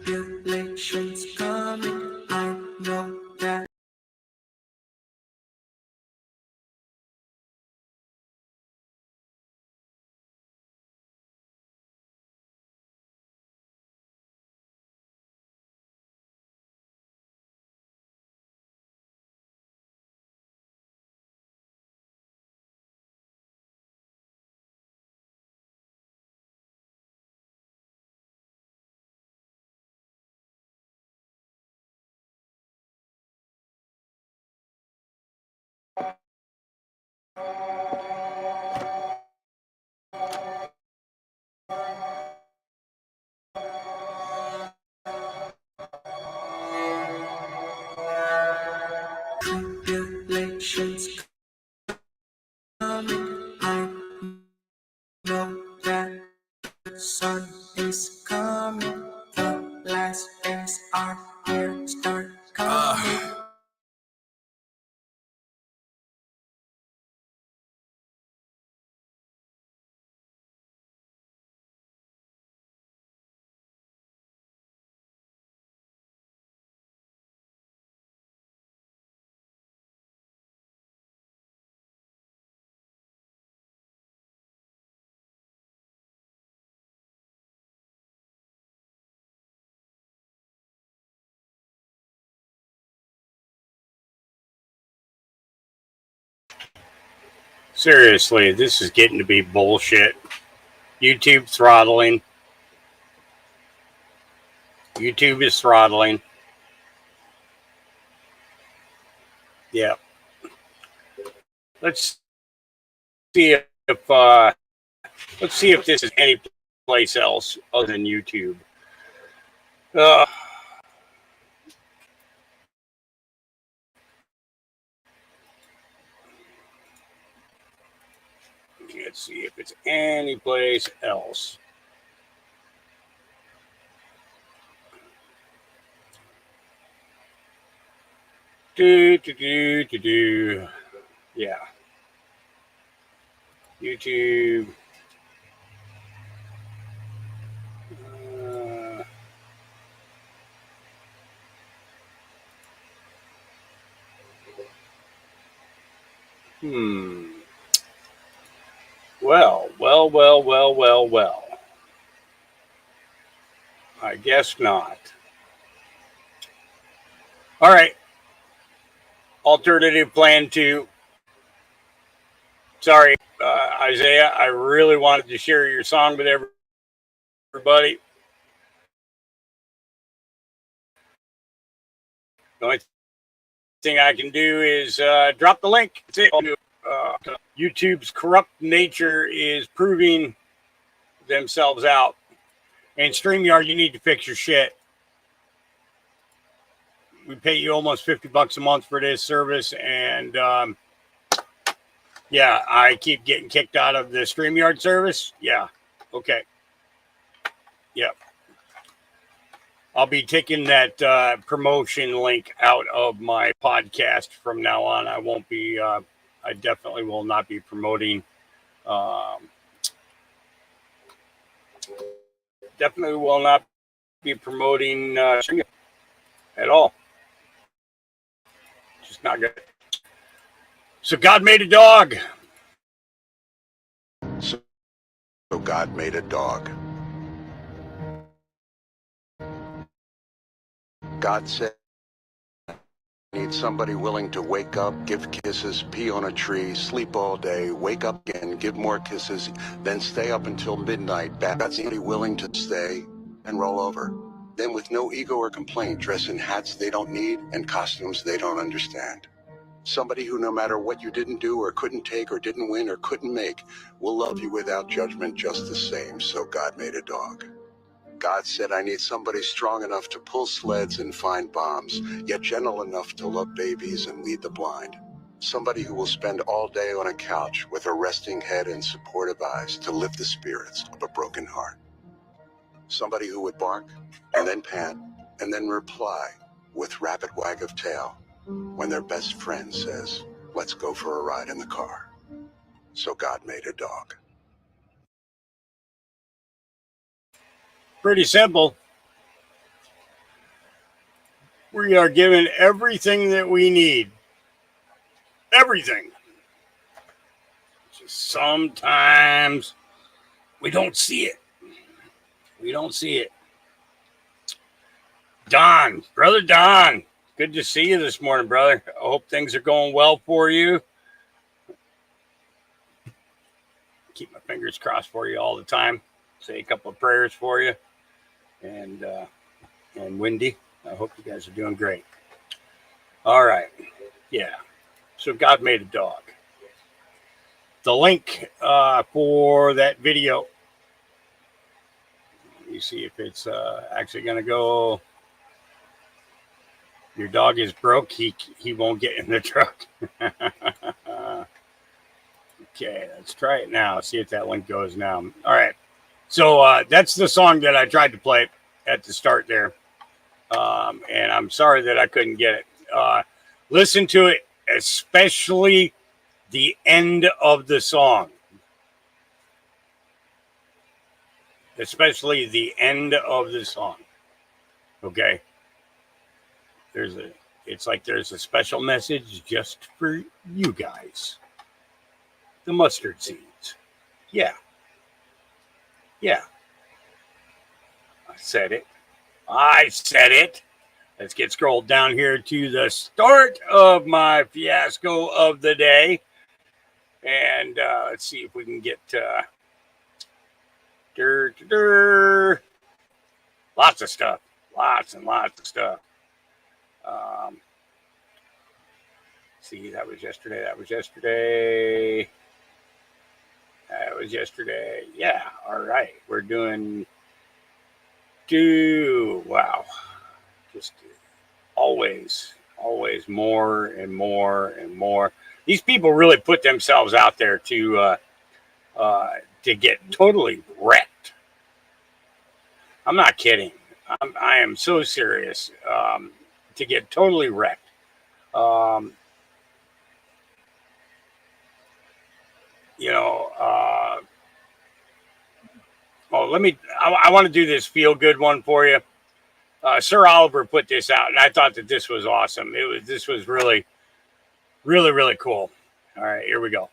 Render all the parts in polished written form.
Tribulations coming, I know that. Tribulations coming, I know that the sun is coming. The last days are here, start coming. Seriously, this is getting to be bullshit. YouTube throttling. YouTube is throttling. Yeah. Let's see if this is any place else other than YouTube. Let's see if it's any place else. Do. Yeah. YouTube. Well. I guess not. All right. Alternative plan 2. Sorry, Isaiah. I really wanted to share your song with everybody. The only thing I can do is drop the link. YouTube's corrupt nature is proving themselves out. And StreamYard, you need to fix your shit. We pay you almost $50 a month for this service, and yeah, I keep getting kicked out of the StreamYard service. Yeah, okay. Yep. I'll be taking that promotion link out of my podcast from now on. I won't be, I definitely will not be promoting, definitely will not be promoting at all. Just not good. So God made a dog. So God made a dog. God said, need somebody willing to wake up, give kisses, pee on a tree, sleep all day, wake up again, give more kisses, then stay up until midnight. That's somebody willing to stay and roll over. Then with no ego or complaint, dress in hats they don't need and costumes they don't understand. Somebody who, no matter what you didn't do or couldn't take or didn't win or couldn't make, will love you without judgment just the same. So God made a dog. God said, I need somebody strong enough to pull sleds and find bombs, yet gentle enough to love babies and lead the blind. Somebody who will spend all day on a couch with a resting head and supportive eyes to lift the spirits of a broken heart. Somebody who would bark and then pant and then reply with rapid wag of tail when their best friend says, let's go for a ride in the car. So God made a dog. Pretty simple. We are given everything that we need. Everything. Just sometimes we don't see it. We don't see it. Don, brother Don, good to see you this morning, brother. I hope things are going well for you. Keep my fingers crossed for you all the time. Say a couple of prayers for you. And Wendy, I hope you guys are doing great. All right. Yeah. So God made a dog. The link for that video. Let me see if it's actually going to go. Your dog is broke. He won't get in the truck. Okay, let's try it now. See if that link goes now. All right. So that's the song that I tried to play at the start there. And I'm sorry that I couldn't get it. Listen to it, especially the end of the song. Especially the end of the song. Okay? It's like there's a special message just for you guys. The mustard seeds. Yeah. Yeah. I said it. Let's get scrolled down here to the start of my fiasco of the day. And let's see if we can get lots of stuff. Lots and lots of stuff. See, that was yesterday. Yeah, all right. We're doing wow. Just always more and more and more. These people really put themselves out there to get totally wrecked. I'm not kidding. I am so serious. To get totally wrecked. I want to do this feel good one for you. Sir Oliver put this out, and I thought that this was awesome. This was really, really, really cool. All right, here we go.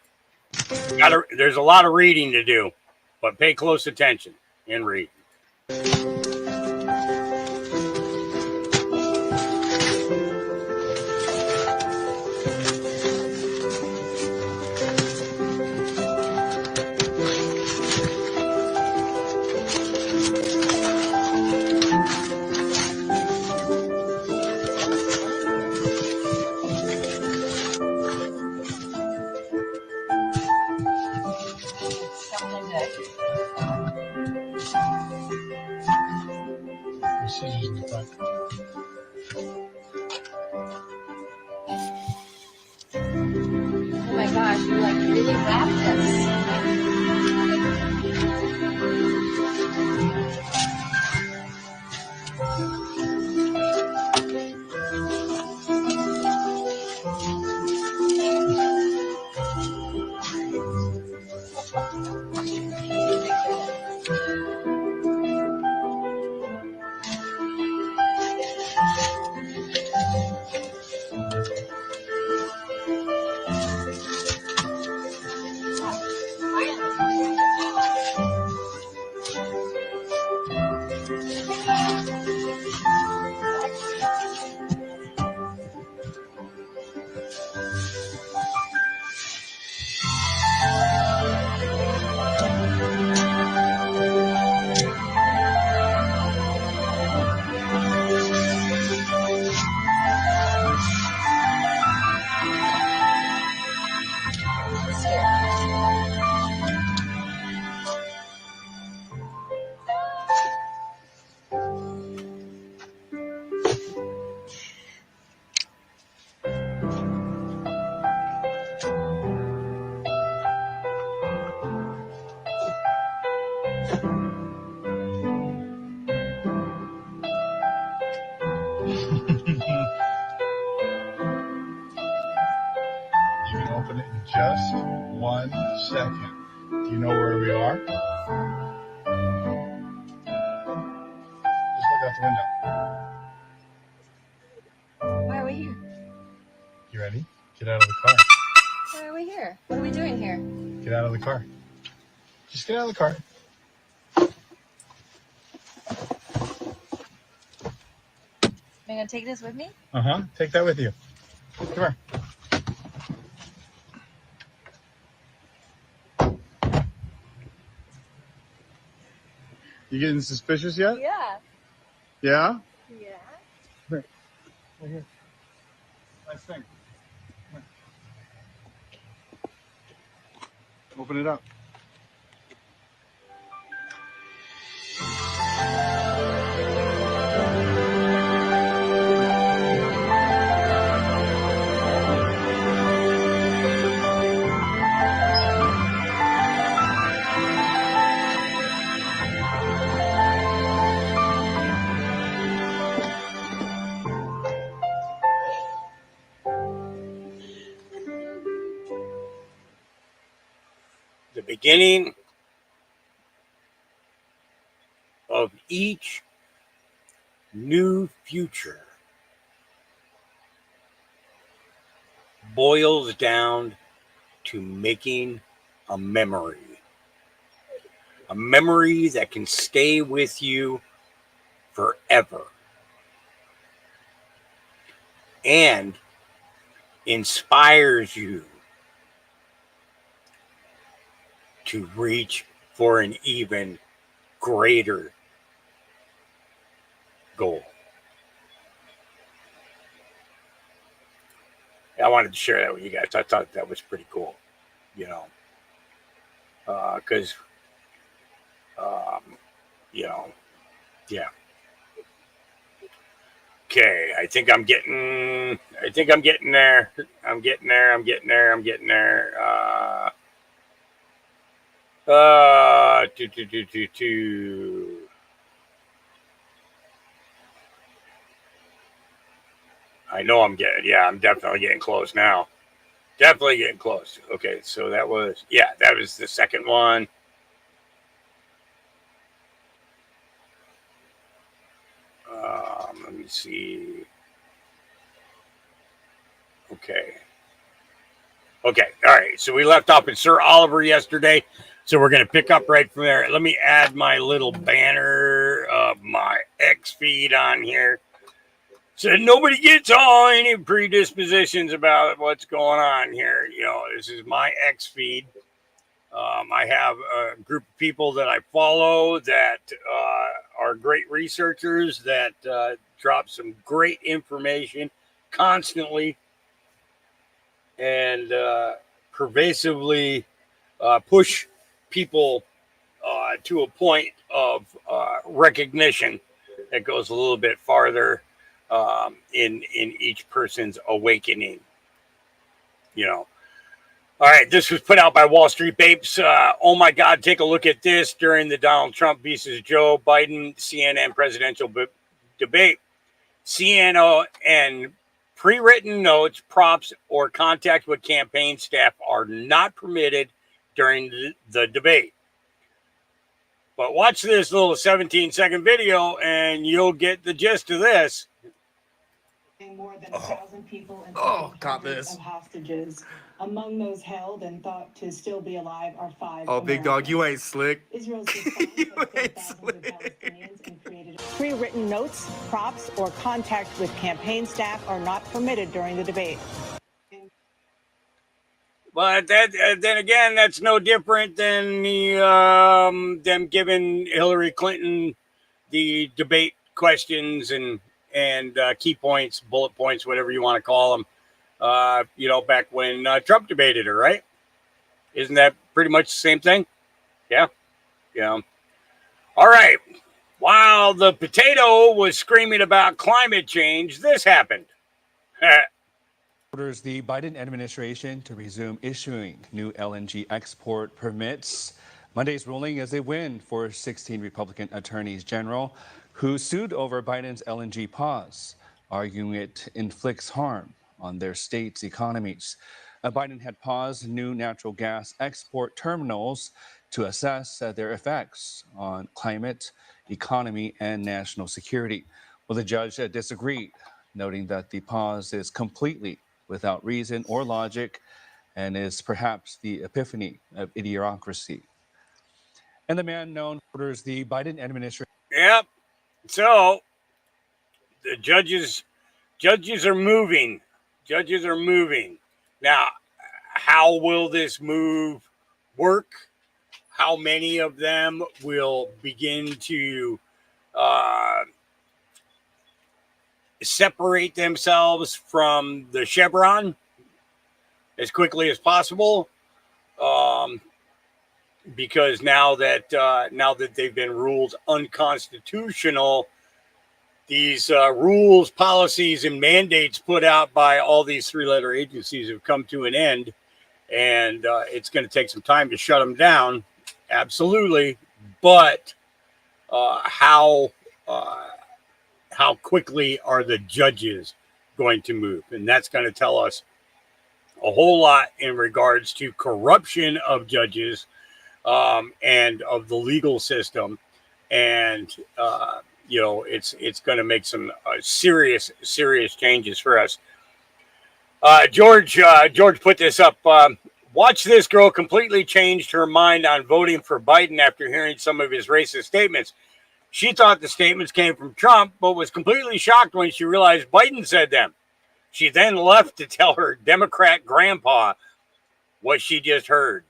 There's a lot of reading to do, but pay close attention and read. Oh my gosh, you like really wrapped us. just 1 second. Do you know where we are? Just look out the window. Why are we here? You ready? Get out of the car. Why are we here? What are we doing here? Get out of the car. Just get out of the car. Am I gonna take this with me? Take that with you. Come here. You getting suspicious yet? Yeah. Yeah? Yeah. Right here. Nice thing. Come here. Open it up. The beginning of each new future boils down to making a memory that can stay with you forever and inspires you to reach for an even greater goal. I wanted to share that with you guys. I thought that was pretty cool, you know, because, yeah. Okay, I think I'm getting there. I'm getting there. I know I'm definitely getting close now. Definitely getting close. Okay, so that was the second one. Let me see. Okay. All right. So we left off at Sir Oliver yesterday. So we're going to pick up right from there. Let me add my little banner of my X feed on here, so nobody gets all any predispositions about what's going on here. You know, this is my X feed. I have a group of people that I follow that are great researchers that drop some great information constantly and pervasively push people to a point of recognition that goes a little bit farther in each person's awakening. You know. All right, this was put out by Wall Street Babes. Oh my God, take a look at this during the Donald Trump versus Joe Biden CNN presidential debate. CNN pre-written notes, props, or contact with campaign staff are not permitted during the debate. But watch this little 17-second video and you'll get the gist of this. More than 1,000 people and hundreds of hostages. Among those held and thought to still be alive are 5 Oh, big dog, you ain't slick. Israel's response You has killed ain't thousands of slick. Palestinians and created pre-written notes, props, or contact with campaign staff are not permitted during the debate. But then again, that's no different than them giving Hillary Clinton the debate questions and key points, bullet points, whatever you want to call them. Back when Trump debated her, right? Isn't that pretty much the same thing? Yeah. All right. While the potato was screaming about climate change, this happened. Orders the Biden administration to resume issuing new LNG export permits. Monday's ruling is a win for 16 Republican attorneys general who sued over Biden's LNG pause, arguing it inflicts harm on their states' economies. Biden had paused new natural gas export terminals to assess their effects on climate, economy, and national security. Well, the judge disagreed, noting that the pause is completely without reason or logic and is perhaps the epiphany of idiocracy. And the man known orders the Biden administration. Yep. So the judges are moving. Judges are moving. Now, how will this move work? How many of them will begin to separate themselves from the Chevron as quickly as possible? Because now that they've been ruled unconstitutional, these rules, policies, and mandates put out by all these three-letter agencies have come to an end, and it's going to take some time to shut them down. Absolutely, but how quickly are the judges going to move? And that's going to tell us a whole lot in regards to corruption of judges and of the legal system, and it's going to make some serious changes for us. George put this up. Watch this girl completely changed her mind on voting for Biden after hearing some of his racist statements. She thought the statements came from Trump, but was completely shocked when she realized Biden said them. She then left to tell her Democrat grandpa what she just heard.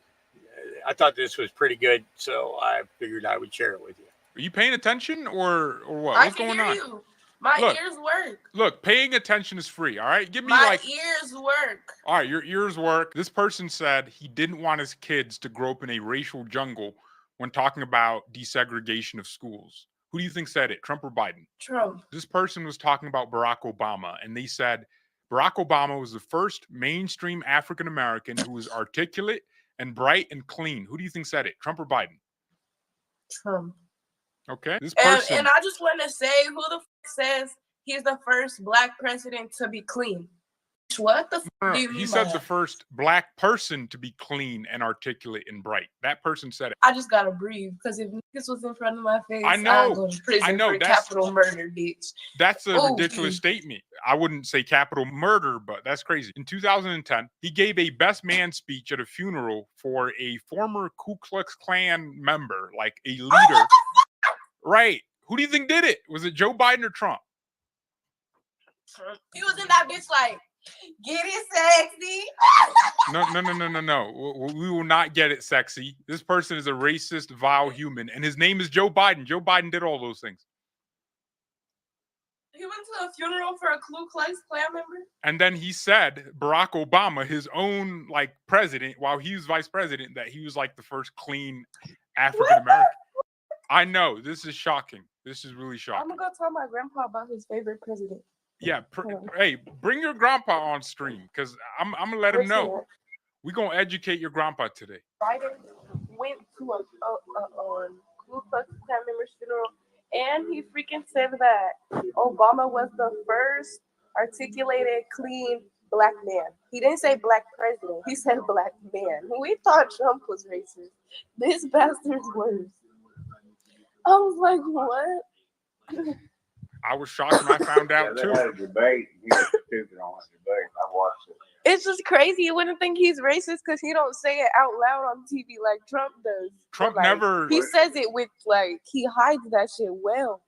I thought this was pretty good, so I figured I would share it with you. Are you paying attention or what? I What's can going hear on? you. My ears work. Look, paying attention is free, all right? Give me My ears work. All right, your ears work. This person said he didn't want his kids to grow up in a racial jungle when talking about desegregation of schools. Who do you think said it, Trump or Biden? Trump. This person was talking about Barack Obama, and they said Barack Obama was the first mainstream African-American who was articulate and bright and clean. Who do you think said it, Trump or Biden? Trump. Okay. This person. And I just want to say, who the says he's the first black president to be clean? What the do you mean? He said the first black person to be clean and articulate and bright. That person said it. I just gotta breathe because if niggas was in front of my face, I know. I'd go to prison I know. for capital murder, bitch. That's a ridiculous statement. I wouldn't say capital murder, but that's crazy. In 2010, he gave a best man speech at a funeral for a former Ku Klux Klan member, like a leader. Right. Who do you think did it? Was it Joe Biden or Trump? He was in that bitch like, get it sexy. No. We will not get it sexy. This person is a racist, vile human, and his name is Joe Biden. Joe Biden did all those things. He went to a funeral for a Ku Klux Klan member? And then he said Barack Obama, his own like president, while he was vice president, that he was like the first clean African American. I know, this is shocking. This is really shocking. I'm gonna go tell my grandpa about his favorite president. Yeah, hey, bring your grandpa on stream because I'm gonna let him know. We're gonna educate your grandpa today. Biden went to a Ku Klux Klan member's funeral, and he freaking said that Obama was the first articulated, clean black man. He didn't say black president. He said black man. We thought Trump was racist. This bastard's worse. I was like, what? I was shocked when I found out too. They had a debate. He was stupid on that debate. I watched it. It's just crazy. You wouldn't think he's racist because he don't say it out loud on TV like Trump does. Trump like, never. He says it with like he hides that shit well.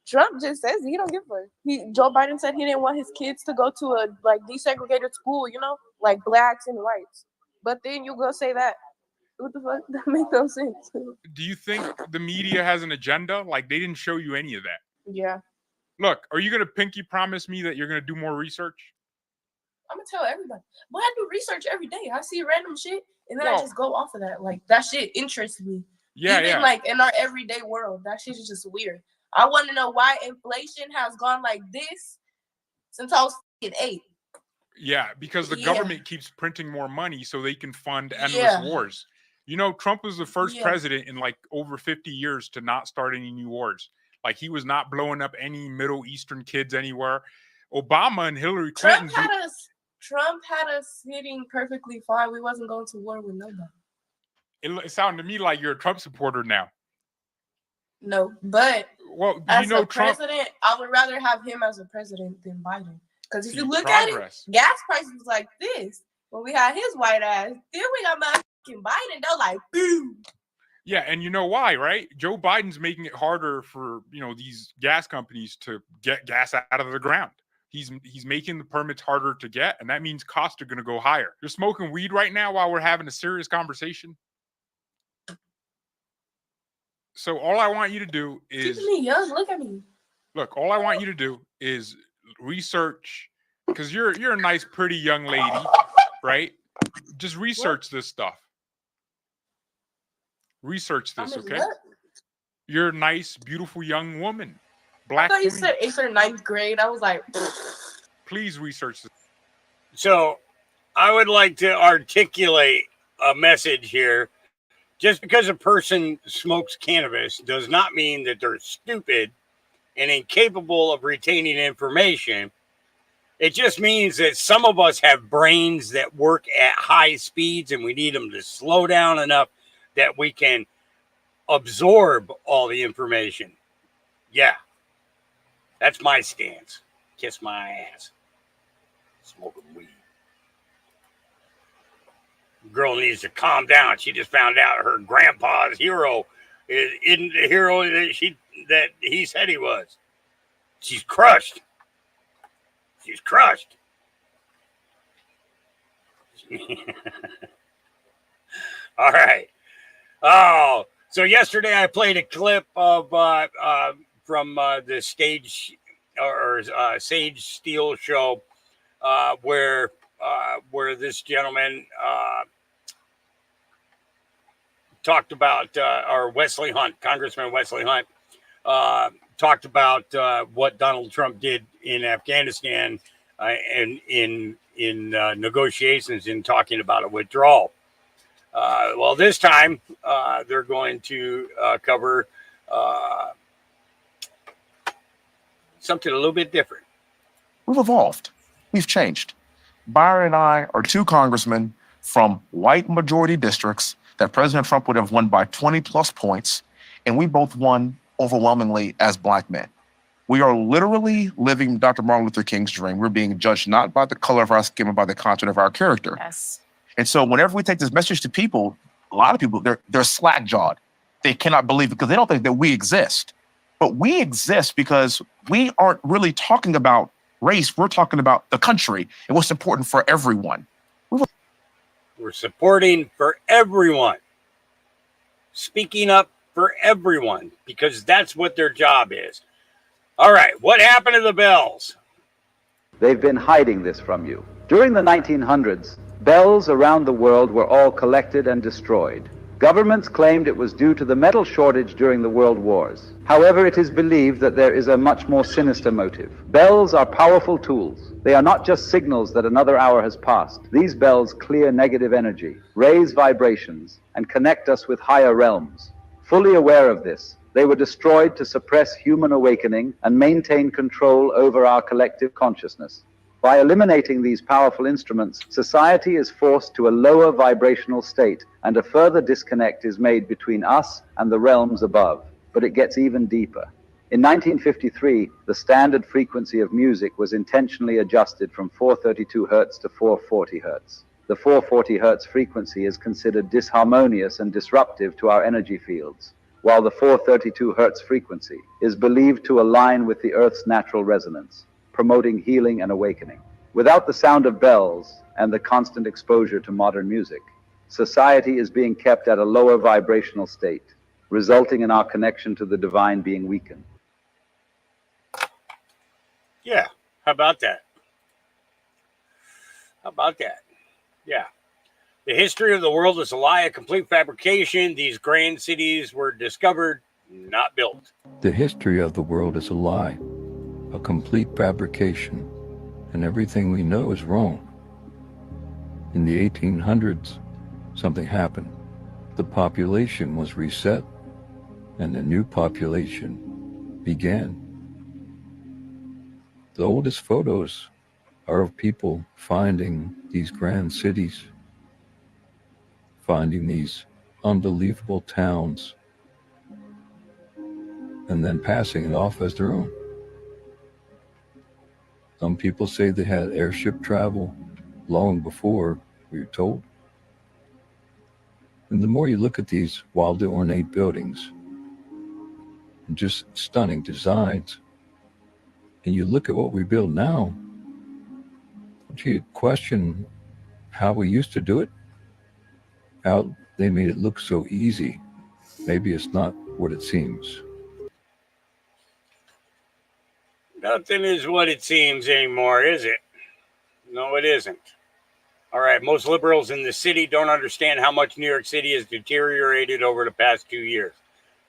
Trump just says he don't give a fuck. Joe Biden said he didn't want his kids to go to a like desegregated school, you know, like blacks and whites. But then you go say that. What the fuck? That makes no sense. Do you think the media has an agenda? Like they didn't show you any of that. Yeah. Look, are you gonna pinky promise me that you're gonna do more research? I'm gonna tell everybody. But I do research every day. I see random shit and then I just go off of that. Like that shit interests me. Yeah, Even like in our everyday world, that shit is just weird. I want to know why inflation has gone like this since I was 8. Yeah, because the government keeps printing more money so they can fund endless wars. You know, Trump was the first president in like over 50 years to not start any new wars. Like he was not blowing up any Middle Eastern kids anywhere. Obama and Hillary Clinton. Trump had us sitting perfectly fine. We wasn't going to war with nobody. It sounded to me like you're a Trump supporter now. No, but well, as you know, a president, I would rather have him as a president than Biden. Because if you look progress. at it, gas prices like this when we had his white ass. Then we got motherfucking Biden. They're like, boom. Yeah, and you know why, right? Joe Biden's making it harder for, you know, these gas companies to get gas out of the ground. He's making the permits harder to get, and that means costs are going to go higher. You're smoking weed right now while we're having a serious conversation. So all I want you to do is keeping me young. Look at me. Look, all I want you to do is research, because you're a nice, pretty young lady, right? Just research this stuff. Research this, okay? You're a nice, beautiful young woman. Black. I thought you said 8th or 9th grade. I was like, please research this. So I would like to articulate a message here. Just because a person smokes cannabis does not mean that they're stupid and incapable of retaining information. It just means that some of us have brains that work at high speeds and we need them to slow down enough that we can absorb all the information. Yeah, that's my stance. Kiss my ass. Smoking weed. Girl needs to calm down. She just found out her grandpa's hero isn't the hero that he said he was. She's crushed. She's crushed. All right. Oh, so yesterday I played a clip of from the Sage Steel show where this gentleman talked about, or Wesley Hunt, Congressman Wesley Hunt, talked about what Donald Trump did in Afghanistan and in negotiations in talking about a withdrawal. Well, this time they're going to cover something a little bit different. We've evolved. We've changed. Byron and I are two congressmen from white majority districts that President Trump would have won by 20 plus points, and we both won overwhelmingly as black men. We are literally living Dr. Martin Luther King's dream. We're being judged not by the color of our skin, but by the content of our character. Yes. And so whenever we take this message to people, a lot of people, they're slack-jawed. They cannot believe it because they don't think that we exist. But we exist because we aren't really talking about race. We're talking about the country and what's important for everyone. We're supporting for everyone. Speaking up for everyone, because that's what their job is. All right, what happened to the bells? They've been hiding this from you. During the 1900s, bells around the world were all collected and destroyed. Governments claimed it was due to the metal shortage during the world wars. However, it is believed that there is a much more sinister motive. Bells are powerful tools. They are not just signals that another hour has passed. These bells clear negative energy, raise vibrations, and connect us with higher realms. Fully aware of this, they were destroyed to suppress human awakening and maintain control over our collective consciousness. By eliminating these powerful instruments, society is forced to a lower vibrational state, and a further disconnect is made between us and the realms above. But it gets even deeper. In 1953, the standard frequency of music was intentionally adjusted from 432 Hz to 440 Hz. The 440 Hz frequency is considered disharmonious and disruptive to our energy fields, while the 432 Hz frequency is believed to align with the Earth's natural resonance, promoting healing and awakening. Without the sound of bells and the constant exposure to modern music, society is being kept at a lower vibrational state, resulting in our connection to the divine being weakened. Yeah, how about that? How about that? Yeah. The history of the world is a lie, a complete fabrication. These grand cities were discovered, not built. The history of the world is a lie, a complete fabrication, and everything we know is wrong. In the 1800s, something happened. The population was reset, and a new population began. The oldest photos are of people finding these grand cities, finding these unbelievable towns, and then passing it off as their own. Some people say they had airship travel long before we were told. And the more you look at these wildly ornate buildings, and just stunning designs, and you look at what we build now, don't you question how we used to do it? How they made it look so easy. Maybe it's not what it seems. Nothing is what it seems anymore, is it? No, it isn't. All right, most liberals in the city don't understand how much New York City has deteriorated over the past 2 years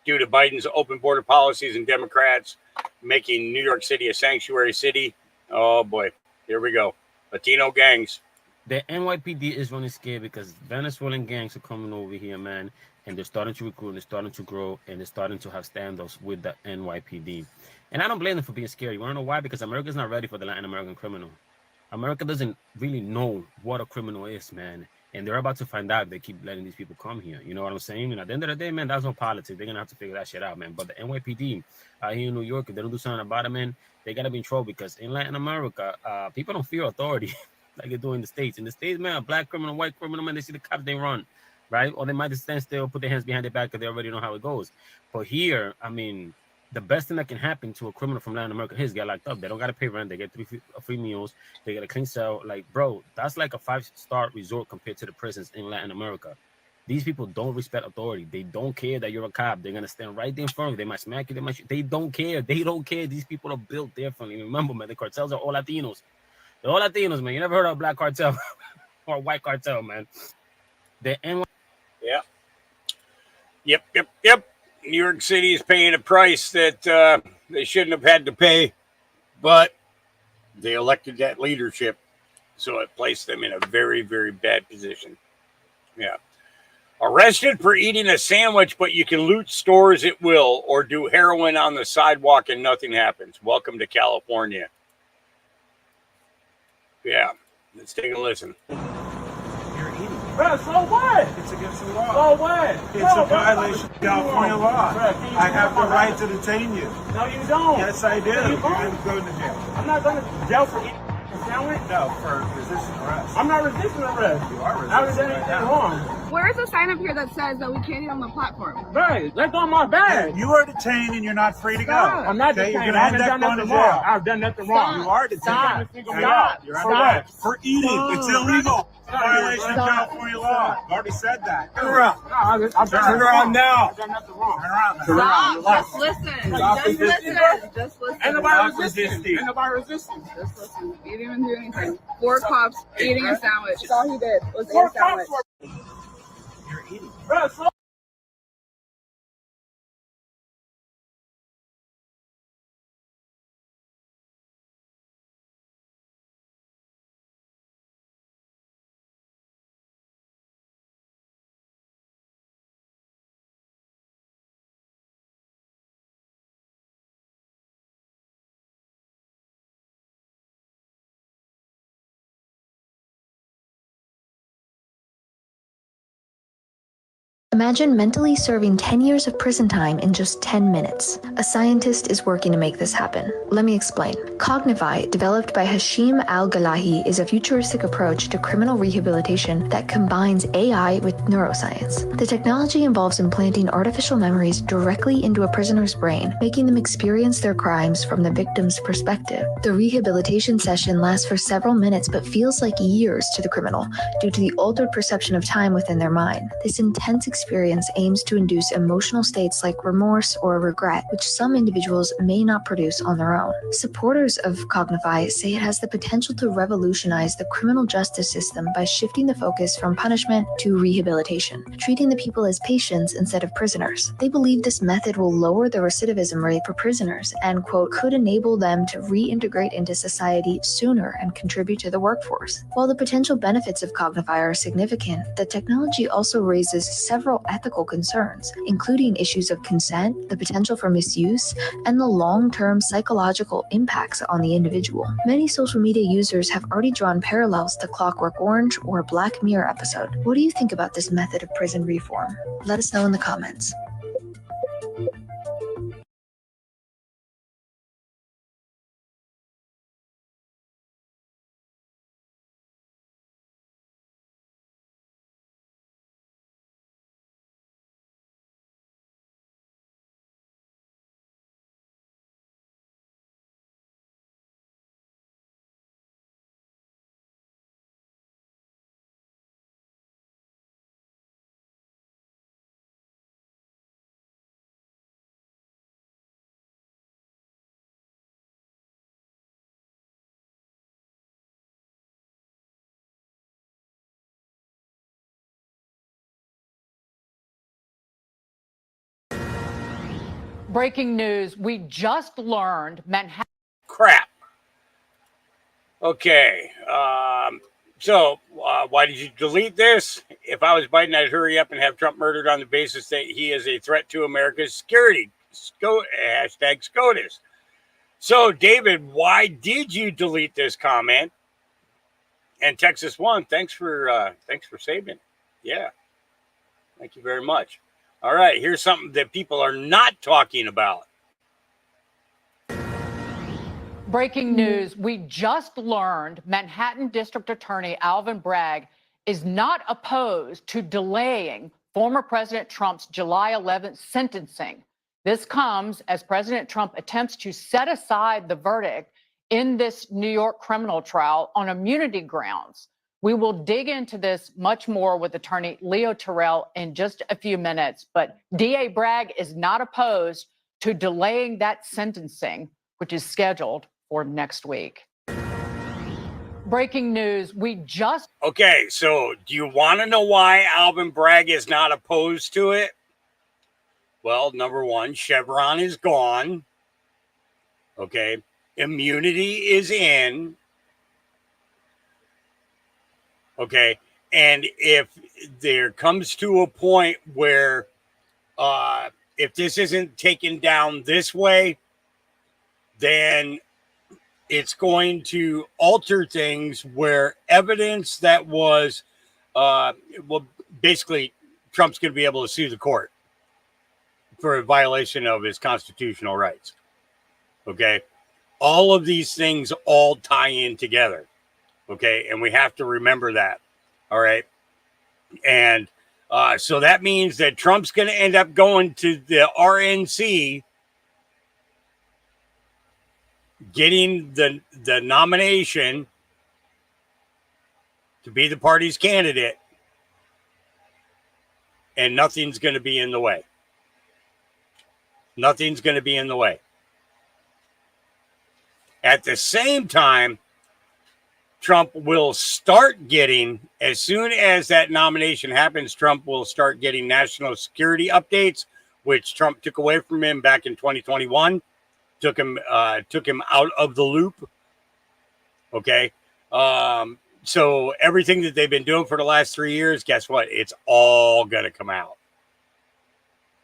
due to Biden's open border policies and Democrats making New York City a sanctuary city. Oh boy, here we go. Latino gangs. The NYPD is running scared because Venezuelan gangs are coming over here, man, and they're starting to recruit, and they're starting to grow, and they're starting to have standoffs with the NYPD. And I don't blame them for being scared. You want to know why? Because America's not ready for the Latin American criminal. America doesn't really know what a criminal is, man. And they're about to find out. They keep letting these people come here. You know what I'm saying? And at the end of the day, man, that's no politics. They're going to have to figure that shit out, man. But the NYPD here in New York, if they don't do something about it, man, they got to be in trouble because in Latin America, people don't fear authority like they do in the States. In the States, man, a black criminal, white criminal, man, they see the cops, they run, right? Or they might just stand still, put their hands behind their back because they already know how it goes. But here, I mean, the best thing that can happen to a criminal from Latin America is get locked up. They don't got to pay rent. They get free meals. They get a clean cell. Like, bro, that's like a 5-star resort compared to the prisons in Latin America. These people don't respect authority. They don't care that you're a cop. They're going to stand right there in front of you. They might smack you. They might shoot. They don't care. They don't care. These people are built differently. Remember, man, the cartels are all Latinos. They're all Latinos, man. You never heard of a black cartel or a white cartel, man. The NY. Yeah. Yep. New York City is paying a price that they shouldn't have had to pay, but they elected that leadership, so it placed them in a very, very bad position. Yeah. Arrested for eating a sandwich, but you can loot stores at will or do heroin on the sidewalk and nothing happens. Welcome to California. Yeah, let's take a listen. Bro, so what? It's against the law. So what? It's a violation of California law. I have the right to detain you. No, you don't. Yes, I do. You're going to go to jail. I'm not going to jail for eating a sandwich. No, for resisting arrest. I'm not resisting arrest. You are resisting. I haven't done anything wrong. Where is a sign up here that says that we can't eat on the platform? Right, let go of my bag. You are detained and you're not free to go. I'm not detained. I haven't done nothing wrong. I've done nothing wrong. You are detained. Stop. You're under arrest. For eating. It's illegal. Violation of California law. I've already said that. Turn around. Turn around now. I've done nothing wrong. Turn around. Stop. Just listen. Just listen. Just listen. Ain't nobody resisting. Ain't nobody resisting. Just listen. He didn't even do anything. 4 cops eating a sandwich. That's all he did was eat a sandwich. You're eating. Bro, so Imagine mentally serving 10 years of prison time in just 10 minutes. A scientist is working to make this happen. Let me explain. Cognify, developed by Hashim Al-Galahi, is a futuristic approach to criminal rehabilitation that combines AI with neuroscience. The technology involves implanting artificial memories directly into a prisoner's brain, making them experience their crimes from the victim's perspective. The rehabilitation session lasts for several minutes but feels like years to the criminal due to the altered perception of time within their mind. This intense experience aims to induce emotional states like remorse or regret, which some individuals may not produce on their own. Supporters of Cognify say it has the potential to revolutionize the criminal justice system by shifting the focus from punishment to rehabilitation, treating the people as patients instead of prisoners. They believe this method will lower the recidivism rate for prisoners and, quote, could enable them to reintegrate into society sooner and contribute to the workforce. While the potential benefits of Cognify are significant, the technology also raises several several ethical concerns, including issues of consent, the potential for misuse, and the long-term psychological impacts on the individual. Many social media users have already drawn parallels to Clockwork Orange or a Black Mirror episode. What do you think about this method of prison reform? Let us know in the comments. Breaking news, we just learned Manhattan. Crap. Okay. So why did you delete this? If I was Biden, I'd hurry up and have Trump murdered on the basis that he is a threat to America's security. Hashtag SCOTUS. So, David, why did you delete this comment? And Texas One, thanks for saving. Yeah. Thank you very much. All right, here's something that people are not talking about. Breaking news, we just learned Manhattan District Attorney Alvin Bragg is not opposed to delaying former President Trump's July 11th sentencing. This comes as President Trump attempts to set aside the verdict in this New York criminal trial on immunity grounds. We will dig into this much more with attorney Leo Terrell in just a few minutes, but DA Bragg is not opposed to delaying that sentencing, which is scheduled for next week. Breaking news, we just... Okay, so do you want to know why Alvin Bragg is not opposed to it? Well, number one, Chevron is gone. Okay, immunity is in. Okay, and if there comes to a point where if this isn't taken down this way, then it's going to alter things where evidence that was, well, basically, Trump's going to be able to sue the court for a violation of his constitutional rights. Okay, all of these things all tie in together. Okay, and we have to remember that. All right. And so that means that Trump's going to end up going to the RNC, getting the nomination to be the party's candidate, and nothing's going to be in the way. Nothing's going to be in the way. At the same time, Trump will start getting, as soon as that nomination happens, Trump will start getting national security updates, which Trump took away from him back in 2021, took him out of the loop. Okay. So everything that they've been doing for the last 3 years, guess what? It's all going to come out.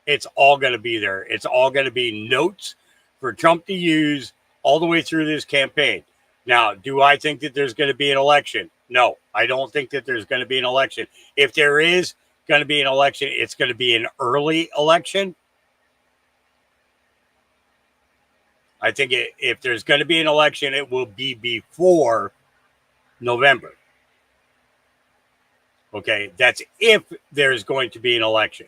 It's all going to be there. It's all going to be notes for Trump to use all the way through this campaign. Now, do I think that there's going to be an election? No, I don't think that there's going to be an election. If there is going to be an election, it's going to be an early election. I think if there's going to be an election, it will be before November. Okay, that's if there's going to be an election.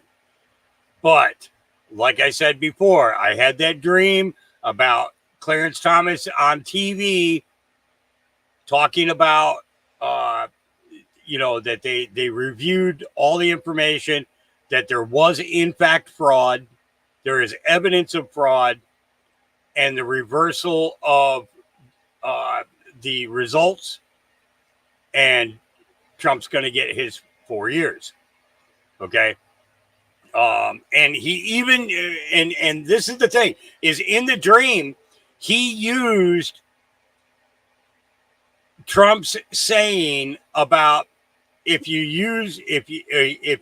But like I said before, I had that dream about Clarence Thomas on TV talking about, that they reviewed all the information, that there was in fact fraud. There is evidence of fraud, and the reversal of the results, and Trump's going to get his 4 years. Okay. And he even, and this is the thing, is in the dream, he used Trump's saying about if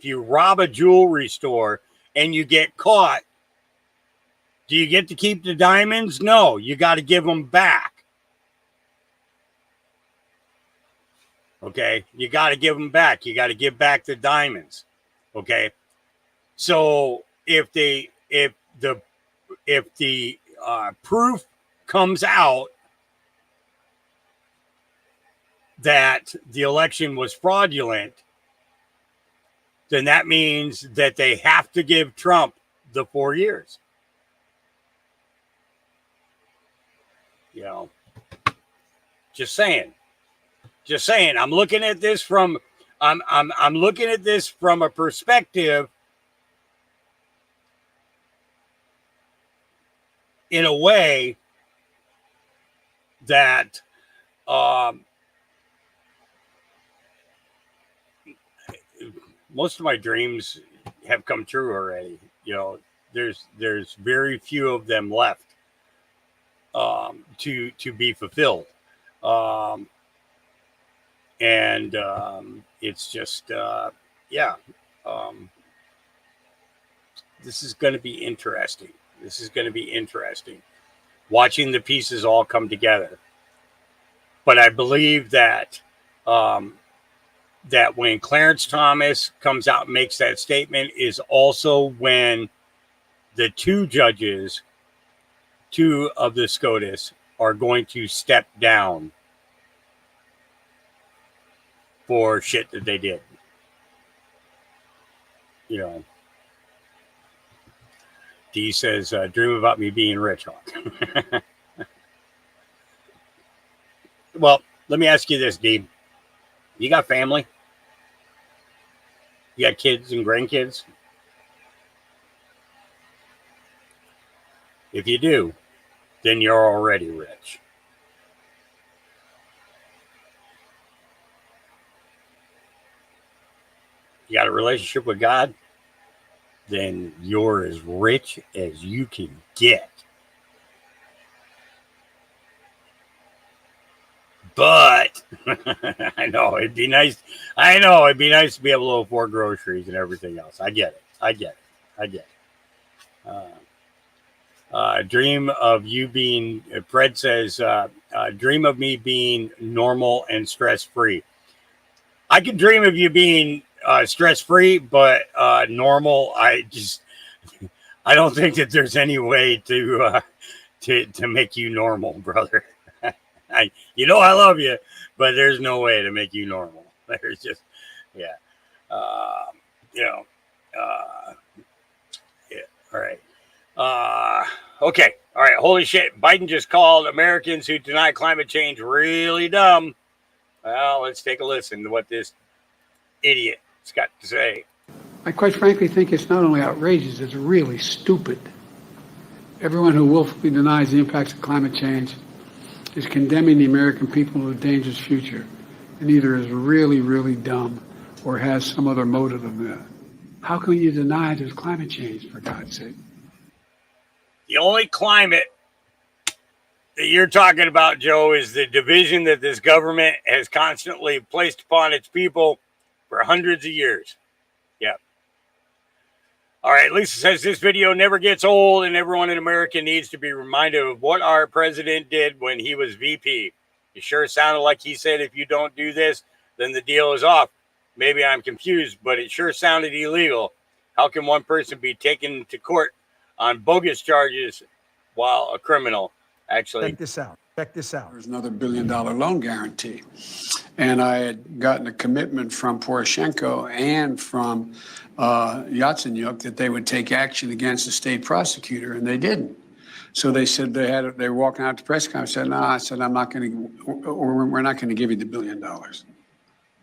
you rob a jewelry store and you get caught, do you get to keep the diamonds? No, you got to give them back. Okay, you got to give them back. You got to give back the diamonds. Okay, so if the proof comes out that the election was fraudulent, then that means that they have to give Trump the 4 years. You know, just saying. I'm looking at this from I'm looking at this from a perspective in a way that most of my dreams have come true already. You know, there's very few of them left to be fulfilled. It's just this is going to be interesting. Watching the pieces all come together. But I believe that that when Clarence Thomas comes out and makes that statement is also when the two judges, two of the SCOTUS, are going to step down for shit that they did. You know, D says, dream about me being rich, Hawk. Well, let me ask you this, D. You got family? You got kids and grandkids? If you do, then you're already rich. You got a relationship with God? Then you're as rich as you can get. But I know it'd be nice. I know it'd be nice to be able to afford groceries and everything else. I get it. Dream of you being, Fred says, dream of me being normal and stress-free. I can dream of you being stress-free, but normal, I don't think that there's any way to make you normal, brother. You know I love you, but there's no way to make you normal. There's just, yeah. All right. Okay. All right. Holy shit. Biden just called Americans who deny climate change really dumb. Well, let's take a listen to what this idiot's got to say. I quite frankly think it's not only outrageous, it's really stupid. Everyone who willfully denies the impacts of climate change is condemning the American people to a dangerous future, and either is really, really dumb or has some other motive of that. How can you deny there's climate change, for God's sake? The only climate that you're talking about, Joe, is the division that this government has constantly placed upon its people for hundreds of years. Yeah. All right, Lisa says this video never gets old, and everyone in America needs to be reminded of what our president did when he was VP. It sure sounded like he said, if you don't do this, then the deal is off. Maybe I'm confused, but it sure sounded illegal. How can one person be taken to court on bogus charges while a criminal actually... Check this out. There's another $1 billion loan guarantee. And I had gotten a commitment from Poroshenko and from Yatsenyuk that they would take action against the state prosecutor, and they didn't. So they said they were walking out to press conference. I said, no, I'm not going to, or we're not going to give you the $1 billion.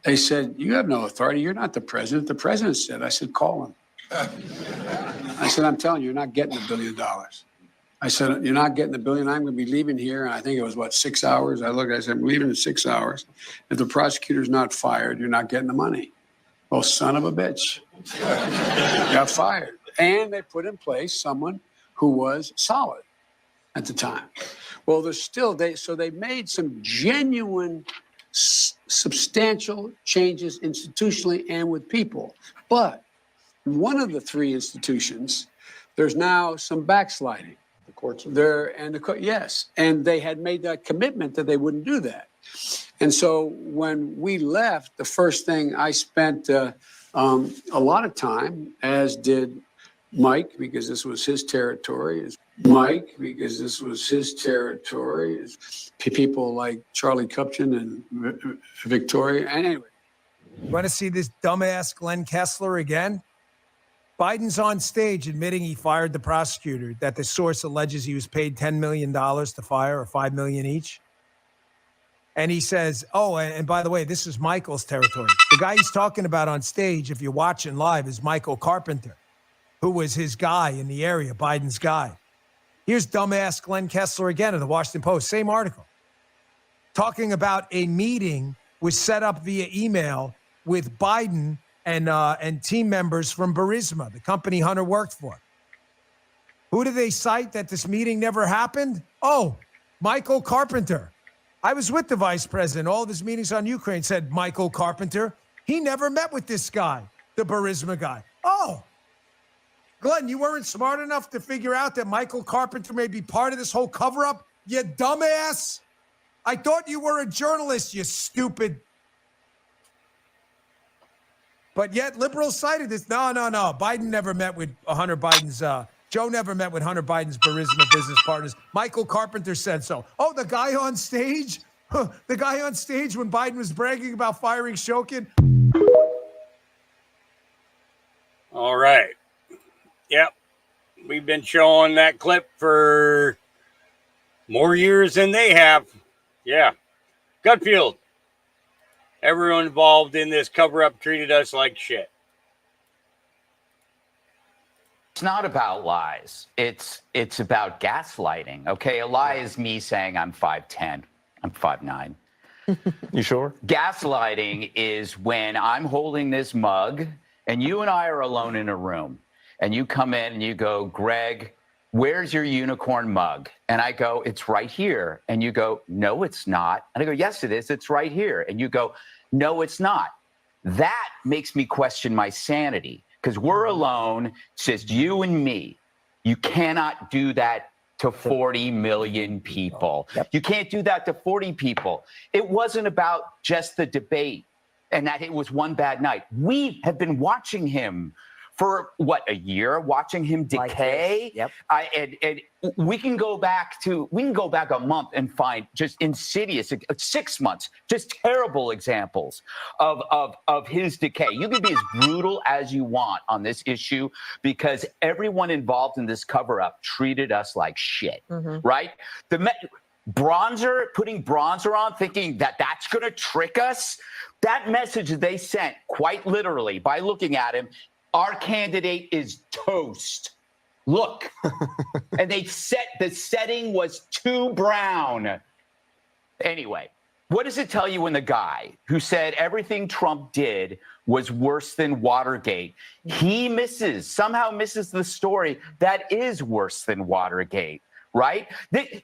They said, you have no authority. You're not the president. The president said. I said, call him. I said, I'm telling you, you're not getting the $1 billion. I said, you're not getting the $1 billion. I'm going to be leaving here. And I think it was, 6 hours? I said, I'm leaving in 6 hours. If the prosecutor's not fired, you're not getting the money. Well, son of a bitch. Got fired. And they put in place someone who was solid at the time. Well, there's still, so they made some genuine substantial changes institutionally and with people. But one of the three institutions, there's now some backsliding. The courts are there, and yes, and they had made that commitment that they wouldn't do that. And so when we left, the first thing I spent a lot of time, as did Mike, because this was his territory, people like Charlie Kupchan and Victoria. And anyway. You want to see this dumbass Glenn Kessler again? Biden's on stage admitting he fired the prosecutor, that the source alleges he was paid $10 million to fire, or $5 million each. And he says, oh, and by the way, this is Michael's territory. The guy he's talking about on stage, if you're watching live, is Michael Carpenter, who was his guy in the area, Biden's guy. Here's dumbass Glenn Kessler again in the Washington Post, same article, talking about a meeting was set up via email with Biden and team members from Burisma, the company Hunter worked for. Who do they cite that this meeting never happened? Oh, Michael Carpenter. I was with the vice president. All of his meetings on Ukraine, said Michael Carpenter. He never met with this guy, the Burisma guy. Oh, Glenn, you weren't smart enough to figure out that Michael Carpenter may be part of this whole cover-up? You dumbass. I thought you were a journalist, you stupid. But yet liberals cited this. No. Biden never met with Hunter Biden's, Joe never met with Hunter Biden's Burisma business partners. Michael Carpenter said so. Oh, the guy on stage? The guy on stage when Biden was bragging about firing Shokin? All right. Yep. We've been showing that clip for more years than they have. Yeah. Gutfield. Everyone involved in this cover-up treated us like shit. It's not about lies. It's about gaslighting. Okay, a lie is me saying I'm 5'10", I'm 5'9". You sure? Gaslighting is when I'm holding this mug and you and I are alone in a room and you come in and you go, Greg, where's your unicorn mug? And I go, it's right here. And you go, no, it's not. And I go, yes, it is. It's right here. And you go, no, it's not. That makes me question my sanity because we're alone. It's just you and me. You cannot do that to 40 million people. Yep. You can't do that to 40 people. It wasn't about just the debate and that it was one bad night. We have been watching him for a year, watching him decay. Yep. And we can go back a month and find just insidious, 6 months, just terrible examples of his decay. You can be as brutal as you want on this issue because everyone involved in this cover-up treated us like shit, right? Putting bronzer on, thinking that that's going to trick us. That message they sent, quite literally, by looking at him, our candidate is toast. Look. And the setting was too brown. Anyway, what does it tell you when the guy who said everything Trump did was worse than Watergate, he somehow misses the story that is worse than Watergate, right?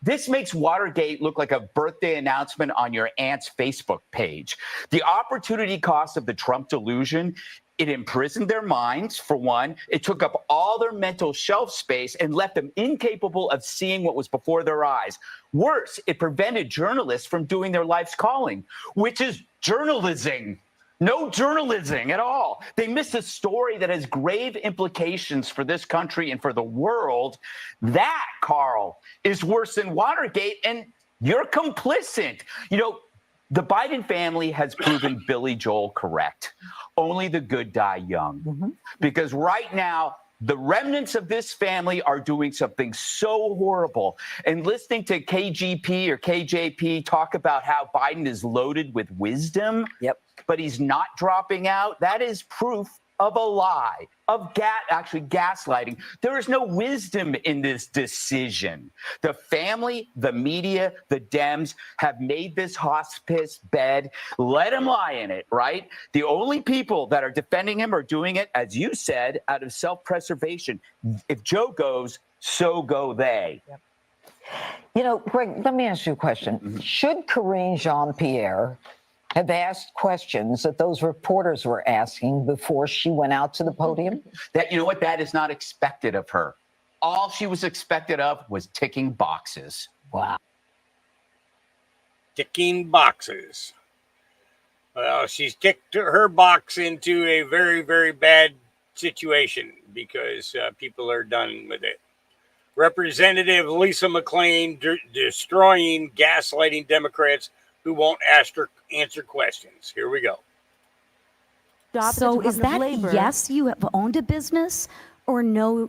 This makes Watergate look like a birthday announcement on your aunt's Facebook page. The opportunity cost of the Trump delusion, it imprisoned their minds, for one. It took up all their mental shelf space and left them incapable of seeing what was before their eyes. Worse, it prevented journalists from doing their life's calling, which is journalism. No journalism at all. They missed a story that has grave implications for this country and for the world. That, Carl, is worse than Watergate, and you're complicit. You know, the Biden family has proven Billy Joel correct. Only the good die young. Because right now, the remnants of this family are doing something so horrible. And listening to KGP or KJP talk about how Biden is loaded with wisdom, but he's not dropping out, that is proof of a lie, of gaslighting. There is no wisdom in this decision. The family, the media, the Dems have made this hospice bed. Let him lie in it, right? The only people that are defending him are doing it, as you said, out of self-preservation. If Joe goes, so go they. You know, Greg, let me ask you a question. Should Karine Jean-Pierre have asked questions that those reporters were asking before she went out to the podium? That, you know what, that is not expected of her. All she was expected of was ticking boxes. Wow. Ticking boxes. Well, she's ticked her box into a very, very bad situation because people are done with it. Representative Lisa McClain destroying, gaslighting Democrats who won't answer questions. Here we go. So is that yes, you have owned a business, or no,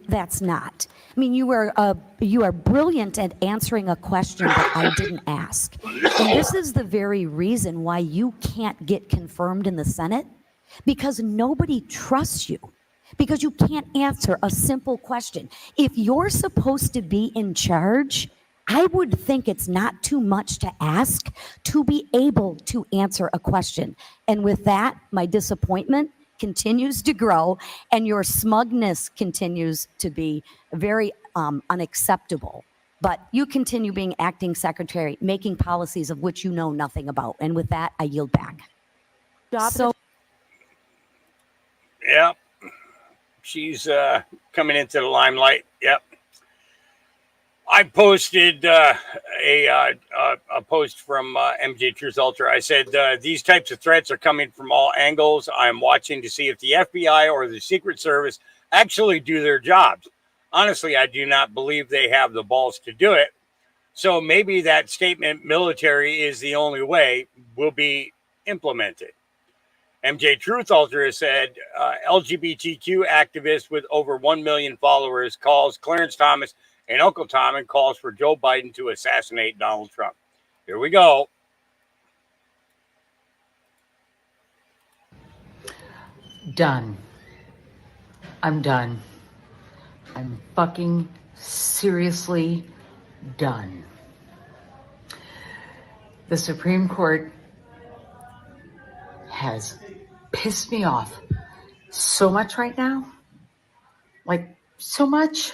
that's not? I mean, you are brilliant at answering a question that I didn't ask. And this is the very reason why you can't get confirmed in the Senate, because nobody trusts you. Because you can't answer a simple question. If you're supposed to be in charge, I would think it's not too much to ask to be able to answer a question. And with that, my disappointment continues to grow and your smugness continues to be very unacceptable. But you continue being acting secretary, making policies of which you know nothing about. And with that, I yield back. Yep. She's coming into the limelight. Yep. I posted a post from MJ Truth Ultra. I said, these types of threats are coming from all angles. I'm watching to see if the FBI or the Secret Service actually do their jobs. Honestly, I do not believe they have the balls to do it. So maybe that statement, military is the only way, will be implemented. MJ Truth Ultra said, LGBTQ activist with over 1 million followers calls Clarence Thomas and Uncle Tom and calls for Joe Biden to assassinate Donald Trump. Here we go. Done. I'm done. I'm fucking seriously done. The Supreme Court has pissed me off so much right now. Like, so much.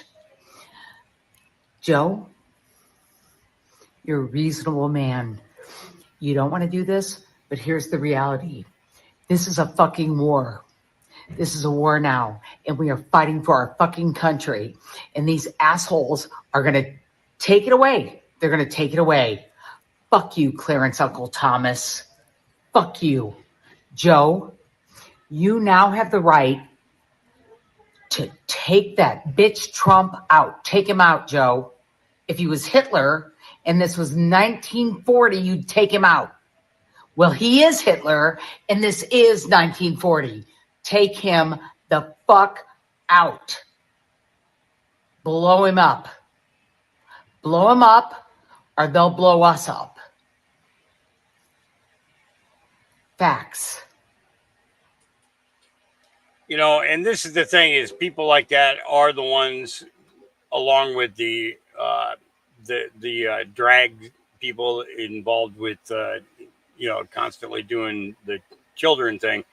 Joe, you're a reasonable man. You don't want to do this, but here's the reality. This is a fucking war. This is a war now, and we are fighting for our fucking country. And these assholes are going to take it away. They're going to take it away. Fuck you, Clarence Uncle Thomas. Fuck you. Joe, you now have the right to take that bitch Trump out. Take him out, Joe. If he was Hitler and this was 1940, you'd take him out. Well, he is Hitler and this is 1940. Take him the fuck out. Blow him up. Blow him up or they'll blow us up. Facts. You know, and this is the thing is people like that are the ones, along with the drag people involved with, constantly doing the children thing.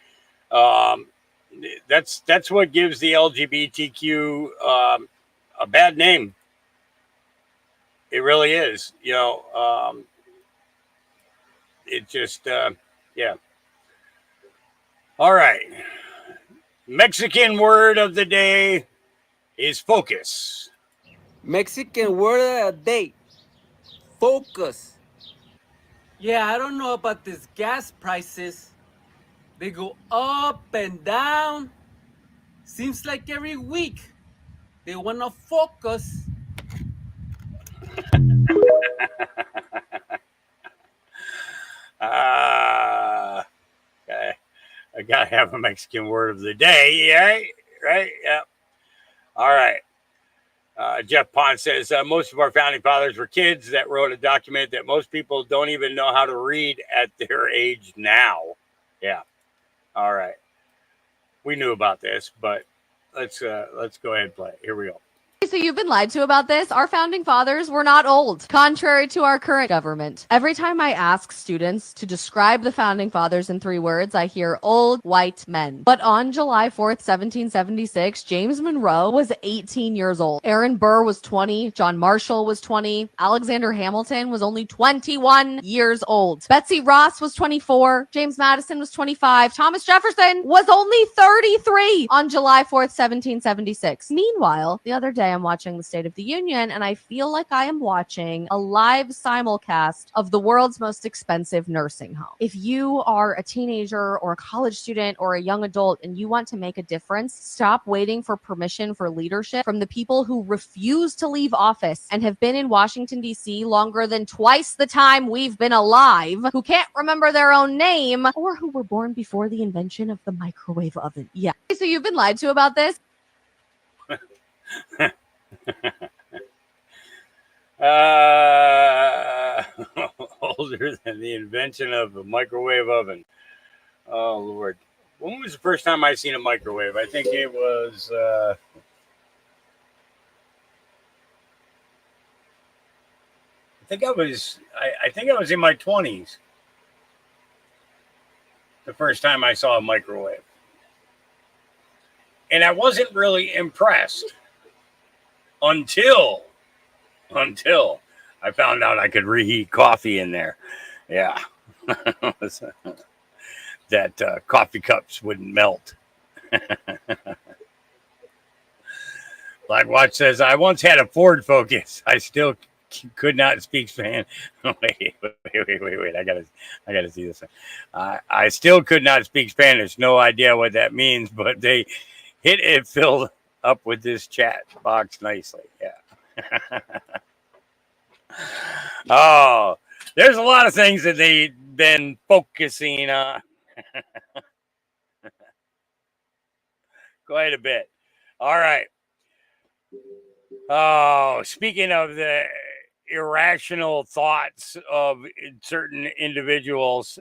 That's what gives the LGBTQ a bad name. It really is. It just, yeah. All right. Mexican word of the day is focus. Mexican word of the day, focus. Yeah, I don't know about these gas prices. They go up and down. Seems like every week they want to focus. Okay. I gotta have a Mexican word of the day. Yeah, right. Yeah. All right. Jeff Pond says most of our founding fathers were kids that wrote a document that most people don't even know how to read at their age now. Yeah. All right. We knew about this, but let's go ahead and play. Here we go. So you've been lied to about this. Our founding fathers were not old, contrary to our current government. Every time I ask students to describe the founding fathers in 3 words, I hear old white men. But on July 4th, 1776, James Monroe was 18 years old. Aaron Burr was 20. John Marshall was 20. Alexander Hamilton was only 21 years old. Betsy Ross was 24. James Madison was 25. Thomas Jefferson was only 33 on July 4th, 1776. Meanwhile, the other day I'm watching the State of the Union and I feel like I am watching a live simulcast of the world's most expensive nursing home. If you are a teenager or a college student or a young adult and you want to make a difference, stop waiting for permission for leadership from the people who refuse to leave office and have been in Washington, D.C. longer than twice the time we've been alive, who can't remember their own name, or who were born before the invention of the microwave oven. Yeah. So you've been lied to about this? Older than the invention of a microwave oven. Oh Lord, when was the first time I seen a microwave? I think it was I think I was in my 20s the first time I saw a microwave, and I wasn't really impressed until I found out I could reheat coffee in there. Yeah. That coffee cups wouldn't melt. Black Watch says, I once had a Ford Focus. I still could not speak Spanish. Wait. I gotta see this. I still could not speak Spanish. No idea what that means, but they hit it filled up with this chat box nicely. Yeah. Oh, there's a lot of things that they've been focusing on. Quite a bit. All right. Oh, speaking of the irrational thoughts of certain individuals,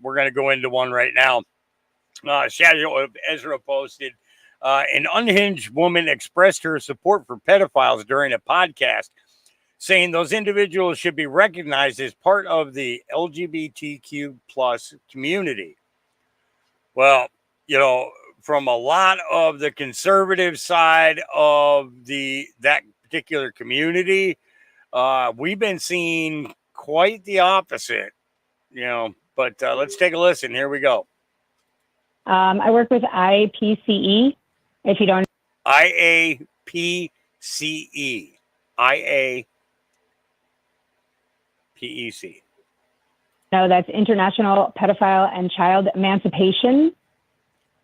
we're going to go into one right now. Shadow of Ezra posted, an unhinged woman expressed her support for pedophiles during a podcast, saying those individuals should be recognized as part of the LGBTQ plus community. Well, you know, from a lot of the conservative side of that particular community, we've been seeing quite the opposite, you know, but let's take a listen. Here we go. I work with IAPCE. If you don't, IAPCE. No, that's International Pedophile and Child Emancipation.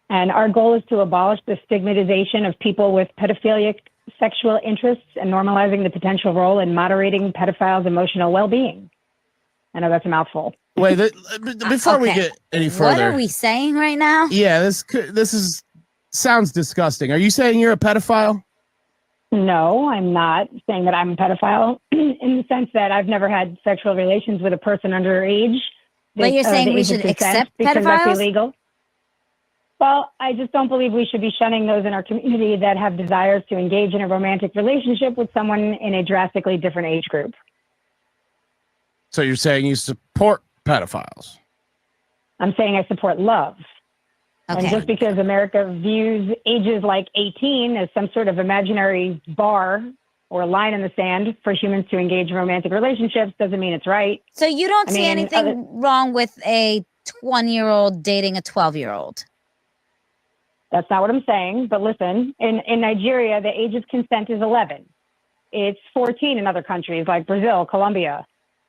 And our goal is to abolish the stigmatization of people with pedophilic sexual interests and normalizing the potential role in moderating pedophiles' emotional well-being. I know that's a mouthful. Wait, before we Okay. get any further, What are we saying right now? Yeah, this sounds disgusting. Are you saying you're a pedophile? No, I'm not saying that I'm a pedophile in the sense that I've never had sexual relations with a person underage. But you're saying the we age of should consent, accept because pedophiles? that's illegal. Well, I just don't believe we should be shunning those in our community that have desires to engage in a romantic relationship with someone in a drastically different age group. So you're saying you support pedophiles? I'm saying I support love. Okay. And just because America views ages like 18 as some sort of imaginary bar or line in the sand for humans to engage in romantic relationships doesn't mean it's right. So you don't I see mean, anything wrong with a 20-year-old dating a 12-year-old? That's not what I'm saying. But listen, in Nigeria, the age of consent is 11. It's 14 in other countries like Brazil, Colombia.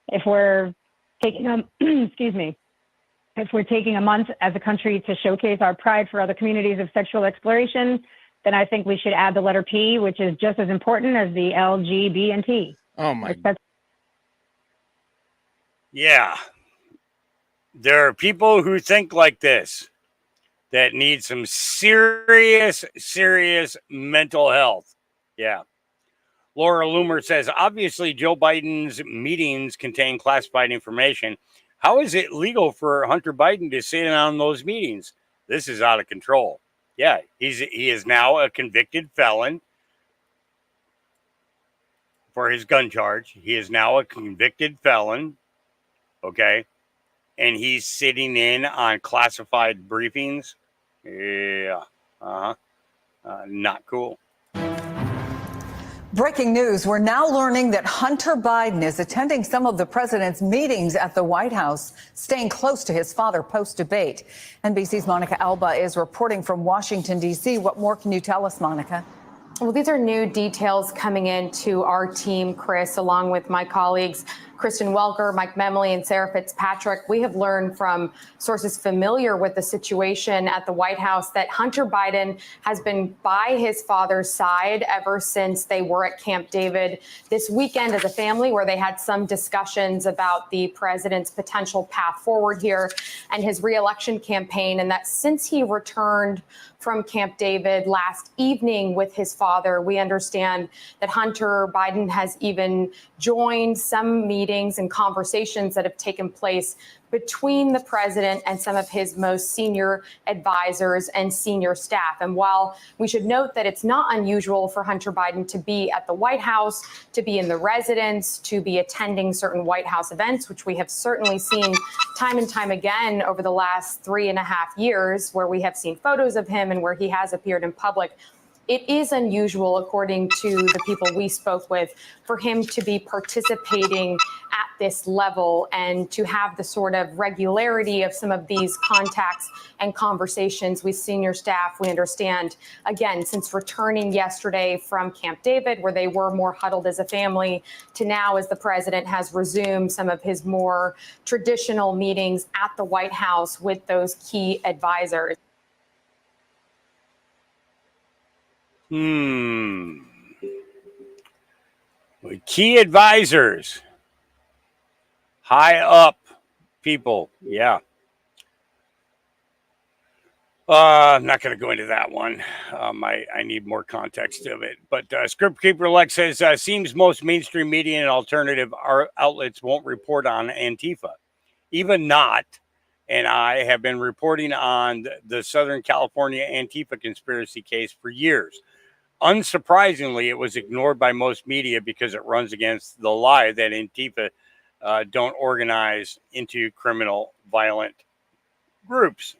If we're taking if we're taking a month as a country to showcase our pride for other communities of sexual exploration, then I think we should add the letter P, which is just as important as the L, G, B, and T. Oh my. Yeah. There are people who think like this that need some serious mental health. Yeah. Laura Loomer says, obviously Joe Biden's meetings contain classified information. How is it legal for Hunter Biden to sit in on those meetings? This is out of control. Yeah, he is now a convicted felon. for his gun charge. He is now a convicted felon. Okay. And he's sitting in on classified briefings. Yeah. Not cool. Breaking news. We're now learning that Hunter Biden is attending some of the president's meetings at the White House, staying close to his father post-debate. NBC's Monica Alba is reporting from Washington, D.C. What more can you tell us, Monica? Well, these are new details coming into our team, Chris, along with my colleagues, Kristen Welker, Mike Memley, and Sarah Fitzpatrick. We have learned from sources familiar with the situation at the White House that Hunter Biden has been by his father's side ever since they were at Camp David this weekend as a family, where they had some discussions about the president's potential path forward here and his reelection campaign, and that since he returned from Camp David last evening with his father, we understand that Hunter Biden has even joined some meetings and conversations that have taken place between the president and some of his most senior advisors and senior staff. And while we should note that it's not unusual for Hunter Biden to be at the White House, to be in the residence, to be attending certain White House events, which we have certainly seen time and time again over the last 3.5 years, where we have seen photos of him and where he has appeared in public, it is unusual, according to the people we spoke with, for him to be participating at this level and to have the sort of regularity of some of these contacts and conversations with senior staff. We understand, again, since returning yesterday from Camp David, where they were more huddled as a family, to now as the president has resumed some of his more traditional meetings at the White House with those key advisors. Key advisors, high up people. Yeah. I'm not going to go into that one. I need more context of it. But Script Keeper Lex says, seems most mainstream media and alternative outlets won't report on Antifa. Even not. And I have been reporting on the Southern California Antifa conspiracy case for years. Unsurprisingly, it was ignored by most media because it runs against the lie that Antifa don't organize into criminal violent groups.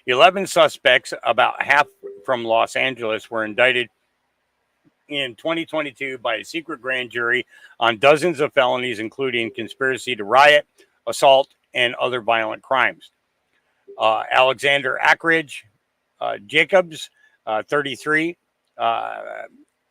11 suspects, about half from Los Angeles, were indicted in 2022 by a secret grand jury on dozens of felonies, including conspiracy to riot, assault, and other violent crimes. Alexander Ackridge Jacobs, 33,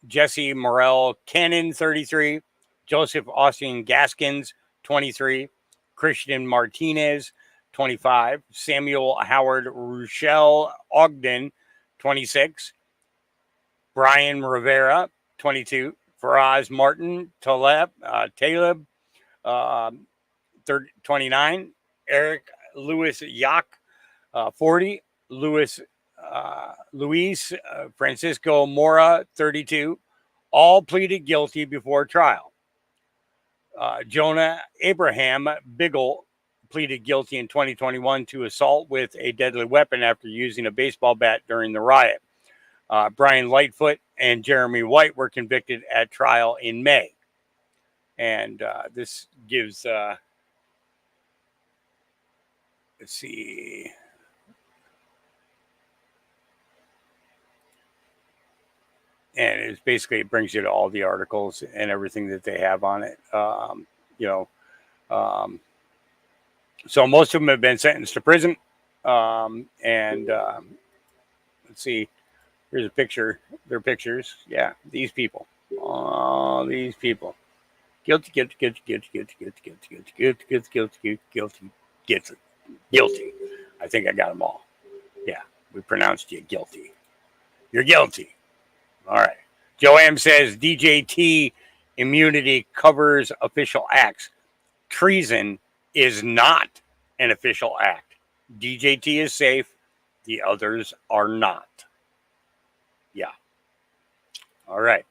Jesse Morel Cannon, 33, Joseph Austin Gaskins, 23, Christian Martinez, 25, Samuel Howard Rochelle Ogden, 26, Brian Rivera, 22, Faraz Martin Taleb, 29, Eric Lewis Yak, 40, Luis Francisco Mora, 32, all pleaded guilty before trial. Jonah Abraham Biggle pleaded guilty in 2021 to assault with a deadly weapon after using a baseball bat during the riot. Brian Lightfoot and Jeremy White were convicted at trial in May. And this gives, let's see. And it's basically, it brings you to all the articles and everything that they have on it. So most of them have been sentenced to prison. Let's see, here's a picture. Their pictures. Yeah, these people. All these people. Guilty. I think I got them all. Yeah, we pronounced you guilty. You're guilty. All right. Joanne says DJT immunity covers official acts. Treason is not an official act. DJT is safe. The others are not. Yeah. All right.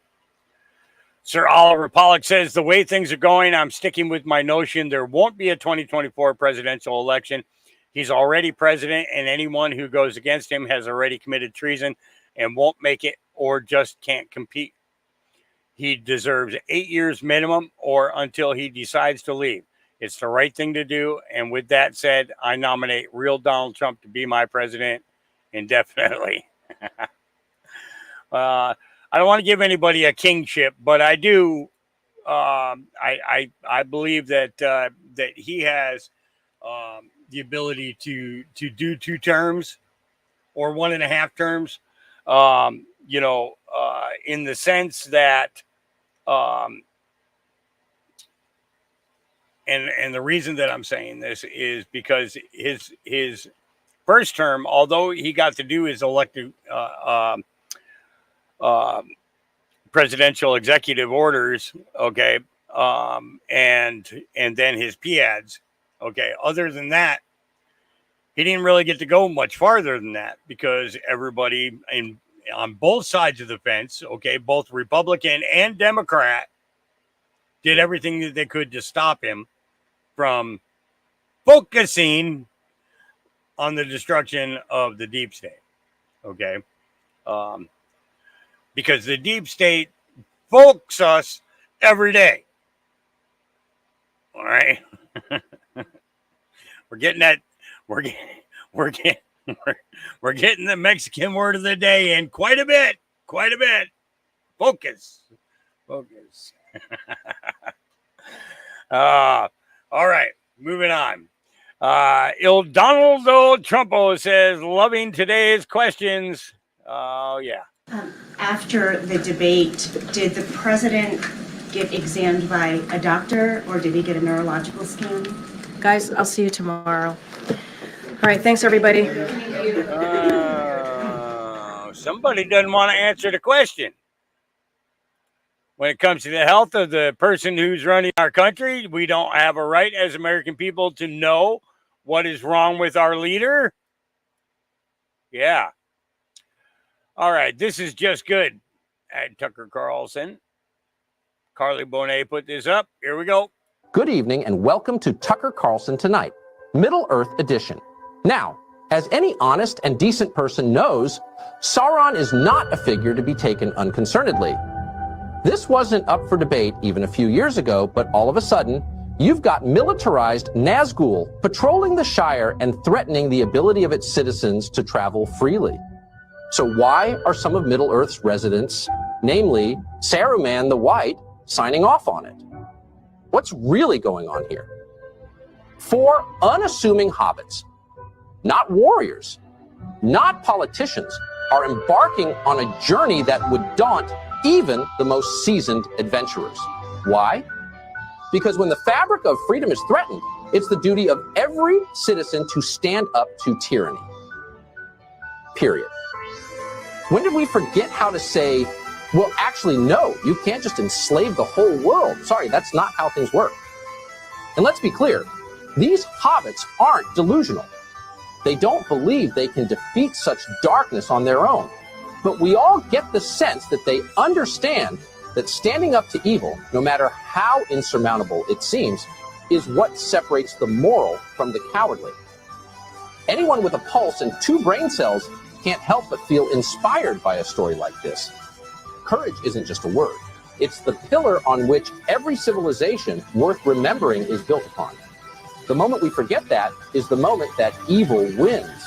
Sir Oliver Pollock says, the way things are going, I'm sticking with my notion there won't be a 2024 presidential election. He's already president, and anyone who goes against him has already committed treason and won't make it or just can't compete. he deserves 8 years minimum or until he decides to leave. It's the right thing to do. And with that said, I nominate real Donald Trump to be my president indefinitely. I don't want to give anybody a kingship, but I do. I believe that that he has the ability to do 2 terms or 1.5 terms. In the sense that, and the reason that I'm saying this is because his first term, although he got to do his elected presidential executive orders, okay, and then his PADs, okay. Other than that, he didn't really get to go much farther than that because everybody on both sides of the fence, okay, both Republican and Democrat, did everything that they could to stop him from focusing on the destruction of the deep state, okay? Because the deep state folks us every day, all right? We're getting the Mexican word of the day in quite a bit. Focus. All right, moving on. Donald Trumpo says, loving today's questions. Oh, yeah. After the debate, did the president get examined by a doctor or did he get a neurological scan? Guys, I'll see you tomorrow. All right, thanks, everybody. Somebody doesn't want to answer the question. When it comes to the health of the person who's running our country, we don't have a right as American people to know what is wrong with our leader. Yeah. All right, this is just good. At Tucker Carlson. Carly Bonet put this up. Here we go. Good evening and welcome to Tucker Carlson Tonight, Middle Earth Edition. Now, as any honest and decent person knows, Sauron is not a figure to be taken unconcernedly. This wasn't up for debate even a few years ago, but all of a sudden, you've got militarized Nazgul patrolling the Shire and threatening the ability of its citizens to travel freely. So why are some of Middle-earth's residents, namely Saruman the White, signing off on it? What's really going on here? 4 unassuming hobbits, not warriors, not politicians, are embarking on a journey that would daunt even the most seasoned adventurers. Why? Because when the fabric of freedom is threatened, it's the duty of every citizen to stand up to tyranny. Period. When did we forget how to say, well, actually, no, you can't just enslave the whole world. Sorry, that's not how things work. And let's be clear, these hobbits aren't delusional. They don't believe they can defeat such darkness on their own. But we all get the sense that they understand that standing up to evil, no matter how insurmountable it seems, is what separates the moral from the cowardly. Anyone with a pulse and 2 brain cells can't help but feel inspired by a story like this. Courage isn't just a word. It's the pillar on which every civilization worth remembering is built upon. The moment we forget that is the moment that evil wins.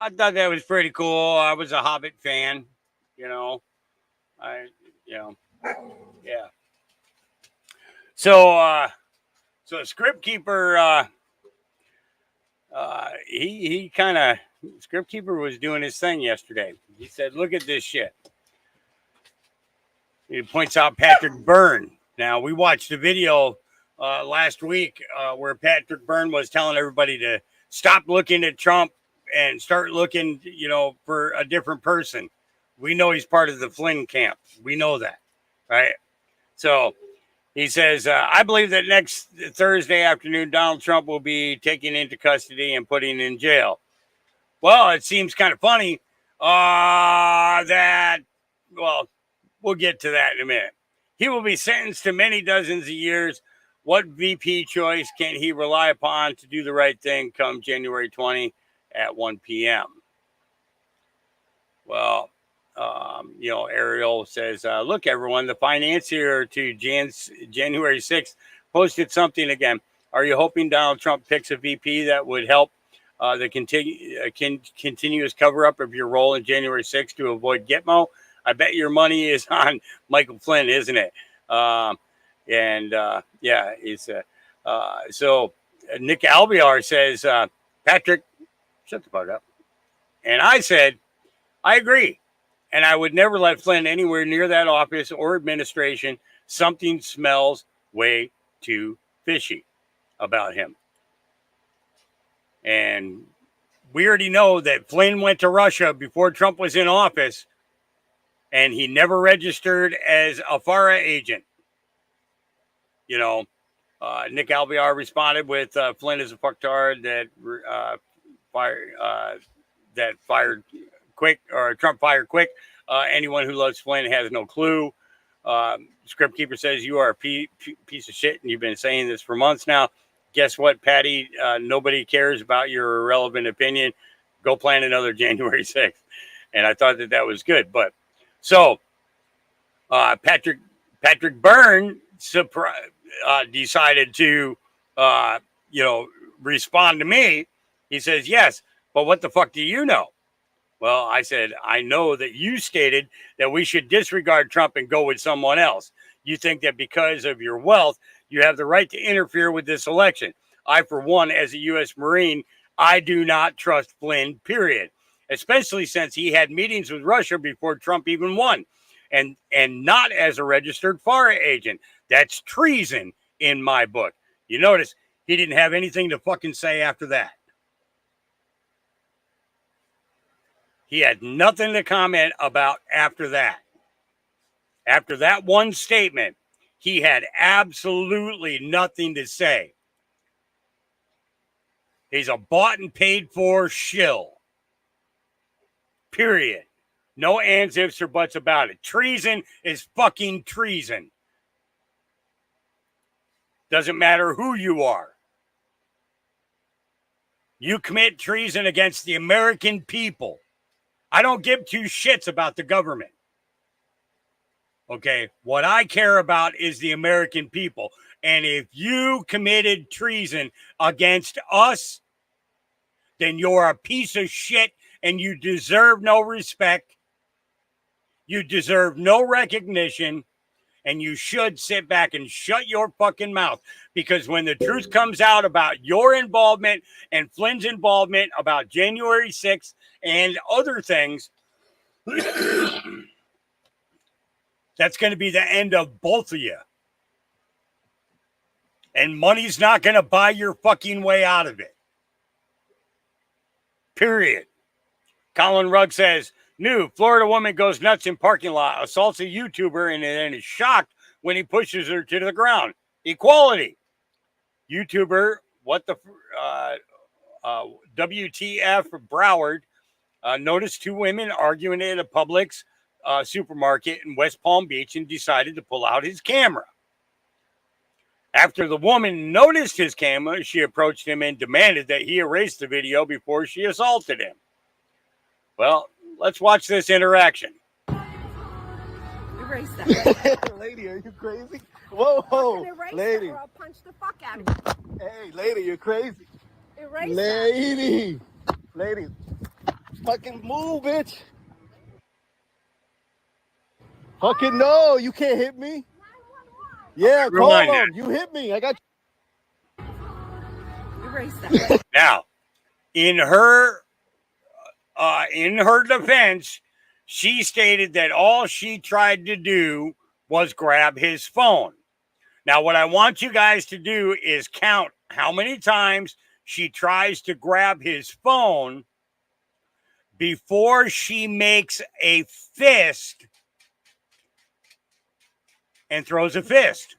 I thought that was pretty cool. I was a Hobbit fan, yeah. So Script Keeper, Script Keeper was doing his thing yesterday. He said, look at this shit. He points out Patrick Byrne. Now, we watched a video last week where Patrick Byrne was telling everybody to stop looking at Trump and start looking, for a different person. We know he's part of the Flynn camp. We know that, right? So he says, I believe that next Thursday afternoon, Donald Trump will be taken into custody and put in jail. Well, it seems kind of funny we'll get to that in a minute. He will be sentenced to many dozens of years. What VP choice can he rely upon to do the right thing come January 20 at 1 p.m.? Well, Ariel says, look, everyone, the financier to January 6th posted something again. Are you hoping Donald Trump picks a VP that would help the continuous cover-up of your role in January 6th to avoid Gitmo? I bet your money is on Michael Flynn, isn't it? So Nick Albiar says, Patrick, shut the fuck up. And I said, I agree. And I would never let Flynn anywhere near that office or administration. Something smells way too fishy about him. And we already know that Flynn went to Russia before Trump was in office, and he never registered as a FARA agent. Nick Albiar responded with Flynn is a fucktard that fired quick, or Trump fired quick. Anyone who loves Flynn has no clue. Script Keeper says you are a piece of shit, and you've been saying this for months now. Guess what, Patty? Nobody cares about your irrelevant opinion. Go plan another January 6th. And I thought that was good. But so Patrick Byrne decided to, respond to me. He says, yes, but what the fuck do you know? Well, I said, I know that you stated that we should disregard Trump and go with someone else. You think that because of your wealth, you have the right to interfere with this election. I, for one, as a U.S. Marine, I do not trust Flynn, period. Especially since he had meetings with Russia before Trump even won. And not as a registered FARA agent. That's treason in my book. You notice he didn't have anything to fucking say after that. He had nothing to comment about after that. After that one statement, he had absolutely nothing to say. He's a bought and paid for shill. Period. No ands, ifs, or buts about it. Treason is fucking treason. Doesn't matter who you are. You commit treason against the American people. I don't give two shits about the government. Okay, what I care about is the American people. And if you committed treason against us, then you're a piece of shit and you deserve no respect. You deserve no recognition. And you should sit back and shut your fucking mouth. Because when the truth comes out about your involvement and Flynn's involvement about January 6th and other things, that's going to be the end of both of you. And money's not going to buy your fucking way out of it. Period. Colin Rugg says, new Florida woman goes nuts in parking lot, assaults a YouTuber, and then is shocked when he pushes her to the ground. Equality. YouTuber, WTF Broward, noticed two women arguing at a Publix supermarket in West Palm Beach and decided to pull out his camera. After the woman noticed his camera, she approached him and demanded that he erase the video before she assaulted him. Well, let's watch this interaction. Erase that. Lady, are you crazy? Whoa, lady. Or I'll punch the fuck out of you. Hey, lady, you're crazy. Erase lady. Lady. Fucking move, bitch. Fucking no, you can't hit me. Yeah, call him. You hit me. I got you. Erase that. Now, in her defense, she stated that all she tried to do was grab his phone. Now, what I want you guys to do is count how many times she tries to grab his phone before she makes a fist and throws a fist.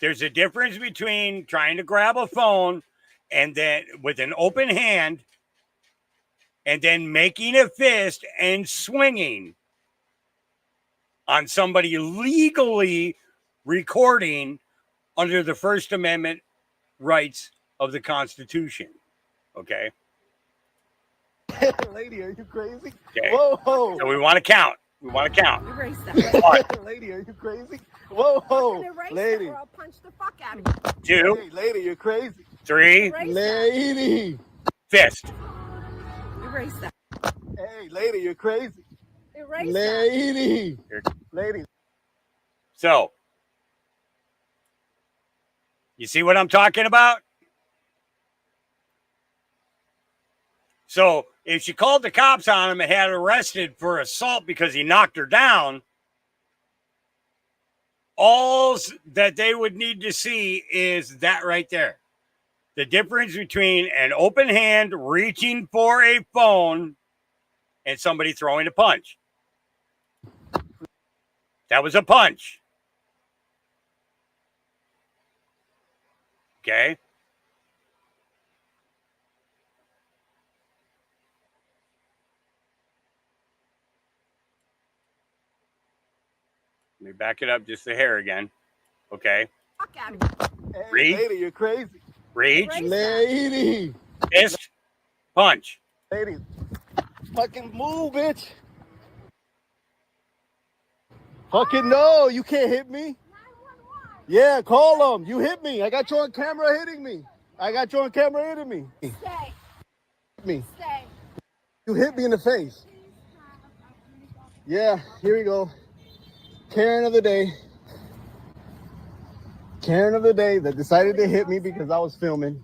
There's a difference between trying to grab a phone and then with an open hand and then making a fist and swinging on somebody legally recording under the First Amendment rights of the Constitution. Okay? Lady, are you crazy? Okay. Whoa, whoa. So we want to count. We want to count. Erase that. Lady, are you crazy? Whoa, whoa. Erase Lady. that or I'll punch the fuck out of you. 2, Hey, lady, you're crazy. 3, Lady. fist. Erase that. Hey, lady, you're crazy. Erase Lady. Lady. So, you see what I'm talking about? So, if she called the cops on him and had arrested for assault because he knocked her down, all that they would need to see is that right there. The difference between an open hand reaching for a phone and somebody throwing a punch. That was a punch. Okay. Let me back it up just a hair again. Okay. Fuck out of you. Hey, Reach. lady, you're crazy. Reach. Lady. Fist. Punch. Lady. Fucking move, bitch. Fucking no, you can't hit me. Yeah, call them. You hit me. I got you on camera hitting me. I got you on camera hitting me. Stay. Me. Stay. You hit me in the face. Yeah, here we go. Karen of the day. Karen of the day that decided to hit me because I was filming.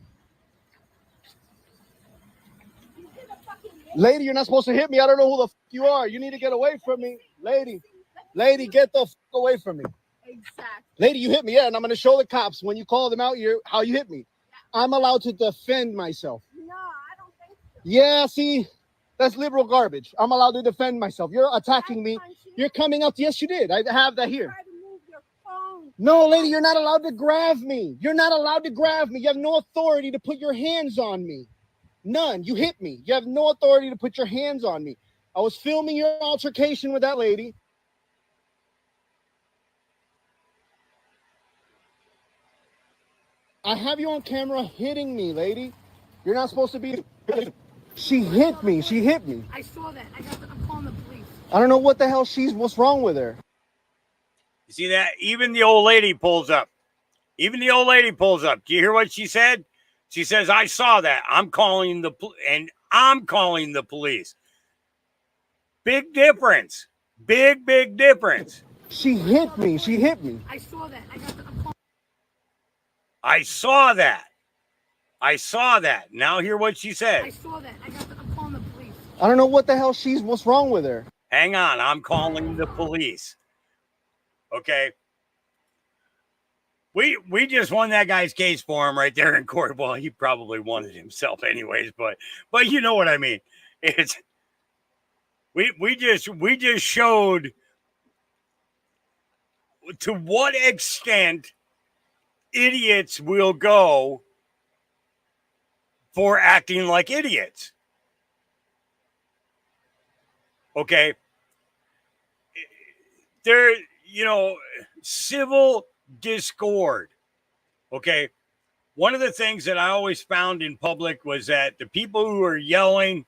Lady, you're not supposed to hit me. I don't know who the fuck you are. You need to get away from me. Lady. Lady, get the fuck away from me. Exactly. Lady, you hit me. Yeah, and I'm going to show the cops when you call them out here how you hit me. I'm allowed to defend myself. No, I don't think so. Yeah, see, that's liberal garbage. I'm allowed to defend myself. You're attacking me. You're coming up. Yes, you did. I have that here. Try to move your phone. No, lady, you're not allowed to grab me. You're not allowed to grab me. You have no authority to put your hands on me. None. You hit me. You have no authority to put your hands on me. I was filming your altercation with that lady. I have you on camera hitting me, lady. You're not supposed to be. She hit me. She hit me. I saw that. I'm calling the police. I don't know what the hell what's wrong with her. You see that? Even the old lady pulls up. Even the old lady pulls up. Do you hear what she said? She says, I saw that. I'm calling the police. Big difference. Big difference. She hit me. She hit me. I saw that. I saw that. I saw that. Now hear what she said. I saw that. I'm calling the police. I don't know what the hell what's wrong with her. Hang on. I'm calling the police. Okay. We just won that guy's case for him right there in court. Well, he probably won it himself anyways, but you know what I mean. It's we just showed to what extent idiots will go for acting like idiots. Okay. There, civil discord. Okay. One of the things that I always found in public was that the people who are yelling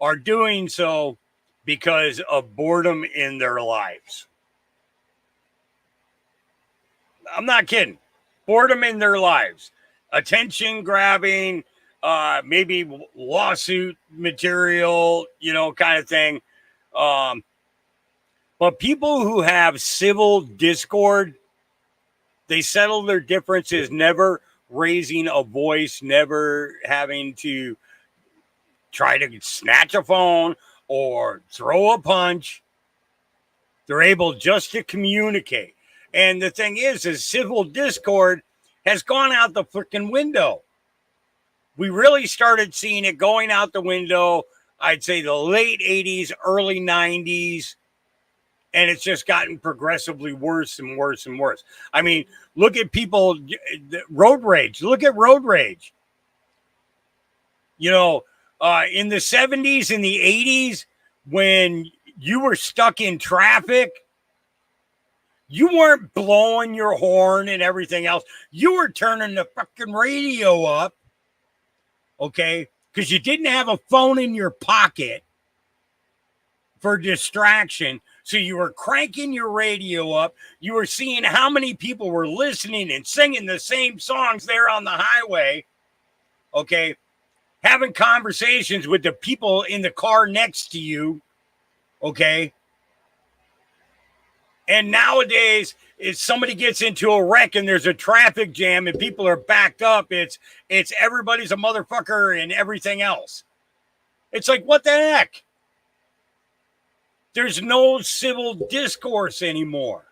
are doing so because of boredom in their lives. I'm not kidding. Boredom in their lives. Attention grabbing, maybe lawsuit material, kind of thing. But people who have civil discord, they settle their differences, never raising a voice, never having to try to snatch a phone or throw a punch. They're able just to communicate. And the thing is civil discord has gone out the freaking window. We really started seeing it going out the window, I'd say the late 80s, early 90s. And it's just gotten progressively worse and worse and worse. I mean, look at people, road rage. Look at road rage. In the 70s and the 80s, when you were stuck in traffic, you weren't blowing your horn and everything else. You were turning the fucking radio up, okay, because you didn't have a phone in your pocket for distraction. So you were cranking your radio up. You were seeing how many people were listening and singing the same songs there on the highway. Okay. Having conversations with the people in the car next to you. Okay. And nowadays, if somebody gets into a wreck and there's a traffic jam and people are backed up, it's everybody's a motherfucker and everything else. It's like, what the heck? There's no civil discourse anymore.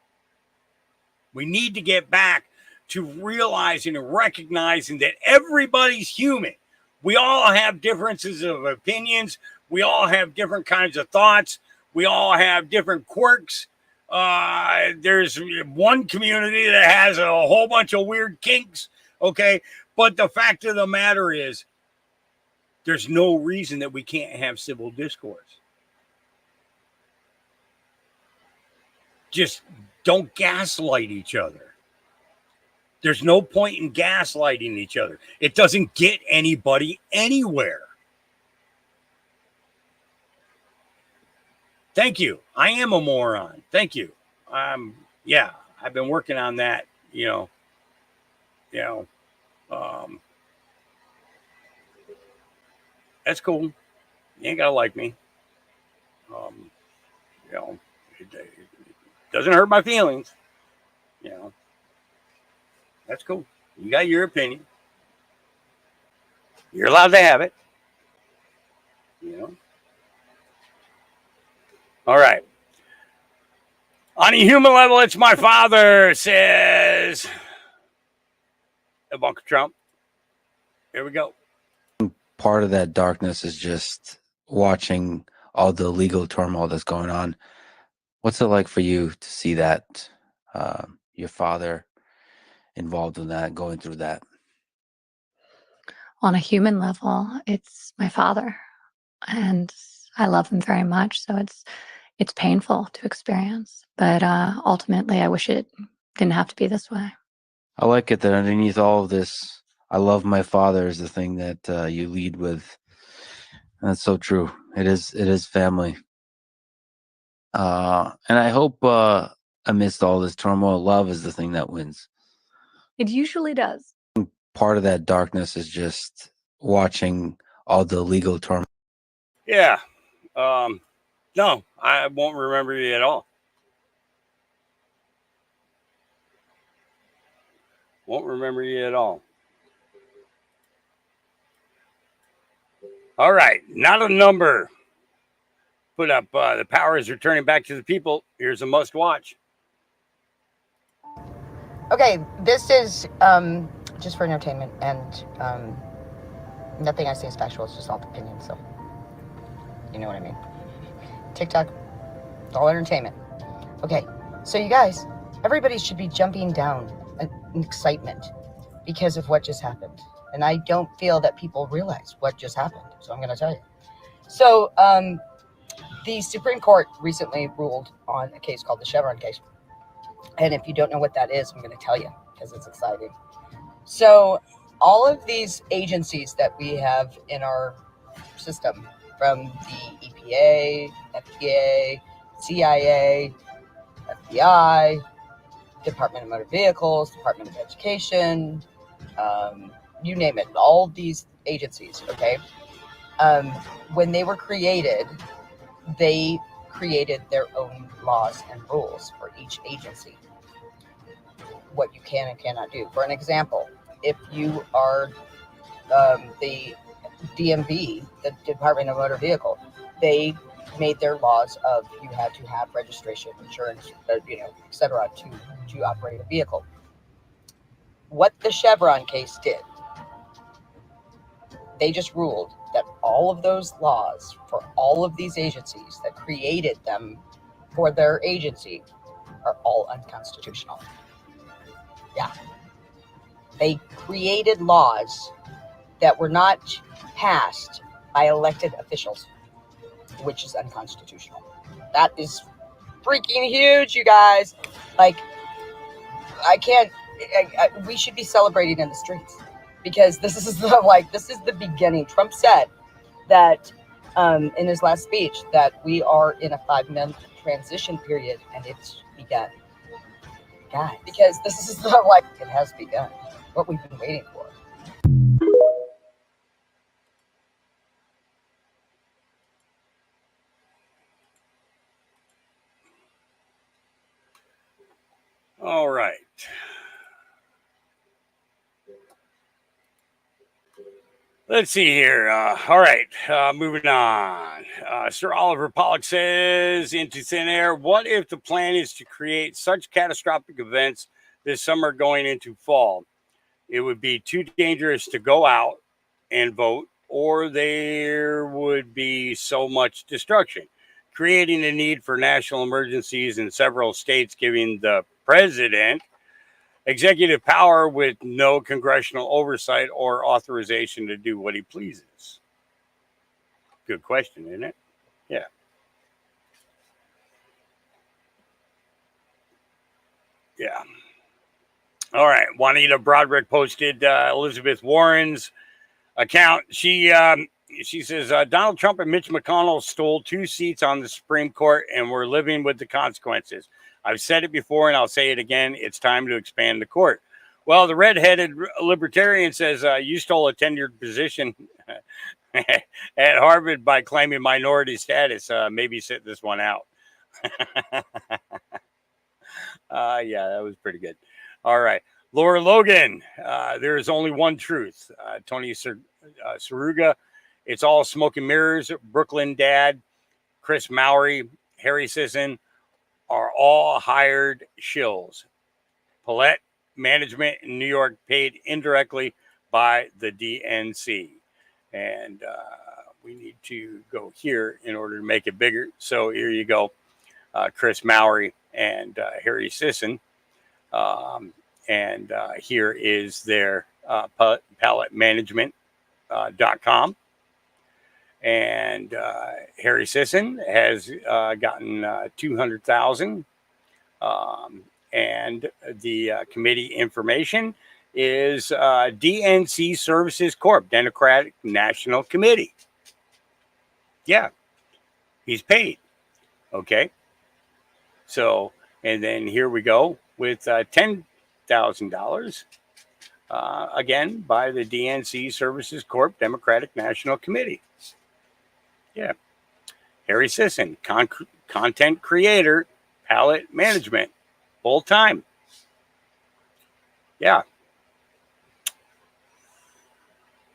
We need to get back to realizing and recognizing that everybody's human. We all have differences of opinions. We all have different kinds of thoughts. We all have different quirks. There's one community that has a whole bunch of weird kinks. Okay. But the fact of the matter is, there's no reason that we can't have civil discourse. Just don't gaslight each other. There's no point in gaslighting each other. It doesn't get anybody anywhere. Thank you. I am a moron. Thank you. Yeah, I've been working on that, that's cool. You ain't gotta like me. It doesn't hurt my feelings. That's cool. You got your opinion. You're allowed to have it. All right. On a human level, it's my father, says Ivanka Trump. Here we go. Part of that darkness is just watching all the legal turmoil that's going on. What's it like for you to see that, your father involved in that, going through that? On a human level, it's my father, and I love him very much. So it's painful to experience, but ultimately, I wish it didn't have to be this way. I like it that underneath all of this, I love my father is the thing that you lead with. And that's so true. It is family. And I hope amidst all this turmoil, love is the thing that wins. It usually does. Part of that darkness is just watching all the legal turmoil. Yeah. No, I won't remember you at all. Won't remember you at all. All right. Not a number. Put up the power is returning back to the people. Here's a must watch. Okay, this is just for entertainment, and nothing I say is factual. It's just all opinion, so you know what I mean. TikTok, it's all entertainment. Okay, so you guys, everybody should be jumping down in excitement because of what just happened. And I don't feel that people realize what just happened, so I'm going to tell you. So the Supreme Court recently ruled on a case called the Chevron case. And if you don't know what that is, I'm going to tell you because it's exciting. So all of these agencies that we have in our system, from the EPA, FDA, CIA, FBI, Department of Motor Vehicles, Department of Education, you name it, all these agencies, okay? When they were created, they created their own laws and rules for each agency, what you can and cannot do. For an example, if you are the DMV, the Department of Motor Vehicle, they made their laws of you had to have registration, insurance, et cetera, to operate a vehicle. What the Chevron case did, they just ruled that all of those laws for all of these agencies that created them for their agency are all unconstitutional. Yeah. They created laws that were not passed by elected officials, which is unconstitutional. That is freaking huge, you guys. Like, we should be celebrating in the streets because this is the beginning. Trump said that in his last speech that we are in a 5-month transition period, and it's begun. Guys, because this is it has begun. What we've been waiting for. All right. Let's see here. All right, moving on. Sir Oliver Pollock says into thin air, what if the plan is to create such catastrophic events this summer going into fall? It would be too dangerous to go out and vote, or there would be so much destruction, creating a need for national emergencies in several states, giving the president executive power with no congressional oversight or authorization to do what he pleases. Good question, isn't it? Yeah. Yeah. All right. Juanita Broderick posted Elizabeth Warren's account. She says Donald Trump and Mitch McConnell stole 2 seats on the Supreme Court, and we're living with the consequences. I've said it before, and I'll say it again. It's time to expand the court. Well, the red-headed libertarian says you stole a tenured position at Harvard by claiming minority status. Maybe sit this one out. Yeah, that was pretty good. All right. Laura Logan, there is only one truth. Tony Saruga, it's all smoke and mirrors. Brooklyn Dad, Chris Mowry, Harry Sisson are all hired shills. Paulette Management in New York paid indirectly by the DNC. And we need to go here in order to make it bigger. So here you go. Chris Mowry and Harry Sisson. And here is their palletmanagement.com. And Harry Sisson has gotten $200,000. And the committee information is DNC Services Corp, Democratic National Committee. Yeah, he's paid. Okay. So, and then here we go with $10,000. Again, by the DNC Services Corp, Democratic National Committee. Yeah. Harry Sisson, content creator, pallet management, full time. Yeah.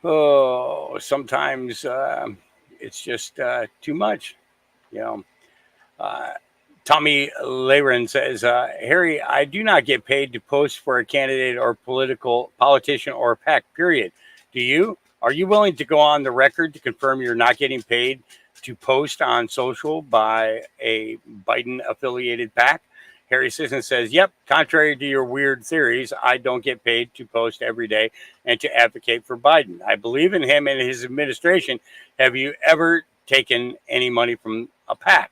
Oh, sometimes it's just too much. You know, Tommy Lehran says, Harry, I do not get paid to post for a candidate or politician or PAC, period. Do you? Are you willing to go on the record to confirm you're not getting paid to post on social by a Biden-affiliated PAC? Harry Sisson says, yep, contrary to your weird theories, I don't get paid to post every day and to advocate for Biden. I believe in him and his administration. Have you ever taken any money from a PAC?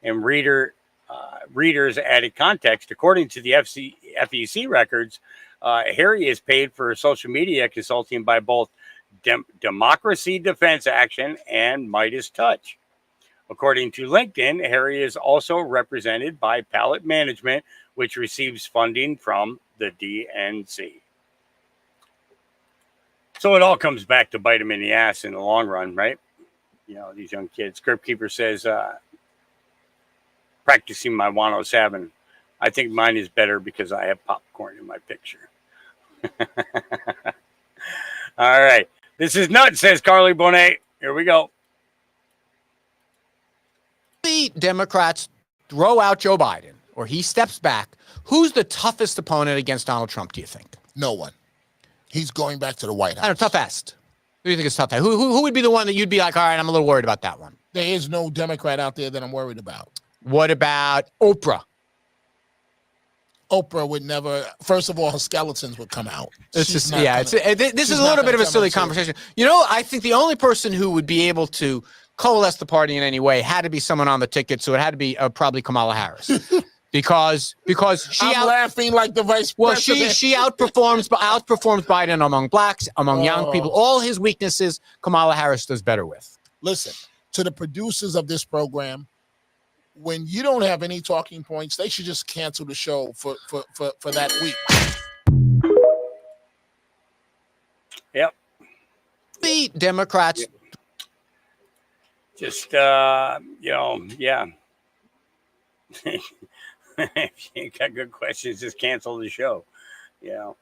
And readers added context. According to the FEC records, Harry is paid for social media consulting by both Democracy Defense Action and Midas Touch. According to LinkedIn, Harry is also represented by Pallet Management, which receives funding from the DNC. So it all comes back to bite him in the ass in the long run, right? You know, these young kids. Script Keeper says, practicing my 107. I think mine is better because I have popcorn in my picture. All right. This is nuts, says Carly Bonet. Here we go. The Democrats throw out Joe Biden or he steps back. Who's the toughest opponent against Donald Trump, do you think? No one. He's going back to the White House. I don't know, toughest. Who do you think is toughest? Who would be the one that you'd be like, all right, I'm a little worried about that one? There is no Democrat out there that I'm worried about. What about Oprah? Oprah would never. First of all, her skeletons would come out. This is a little bit of a silly conversation. You know, I think the only person who would be able to coalesce the party in any way had to be someone on the ticket, so it had to be probably Kamala Harris. because she I'm laughing like the vice president. she outperforms Biden among blacks, among young people. All his weaknesses, Kamala Harris does better with. Listen, to the producers of this program, when you don't have any talking points, they should just cancel the show for that week. Yep. The Democrats. Just, yeah. If you got good questions, just cancel the show. If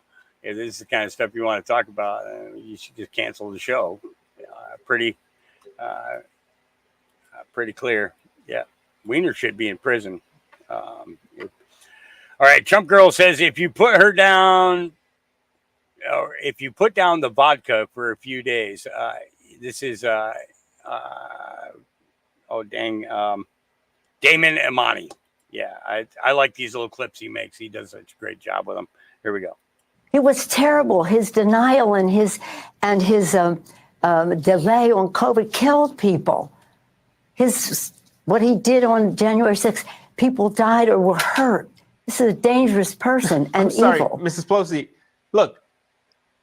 this is the kind of stuff you want to talk about, you should just cancel the show. Pretty clear. Yeah. Wiener should be in prison. All right. Trump girl says if you put her down, or if you put down the vodka for a few days, this is, Damon Imani. Yeah, I like these little clips he makes. He does such a great job with them. Here we go. It was terrible. His denial and his delay on COVID killed people. What he did on January 6th, people died or were hurt. This is a dangerous person and I'm sorry, evil. Mrs. Pelosi, look,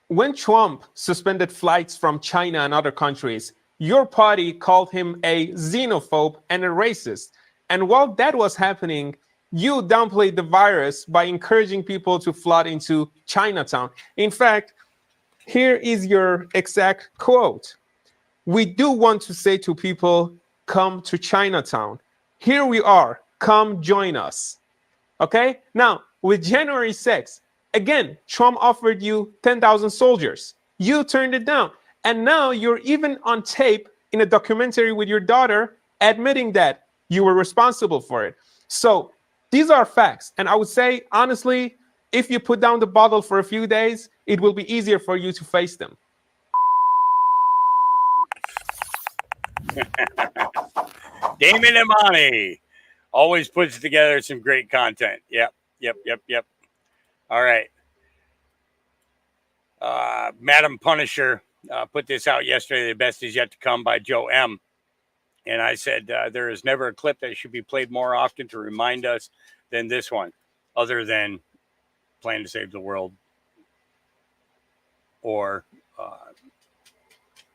when Trump suspended flights from China and other countries, your party called him a xenophobe and a racist. And while that was happening, you downplayed the virus by encouraging people to flood into Chinatown. In fact, here is your exact quote. We do want to say to people, come to Chinatown. Here we are. Come join us. Okay? Now, with January 6th, again, Trump offered you 10,000 soldiers. You turned it down. And now you're even on tape in a documentary with your daughter admitting that you were responsible for it. So these are facts. And I would say, honestly, if you put down the bottle for a few days, it will be easier for you to face them. Damon Imani always puts together some great content. Yep. All right. Madam Punisher put this out yesterday. The best is yet to come by Joe M. And I said, there is never a clip that should be played more often to remind us than this one, other than Plan to Save the World or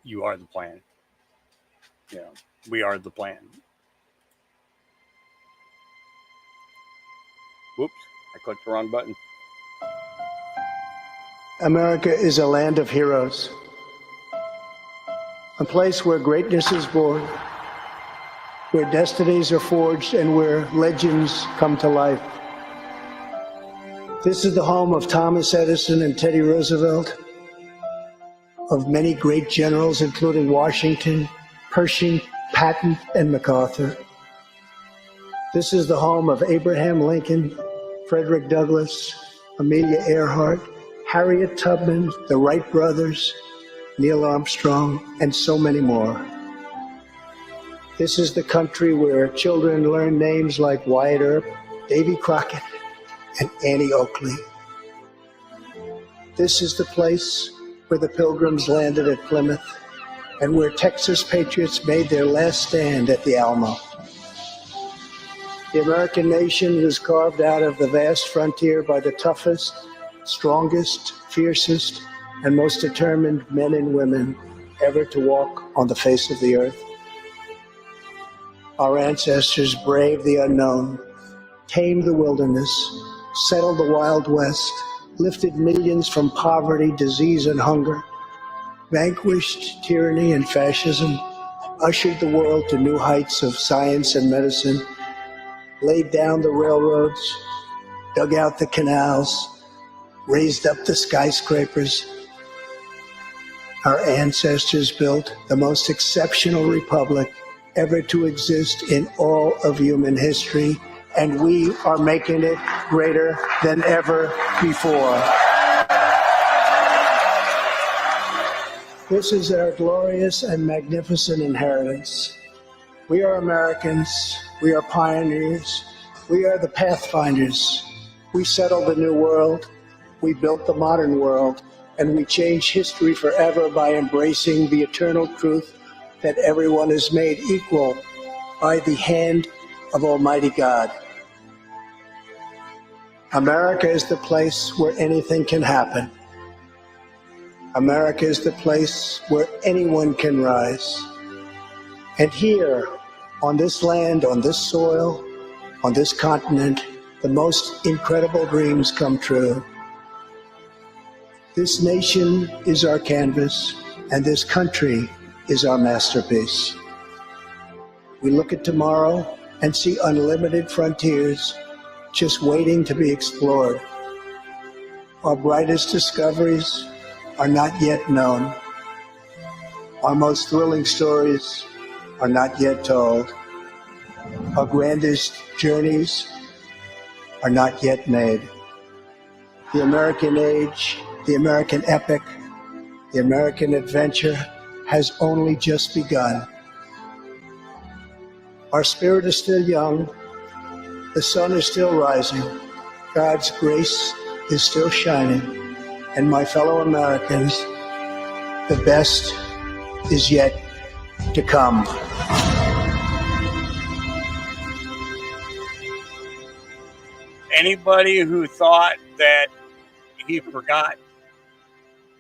You Are the Plan. We are the plan. Whoops, I clicked the wrong button. America is a land of heroes, a place where greatness is born, where destinies are forged, and where legends come to life. This is the home of Thomas Edison and Teddy Roosevelt, of many great generals, including Washington, Pershing, Patton, and MacArthur. This is the home of Abraham Lincoln, Frederick Douglass, Amelia Earhart, Harriet Tubman, the Wright brothers, Neil Armstrong, and so many more. This is the country where children learn names like Wyatt Earp, Davy Crockett, and Annie Oakley. This is the place where the Pilgrims landed at Plymouth and where Texas patriots made their last stand at the Alamo. The American nation was carved out of the vast frontier by the toughest, strongest, fiercest, and most determined men and women ever to walk on the face of the earth. Our ancestors braved the unknown, tamed the wilderness, settled the Wild West, lifted millions from poverty, disease, and hunger, vanquished tyranny and fascism, ushered the world to new heights of science and medicine, laid down the railroads, dug out the canals, raised up the skyscrapers. Our ancestors built the most exceptional republic ever to exist in all of human history, and we are making it greater than ever before. This is our glorious and magnificent inheritance. We are Americans. We are pioneers. We are the pathfinders. We settled the new world. We built the modern world. And we change history forever by embracing the eternal truth that everyone is made equal by the hand of Almighty God. America is the place where anything can happen. America is the place where anyone can rise. And here, on this land, on this soil, on this continent, the most incredible dreams come true. This nation is our canvas, and this country is our masterpiece. We look at tomorrow and see unlimited frontiers just waiting to be explored. Our brightest discoveries are not yet known. Our most thrilling stories are not yet told. Our grandest journeys are not yet made. The American age, the American epic, the American adventure has only just begun. Our spirit is still young. The sun is still rising. God's grace is still shining. And my fellow Americans, the best is yet to come. Anybody who thought that he forgot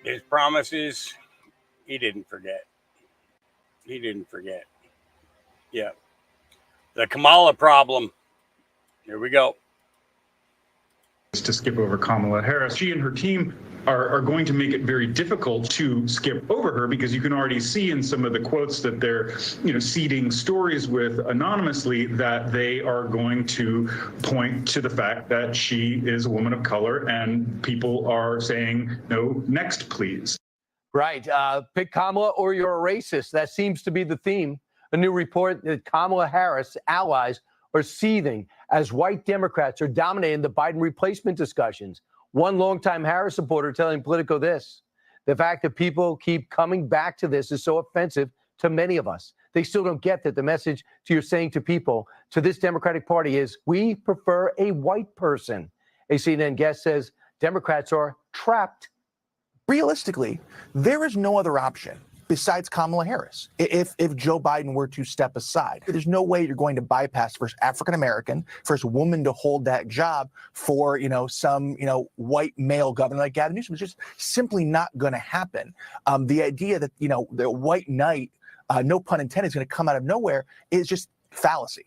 his promises, he didn't forget. He didn't forget. Yeah. The Kamala problem. Here we go. To skip over Kamala Harris. She and her team are going to make it very difficult to skip over her, because you can already see in some of the quotes that they're, seeding stories with anonymously, that they are going to point to the fact that she is a woman of color, and people are saying, no, next, please. Right. Pick Kamala or you're a racist. That seems to be the theme. A new report that Kamala Harris allies are seething as white Democrats are dominating the Biden replacement discussions. One longtime Harris supporter telling Politico this: the fact that people keep coming back to this is so offensive to many of us. They still don't get that the message you're saying to people, to this Democratic Party, is we prefer a white person. A CNN guest says Democrats are trapped. Realistically, there is no other option besides Kamala Harris. If Joe Biden were to step aside, there's no way you're going to bypass first African-American, first woman to hold that job for, some, white male governor like Gavin Newsom. It's just simply not going to happen. The idea that, the white knight, no pun intended, is going to come out of nowhere is just fallacy.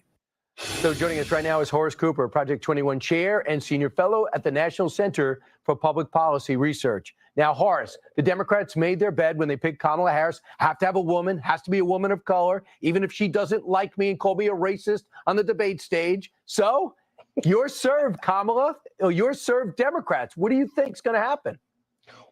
So joining us right now is Horace Cooper, Project 21 chair and senior fellow at the National Center for Public Policy Research. Now, Horace, the Democrats made their bed when they picked Kamala Harris. Have to have a woman, has to be a woman of color, even if she doesn't like me and call me a racist on the debate stage. So you're served, Kamala. You're served, Democrats. What do you think is going to happen?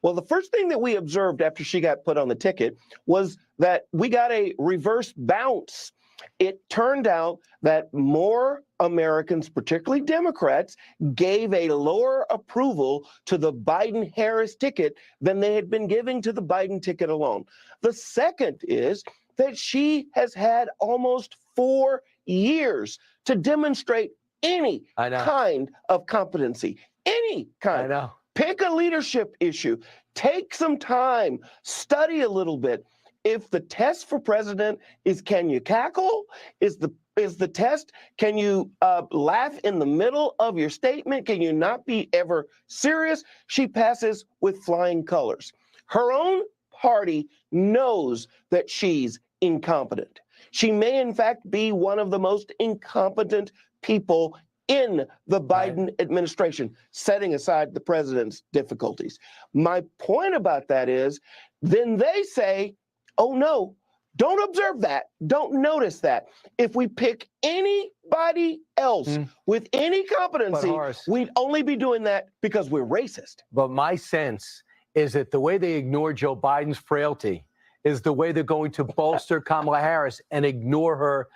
Well, the first thing that we observed after she got put on the ticket was that we got a reverse bounce. It turned out that more Americans, particularly Democrats, gave a lower approval to the Biden-Harris ticket than they had been giving to the Biden ticket alone. The second is that she has had almost 4 years to demonstrate any kind of competency, any kind. I know. Pick a leadership issue. Take some time. Study a little bit. If the test for president is can you cackle, is the test can you laugh in the middle of your statement, can you not be ever serious, she passes with flying colors. Her own party knows that she's incompetent. She may in fact be one of the most incompetent people in the Biden administration, setting aside the president's difficulties. My point about that is, then they say, oh no, don't observe that. Don't notice that. If we pick anybody else with any competency, we'd only be doing that because we're racist. But my sense is that the way they ignore Joe Biden's frailty is the way they're going to bolster Kamala Harris and ignore her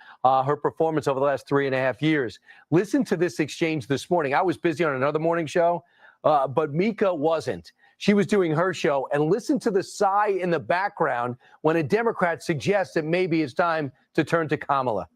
her performance over the last 3.5 years. Listen to this exchange this morning. I was busy on another morning show, but Mika wasn't. She was doing her show, and listen to the sigh in the background when a Democrat suggests that maybe it's time to turn to Kamala.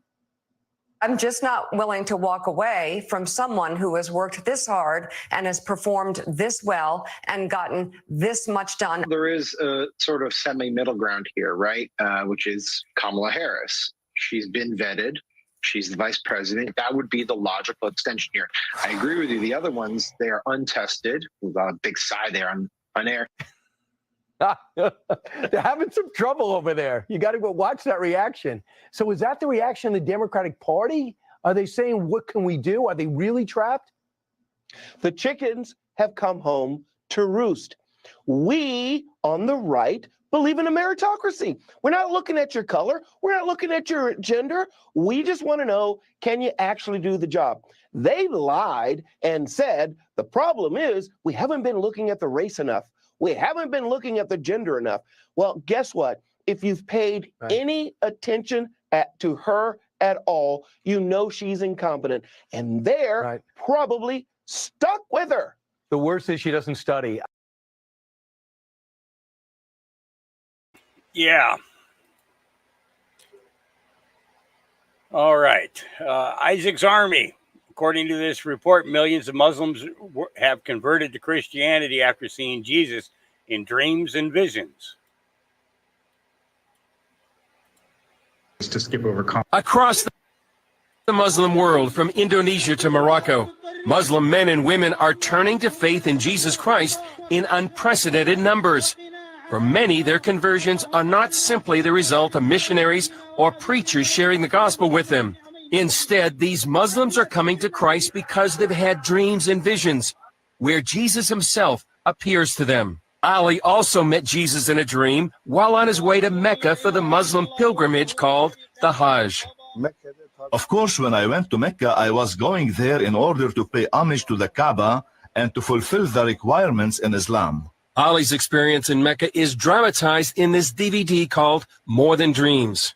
I'm just not willing to walk away from someone who has worked this hard and has performed this well and gotten this much done. There is a sort of semi-middle ground here, right? Which is Kamala Harris. She's been vetted. She's the vice president. That would be the logical extension here. I agree with you. The other ones, they are untested. We've got a big sigh there on air. They're having some trouble over there. You got to go watch that reaction. So is that the reaction of the Democratic Party? Are they saying, what can we do? Are they really trapped? The chickens have come home to roost. We on the right believe in a meritocracy. We're not looking at your color. We're not looking at your gender. We just want to know, can you actually do the job? They lied and said, the problem is we haven't been looking at the race enough. We haven't been looking at the gender enough. Well, guess what? If you've paid any attention to her at all, you know she's incompetent. And they're probably stuck with her. The worst is she doesn't study. Yeah. All right. Isaac's Army. According to this report, millions of Muslims have converted to Christianity after seeing Jesus in dreams and visions. To skip over Across the Muslim world, from Indonesia to Morocco, Muslim men and women are turning to faith in Jesus Christ in unprecedented numbers. For many, their conversions are not simply the result of missionaries or preachers sharing the gospel with them. Instead, these Muslims are coming to Christ because they've had dreams and visions where Jesus himself appears to them. Ali also met Jesus in a dream while on his way to Mecca for the Muslim pilgrimage called the Hajj. Of course, when I went to Mecca, I was going there in order to pay homage to the Kaaba and to fulfill the requirements in Islam. Ali's experience in Mecca is dramatized in this DVD called More Than Dreams.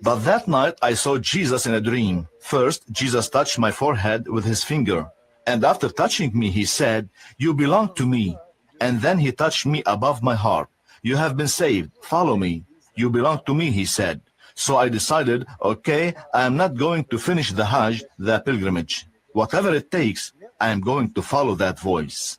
But that night, I saw Jesus in a dream. First, Jesus touched my forehead with his finger. And after touching me, he said, "You belong to me." And then he touched me above my heart. "You have been saved. Follow me. You belong to me," he said. So I decided, okay, I am not going to finish the Hajj, the pilgrimage. Whatever it takes, I am going to follow that voice.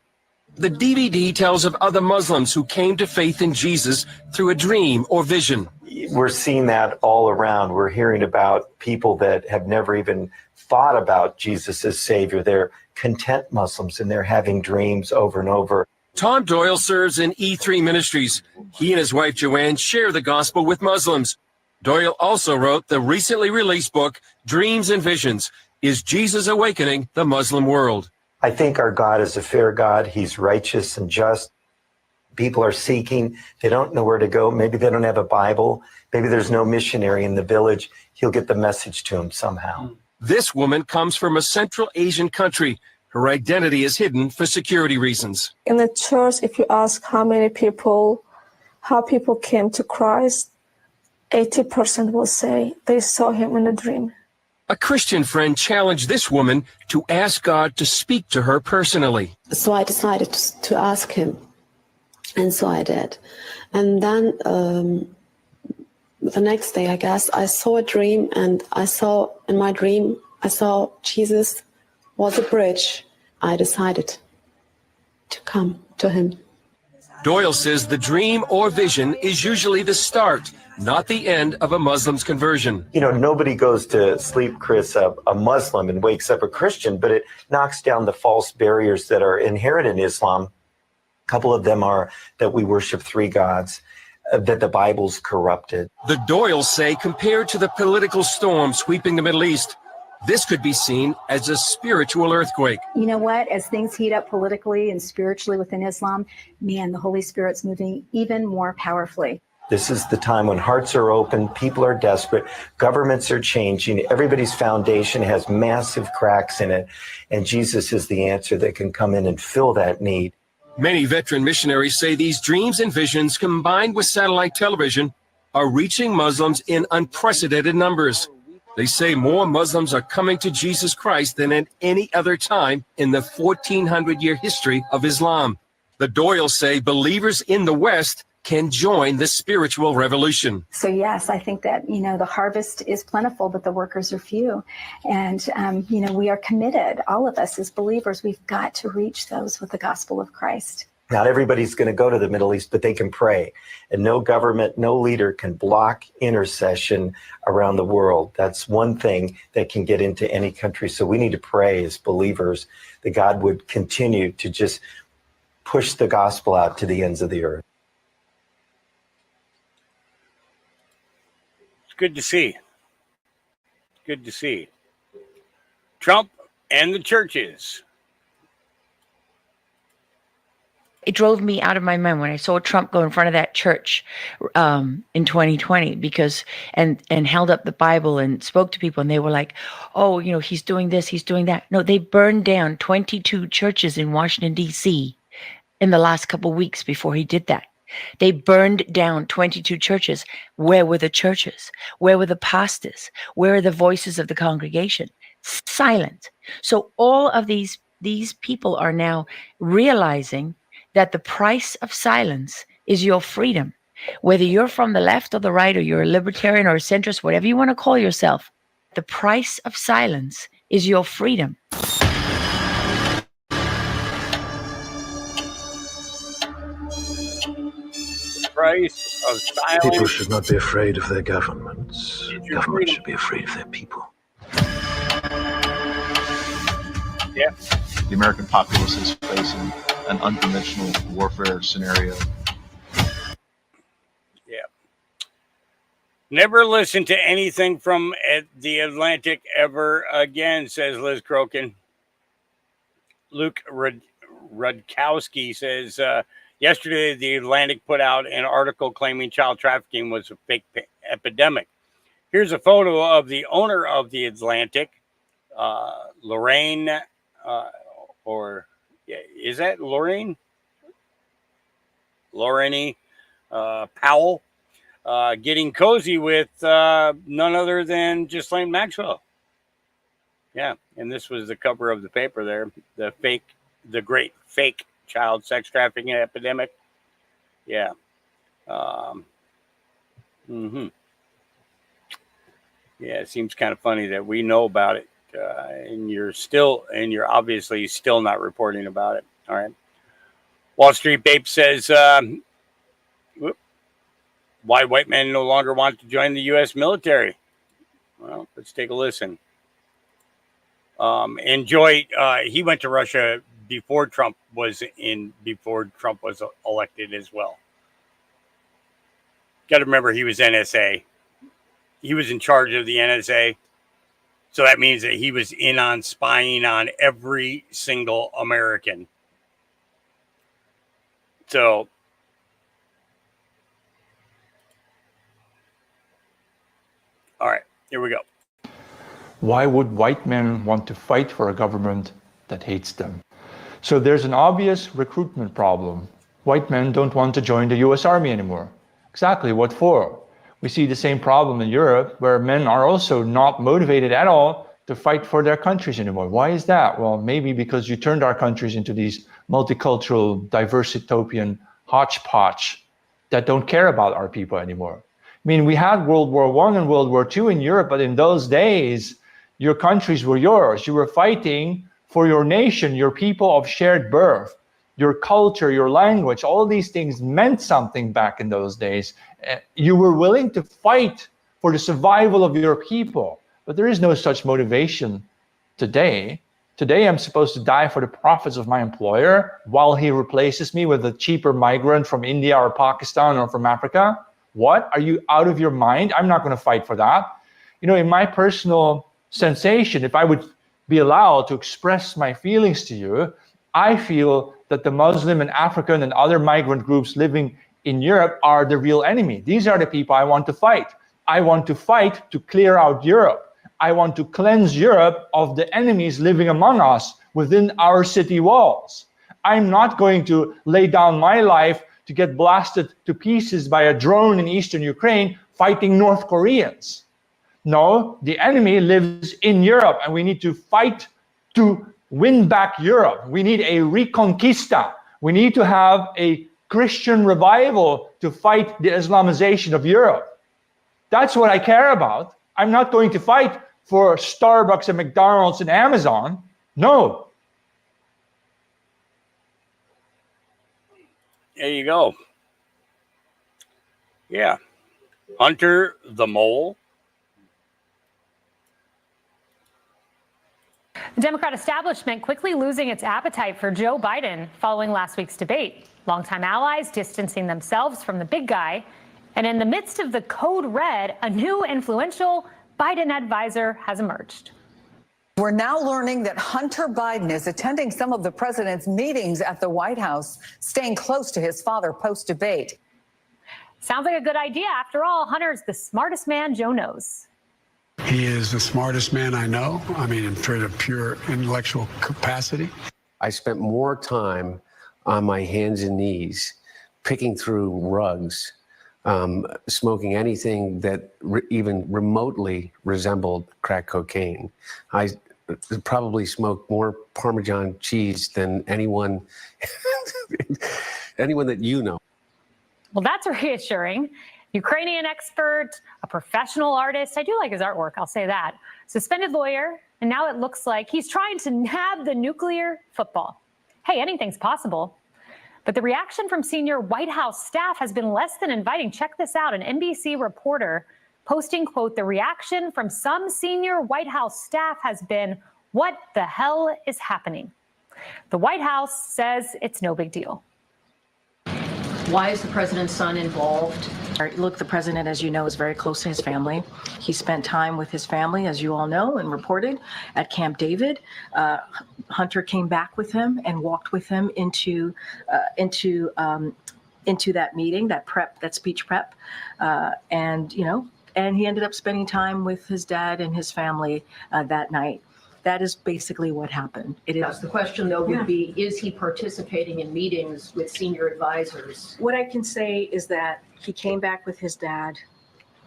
The DVD tells of other Muslims who came to faith in Jesus through a dream or vision. We're seeing that all around. We're hearing about people that have never even thought about Jesus as Savior. They're content Muslims, and they're having dreams over and over. Tom Doyle serves in E3 Ministries. He and his wife Joanne share the gospel with Muslims. Doyle also wrote the recently released book, Dreams and Visions, Is Jesus Awakening the Muslim World? I think our God is a fair God. He's righteous and just. People are seeking. They don't know where to go. Maybe they don't have a Bible. Maybe there's no missionary in the village. He'll get the message to them somehow. This woman comes from a Central Asian country. Her identity is hidden for security reasons. In the church, if you ask how people came to Christ, 80% will say they saw him in a dream. A Christian friend challenged this woman to ask God to speak to her personally. So I decided to ask him, and so I did. And then the next day, I guess, I saw a dream, and in my dream, I saw Jesus was a bridge. I decided to come to him. Doyle says the dream or vision is usually the start, not the end of a Muslim's conversion. You know, nobody goes to sleep, Chris, a Muslim and wakes up a Christian, but it knocks down the false barriers that are inherent in Islam. A couple of them are that we worship three gods, that the Bible's corrupted. The Doyles say compared to the political storm sweeping the Middle East, this could be seen as a spiritual earthquake. You know what? As things heat up politically and spiritually within Islam, man, the Holy Spirit's moving even more powerfully. This is the time when hearts are open, people are desperate, governments are changing, everybody's foundation has massive cracks in it, and Jesus is the answer that can come in and fill that need. Many veteran missionaries say these dreams and visions, combined with satellite television, are reaching Muslims in unprecedented numbers. They say more Muslims are coming to Jesus Christ than at any other time in the 1400-year history of Islam. The Doyles say believers in the West can join the spiritual revolution. So yes, I think that, the harvest is plentiful, but the workers are few. And, we are committed, all of us as believers, we've got to reach those with the gospel of Christ. Not everybody's going to go to the Middle East, but they can pray. And no government, no leader can block intercession around the world. That's one thing that can get into any country. So we need to pray as believers that God would continue to just push the gospel out to the ends of the earth. It's good to see. Good to see. Trump and the churches. It drove me out of my mind when I saw Trump go in front of that church in 2020 because and held up the Bible and spoke to people, and they were like, oh, you know, he's doing this, he's doing that. No, they burned down 22 churches in Washington, D.C. in the last couple of weeks before he did that. They burned down 22 churches. Where were the churches? Where were the pastors? Where are the voices of the congregation? Silent. So all of these people are now realizing that the price of silence is your freedom. Whether you're from the left or the right, or you're a libertarian or a centrist, whatever you want to call yourself, the price of silence is your freedom. Price of silence. People should not be afraid of their governments. Governments should be afraid of their people. Yeah. The American populace is facing an unconventional warfare scenario. Yeah. Never listen to anything from the Atlantic ever again, says Liz Crokin. Luke Rudkowski says, yesterday the Atlantic put out an article claiming child trafficking was a fake epidemic. Here's a photo of the owner of the Atlantic, Lorraine, is that Lorraine? Lorraine Powell, getting cozy with none other than Ghislaine Maxwell. Yeah, and this was the cover of the paper there. The great fake child sex trafficking epidemic. Yeah. Yeah, it seems kind of funny that we know about it. And you're obviously still not reporting about it. All right. Wall Street Babe says, why white men no longer want to join the U.S. military. Well, let's take a listen. And Joy, he went to Russia before Trump was elected as well. Got to remember, he was NSA. He was in charge of the NSA. So that means that he was in on spying on every single American. So, all right, here we go. Why would white men want to fight for a government that hates them? So there's an obvious recruitment problem. White men don't want to join the US Army anymore. Exactly, what for? We see the same problem in Europe, where men are also not motivated at all to fight for their countries anymore. Why is that? Well, maybe because you turned our countries into these multicultural, diverse utopian hodgepodge that don't care about our people anymore. I mean, we had World War I and World War II in Europe, but in those days, your countries were yours. You were fighting for your nation, your people of shared birth, your culture, your language. All these things meant something back in those days. You were willing to fight for the survival of your people, but there is no such motivation today. Today, I'm supposed to die for the profits of my employer while he replaces me with a cheaper migrant from India or Pakistan or from Africa. What? Are you out of your mind? I'm not going to fight for that. You know, in my personal sensation, if I would be allowed to express my feelings to you, I feel that the Muslim and African and other migrant groups living in Europe are the real enemy. These are the people I want to fight. I want to fight to clear out Europe. I want to cleanse Europe of the enemies living among us within our city walls. I'm not going to lay down my life to get blasted to pieces by a drone in eastern Ukraine fighting North Koreans. No, the enemy lives in Europe, and we need to fight to win back Europe. We need a reconquista. We need to have a Christian revival to fight the Islamization of Europe. That's what I care about. I'm not going to fight for Starbucks and McDonald's and Amazon. No. There you go. Yeah. Hunter the Mole. The Democrat establishment quickly losing its appetite for Joe Biden following last week's debate. Longtime allies distancing themselves from the big guy. And in the midst of the code red, a new influential Biden advisor has emerged. We're now learning that Hunter Biden is attending some of the president's meetings at the White House, staying close to his father post-debate. Sounds like a good idea. After all, Hunter's the smartest man Joe knows. He is the smartest man I know. I mean, in terms of pure intellectual capacity. I spent more time on my hands and knees picking through rugs, smoking anything that even remotely resembled crack cocaine. I probably smoked more Parmesan cheese than anyone that you know. Well, that's reassuring. Ukrainian expert, a professional artist. I do like his artwork, I'll say that. Suspended lawyer, and now it looks like he's trying to nab the nuclear football. Hey, anything's possible. But the reaction from senior White House staff has been less than inviting. Check this out. An NBC reporter posting, quote, the reaction from some senior White House staff has been, what the hell is happening? The White House says it's no big deal. Why is the president's son involved? Look, the president, as you know, is very close to his family. He spent time with his family, as you all know and reported, at Camp David. Hunter came back with him and walked with him into that meeting, that speech prep, and he ended up spending time with his dad and his family that night. That is basically what happened. It is. The question, though, would be, is he participating in meetings with senior advisors? What I can say is that he came back with his dad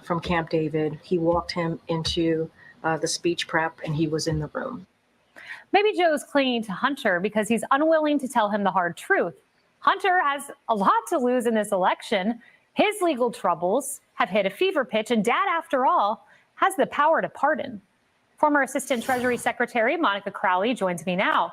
from Camp David. He walked him into the speech prep, and he was in the room. Maybe Joe's clinging to Hunter because he's unwilling to tell him the hard truth. Hunter has a lot to lose in this election. His legal troubles have hit a fever pitch, and Dad, after all, has the power to pardon. Former Assistant Treasury Secretary Monica Crowley joins me now.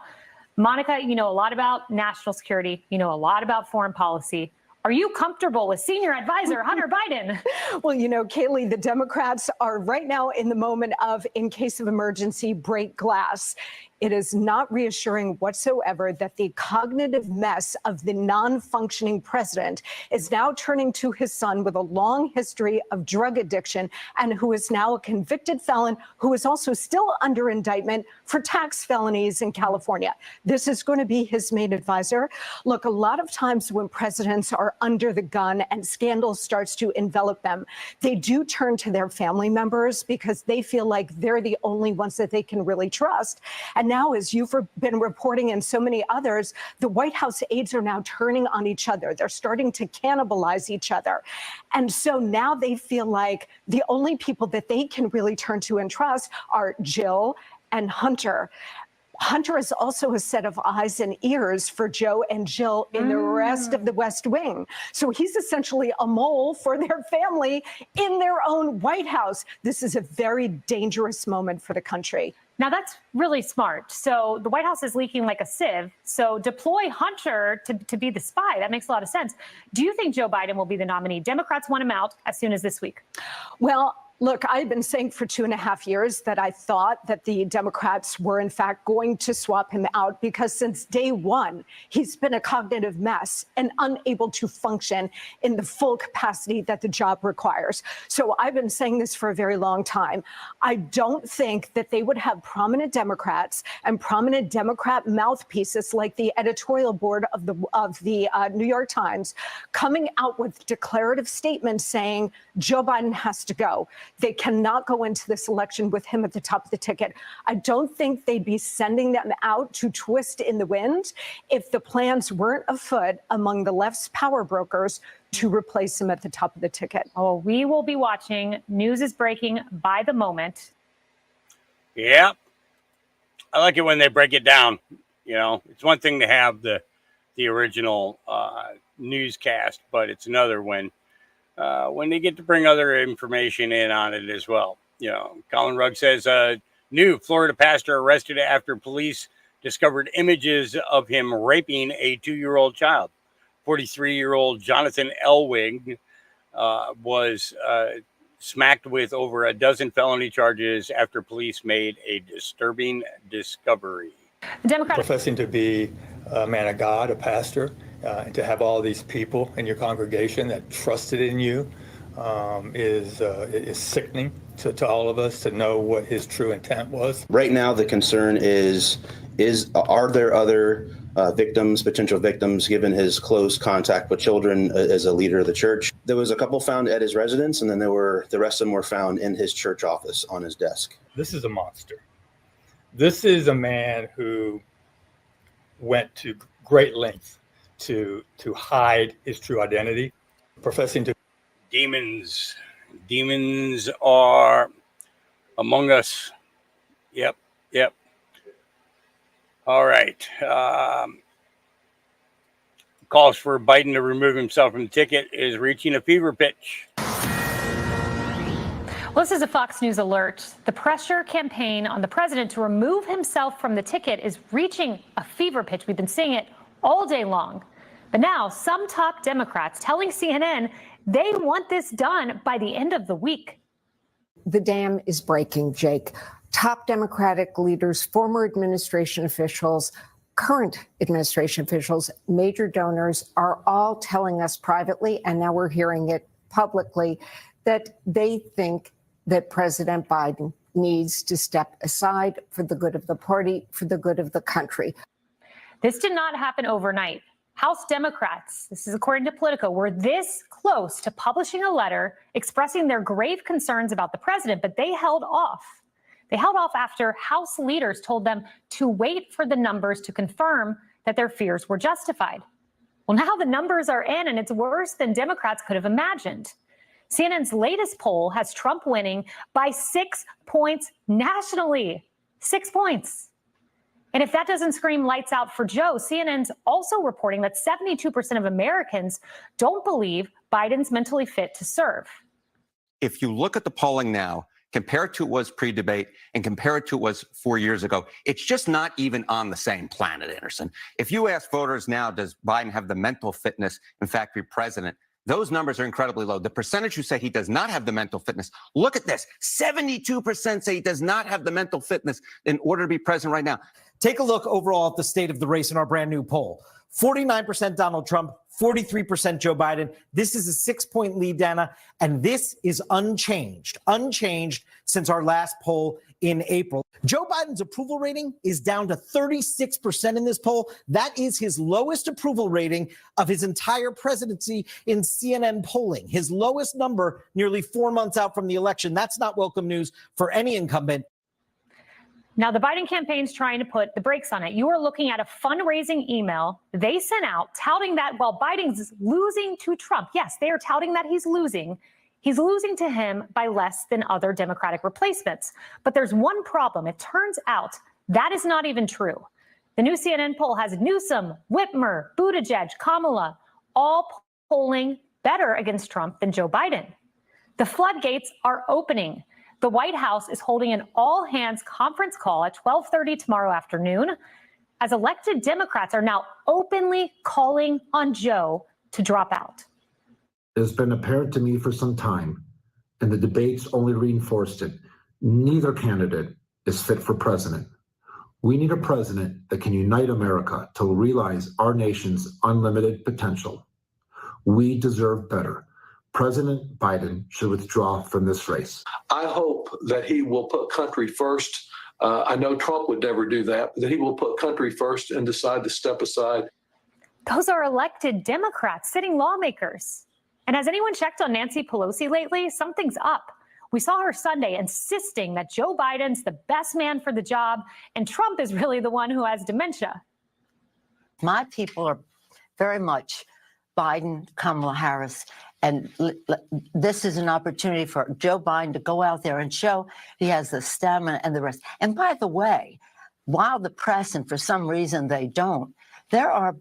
Monica, you know a lot about national security. You know a lot about foreign policy. Are you comfortable with senior advisor Hunter Biden? Well, Kaylee, the Democrats are right now in the moment of, in case of emergency, break glass. It is not reassuring whatsoever that the cognitive mess of the non-functioning president is now turning to his son with a long history of drug addiction and who is now a convicted felon who is also still under indictment for tax felonies in California. This is going to be his main advisor. Look, a lot of times when presidents are under the gun and scandal starts to envelop them, they do turn to their family members because they feel like they're the only ones that they can really trust. And now, as you've been reporting and so many others, the White House aides are now turning on each other. They're starting to cannibalize each other. And so now they feel like the only people that they can really turn to and trust are Jill and Hunter. Hunter is also a set of eyes and ears for Joe and Jill in the rest of the West Wing. So he's essentially a mole for their family in their own White House. This is a very dangerous moment for the country. Now, that's really smart. So the White House is leaking like a sieve. So deploy Hunter to be the spy. That makes a lot of sense. Do you think Joe Biden will be the nominee? Democrats want him out as soon as this week. Well, look, I've been saying for 2.5 years that I thought that the Democrats were, in fact, going to swap him out because since day one, he's been a cognitive mess and unable to function in the full capacity that the job requires. So I've been saying this for a very long time. I don't think that they would have prominent Democrats and prominent Democrat mouthpieces like the editorial board of the New York Times coming out with declarative statements saying Joe Biden has to go. They cannot go into this election with him at the top of the ticket. I don't think they'd be sending them out to twist in the wind if the plans weren't afoot among the left's power brokers to replace him at the top of the ticket. Oh, we will be watching. News is breaking by the moment. Yeah. I like it when they break it down. It's one thing to have the original newscast, but it's another when they get to bring other information in on it as well. Colin Rugg says, new Florida pastor arrested after police discovered images of him raping a 2-year-old child. 43-year-old Jonathan Elwing was smacked with over a dozen felony charges after police made a disturbing discovery. The Democrat Professing to be a man of God, a pastor, and to have all these people in your congregation that trusted in you is sickening to all of us to know what his true intent was. Right now, the concern is are there other victims, potential victims, given his close contact with children as a leader of the church? There was a couple found at his residence, and then the rest of them were found in his church office on his desk. This is a monster. This is a man who went to great lengths to hide his true identity, professing to. Demons are among us. Yep. All right. Calls for Biden to remove himself from the ticket is reaching a fever pitch. Well, this is a Fox News alert. The pressure campaign on the president to remove himself from the ticket is reaching a fever pitch. We've been seeing it all day long. But now some top Democrats telling CNN they want this done by the end of the week. The dam is breaking, Jake. Top Democratic leaders, former administration officials, current administration officials, major donors are all telling us privately, and now we're hearing it publicly, that they think that President Biden needs to step aside for the good of the party, for the good of the country. This did not happen overnight. House Democrats, this is according to Politico, were this close to publishing a letter expressing their grave concerns about the president, but they held off. They held off after House leaders told them to wait for the numbers to confirm that their fears were justified. Well, now the numbers are in, and it's worse than Democrats could have imagined. CNN's latest poll has Trump winning by 6 points nationally. 6 points. And if that doesn't scream lights out for Joe, CNN's also reporting that 72% of Americans don't believe Biden's mentally fit to serve. If you look at the polling now, compare it to what was pre-debate and compare it to what was 4 years ago, it's just not even on the same planet, Anderson. If you ask voters now, does Biden have the mental fitness, in fact, to be president? Those numbers are incredibly low. The percentage who say he does not have the mental fitness, look at this. 72% say he does not have the mental fitness in order to be president right now. Take a look overall at the state of the race in our brand new poll. 49% Donald Trump, 43% Joe Biden. This is a 6-point lead, Dana, and this is unchanged since our last poll in April. Joe Biden's approval rating is down to 36% in this poll. That is his lowest approval rating of his entire presidency in CNN polling. His lowest number nearly 4 months out from the election. That's not welcome news for any incumbent. Now, the Biden campaign's trying to put the brakes on it. You are looking at a fundraising email they sent out touting that while Biden's losing to Trump, yes, they are touting that he's losing to him by less than other Democratic replacements. But there's one problem. It turns out that is not even true. The new CNN poll has Newsom, Whitmer, Buttigieg, Kamala, all polling better against Trump than Joe Biden. The floodgates are opening. The White House is holding an all-hands conference call at 12:30 tomorrow afternoon, as elected Democrats are now openly calling on Joe to drop out. It has been apparent to me for some time, and the debates only reinforced it. Neither candidate is fit for president. We need a president that can unite America to realize our nation's unlimited potential. We deserve better. President Biden should withdraw from this race. I hope that he will put country first. I know Trump would never do that, but that he will put country first and decide to step aside. Those are elected Democrats, sitting lawmakers. And has anyone checked on Nancy Pelosi lately? Something's up. We saw her Sunday insisting that Joe Biden's the best man for the job, and Trump is really the one who has dementia. My people are very much Biden, Kamala Harris. And this is an opportunity for Joe Biden to go out there and show he has the stamina and the rest. And by the way, while the press, and for some reason they don't, there are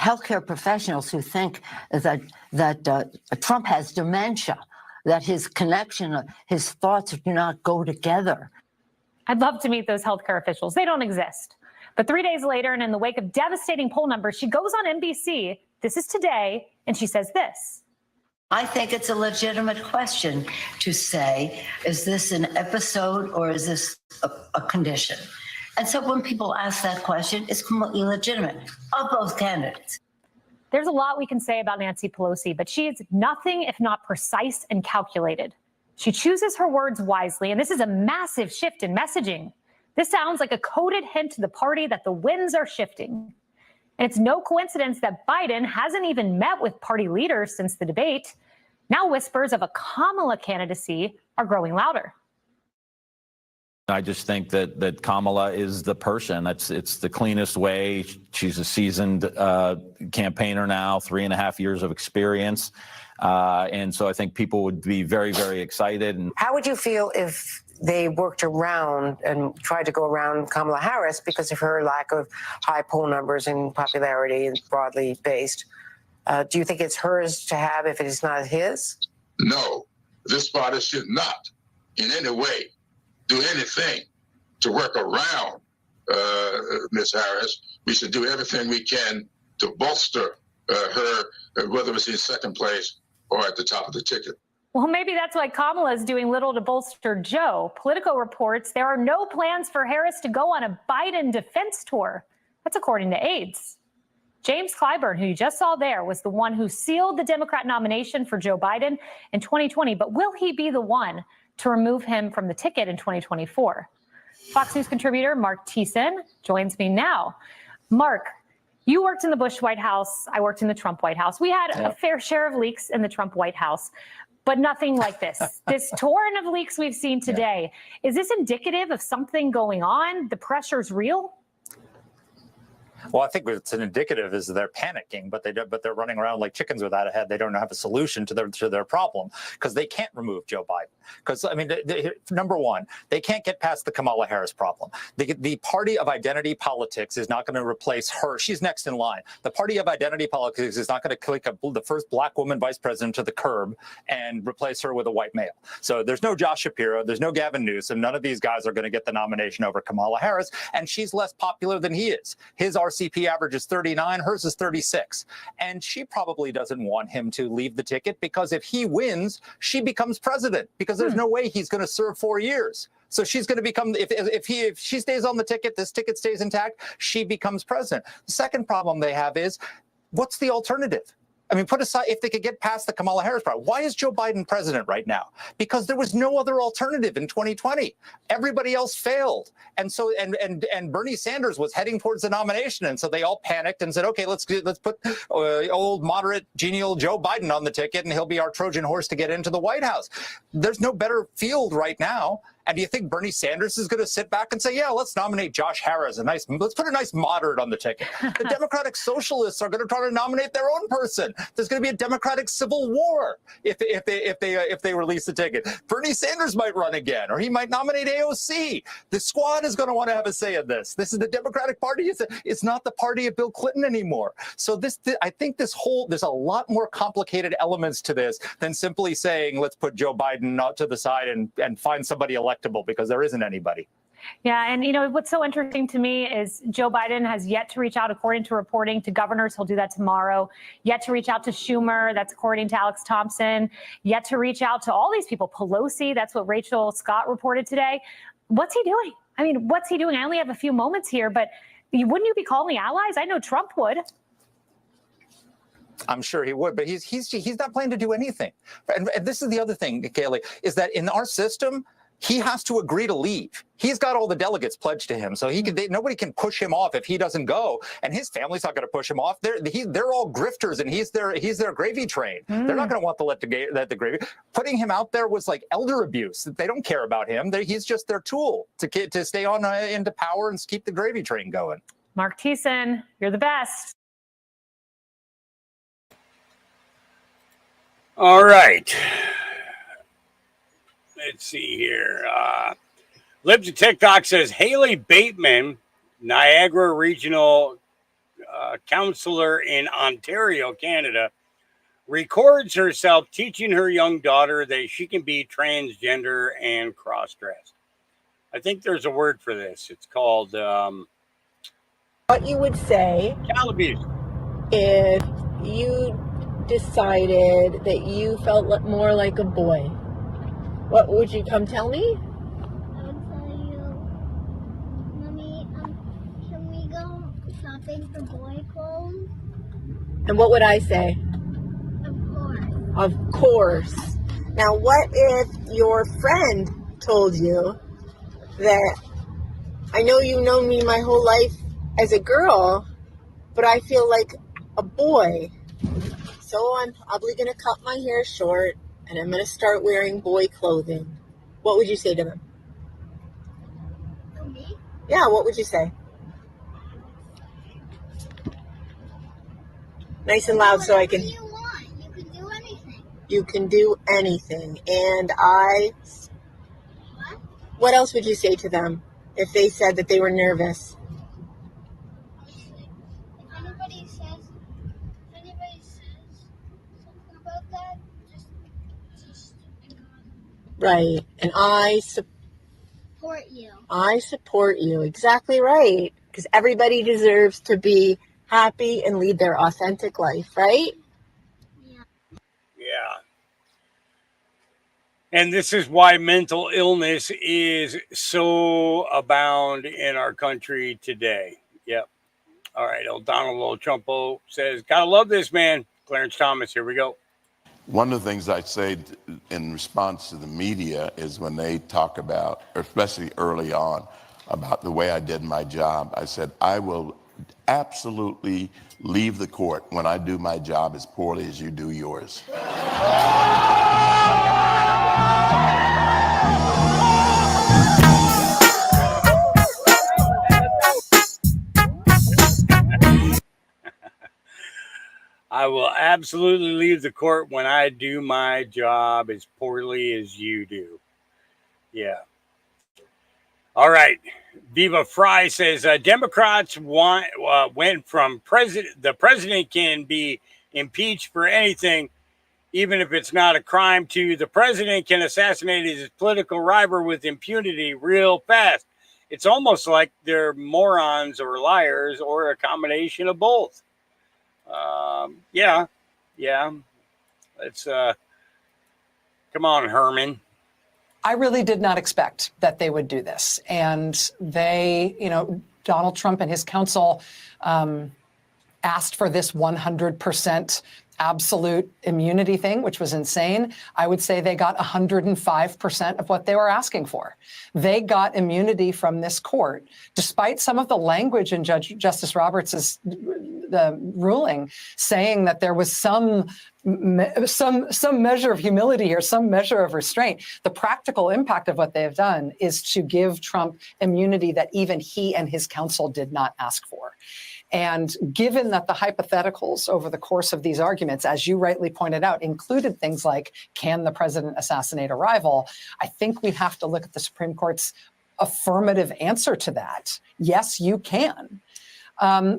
healthcare professionals who think that Trump has dementia, that his connection, his thoughts do not go together. I'd love to meet those healthcare officials. They don't exist. But 3 days later, and in the wake of devastating poll numbers, she goes on NBC. This is Today, and she says this. I think it's a legitimate question to say, is this an episode or is this a condition? And so when people ask that question, it's completely legitimate of both candidates. There's a lot we can say about Nancy Pelosi, but she is nothing if not precise and calculated. She chooses her words wisely, and this is a massive shift in messaging. This sounds like a coded hint to the party that the winds are shifting. And it's no coincidence that Biden hasn't even met with party leaders since the debate. Now whispers of a Kamala candidacy are growing louder. I just think that Kamala is the person. It's the cleanest way. She's a seasoned campaigner now, 3.5 years of experience. And so I think people would be very, very excited. And how would you feel if they worked around and tried to go around Kamala Harris because of her lack of high poll numbers and popularity and broadly based? Do you think it's hers to have if it is not his? No, this party should not in any way do anything to work around Ms. Harris. We should do everything we can to bolster her, whether it's in second place or at the top of the ticket. Well, maybe that's why Kamala is doing little to bolster Joe. Politico reports there are no plans for Harris to go on a Biden defense tour. That's according to aides. James Clyburn, who you just saw there, was the one who sealed the Democrat nomination for Joe Biden in 2020. But will he be the one to remove him from the ticket in 2024? Fox News contributor Mark Thiessen joins me now. Mark, you worked in the Bush White House. I worked in the Trump White House. We had a fair share of leaks in the Trump White House, but nothing like this. This torrent of leaks we've seen today. Is this indicative of something going on? The pressure's real? Well, I think what's an indicative is they're panicking, but they're running around like chickens without a head. They don't have a solution to their problem because they can't remove Joe Biden. Because I mean, number one, they can't get past the Kamala Harris problem. The party of identity politics is not going to replace her. She's next in line. The party of identity politics is not going to click the first black woman vice president to the curb and replace her with a white male. So there's no Josh Shapiro, there's no Gavin Newsom. None of these guys are going to get the nomination over Kamala Harris, and she's less popular than he is. His RCP average is 39, hers is 36. And she probably doesn't want him to leave the ticket because if he wins, she becomes president because there's no way he's going to serve 4 years. So she's going to become, if she stays on the ticket, this ticket stays intact, she becomes president. The second problem they have is, what's the alternative? I mean, put aside if they could get past the Kamala Harris problem. Why is Joe Biden president right now? Because there was no other alternative in 2020. Everybody else failed. And so and Bernie Sanders was heading towards the nomination. And so they all panicked and said, OK, let's put old moderate genial Joe Biden on the ticket and he'll be our Trojan horse to get into the White House. There's no better field right now. And do you think Bernie Sanders is going to sit back and say, yeah, let's nominate Josh Harris, let's put a nice moderate on the ticket? The Democratic Socialists are going to try to nominate their own person. There's going to be a Democratic civil war if they release the ticket. Bernie Sanders might run again, or he might nominate AOC. The squad is going to want to have a say in this. This is the Democratic Party. It's not the party of Bill Clinton anymore. So I think there's a lot more complicated elements to this than simply saying, let's put Joe Biden out to the side and find somebody electable, because there isn't anybody. Yeah, and what's so interesting to me is Joe Biden has yet to reach out, according to reporting, to governors. He'll do that tomorrow. Yet to reach out to Schumer. That's according to Alex Thompson. Yet to reach out to all these people. Pelosi. That's what Rachel Scott reported today. What's he doing? I mean, what's he doing? I only have a few moments here, but wouldn't you be calling allies? I know Trump would. I'm sure he would, but he's not planning to do anything. And this is the other thing, Kayleigh, is that in our system, he has to agree to leave. He's got all the delegates pledged to him, so nobody can push him off if he doesn't go, and his family's not going to push him off. They're all grifters, and he's their gravy train. They're not going to want to let the gravy. Putting him out there was like elder abuse. They don't care about him. He's just their tool to stay on into power and keep the gravy train going. Mark Thiessen, you're the best. All right. Let's see here. Libs of TikTok says Haley Bateman, Niagara Regional Counselor in Ontario, Canada, records herself teaching her young daughter that she can be transgender and cross-dressed. I think there's a word for this. It's called what you would say if you decided that you felt more like a boy. What would you come tell me? I would tell you, Mommy, can we go shopping for boy clothes? And what would I say? Of course. Of course. Now, what if your friend told you that I know you've known me my whole life as a girl, but I feel like a boy. So I'm probably going to cut my hair short and I'm going to start wearing boy clothing. What would you say to them? To me? Yeah, what would you say? Nice and loud so I can... You want. You can do anything. You can do anything. And I... What else would you say to them if they said that they were nervous? If anybody says something about that, just ignore them. Right. And I Support you. I support you. Exactly right. Because everybody deserves to be happy and lead their authentic life, right? Yeah. And this is why mental illness is so abound in our country today. Yep. All right. Old Donald Trumpo says, gotta love this man. Clarence Thomas, here we go. One of the things I say in response to the media is when they talk about, especially early on, about the way I did my job, I said, I will absolutely leave the court when I do my job as poorly as you do yours. I will absolutely leave the court when I do my job as poorly as you do. Yeah. All right. Viva Fry says Democrats went from the president can be impeached for anything, even if it's not a crime, to the president can assassinate his political rival with impunity real fast. It's almost like they're morons or liars or a combination of both. Yeah. Let's come on, Herman. I really did not expect that they would do this. And they, Donald Trump and his counsel asked for this 100% absolute immunity thing, which was insane. I would say they got 105% of what they were asking for. They got immunity from this court, despite some of the language in Justice Roberts' the ruling saying that there was some measure of humility here, some measure of restraint. The practical impact of what they have done is to give Trump immunity that even he and his counsel did not ask for. And given that the hypotheticals over the course of these arguments, as you rightly pointed out, included things like, can the president assassinate a rival? I think we have to look at the Supreme Court's affirmative answer to that. Yes, you can.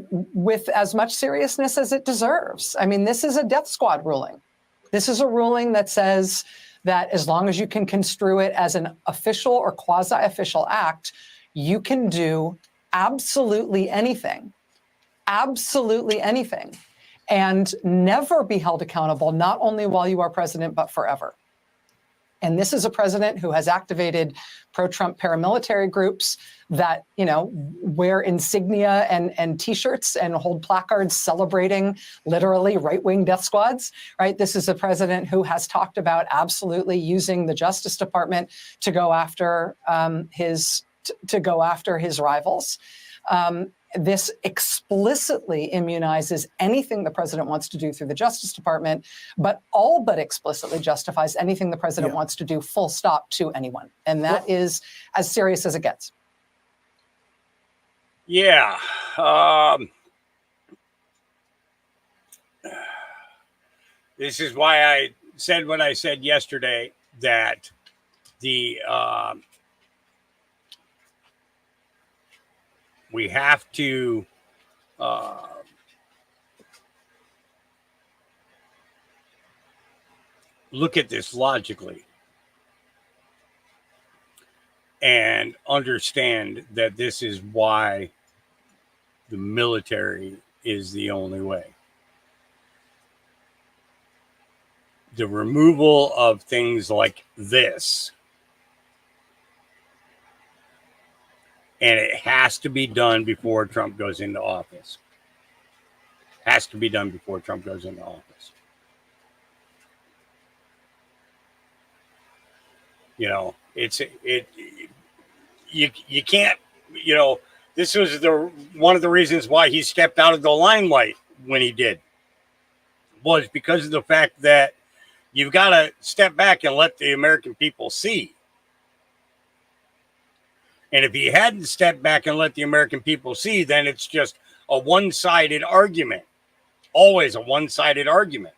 With as much seriousness as it deserves. I mean, this is a death squad ruling. This is a ruling that says that as long as you can construe it as an official or quasi-official act, you can do absolutely anything, and never be held accountable, not only while you are president, but forever. And this is a president who has activated pro-Trump paramilitary groups that, wear insignia and T-shirts and hold placards celebrating literally right-wing death squads, right? This is a president who has talked about absolutely using the Justice Department to go after his rivals. This explicitly immunizes anything the president wants to do through the Justice Department, but all but explicitly justifies anything the president wants to do, full stop, to anyone. And that is as serious as it gets. Yeah. This is why I said what I said yesterday, that we have to look at this logically and understand that this is why the military is the only way. The removal of things like this, and it has to be done before Trump goes into office. Has to be done before Trump goes into office. You know, you can't, you know, this was one of the reasons why he stepped out of the limelight when he did, was because of the fact that you've got to step back and let the American people see. And if he hadn't stepped back and let the American people see, then it's just a one-sided argument. Always a one-sided argument.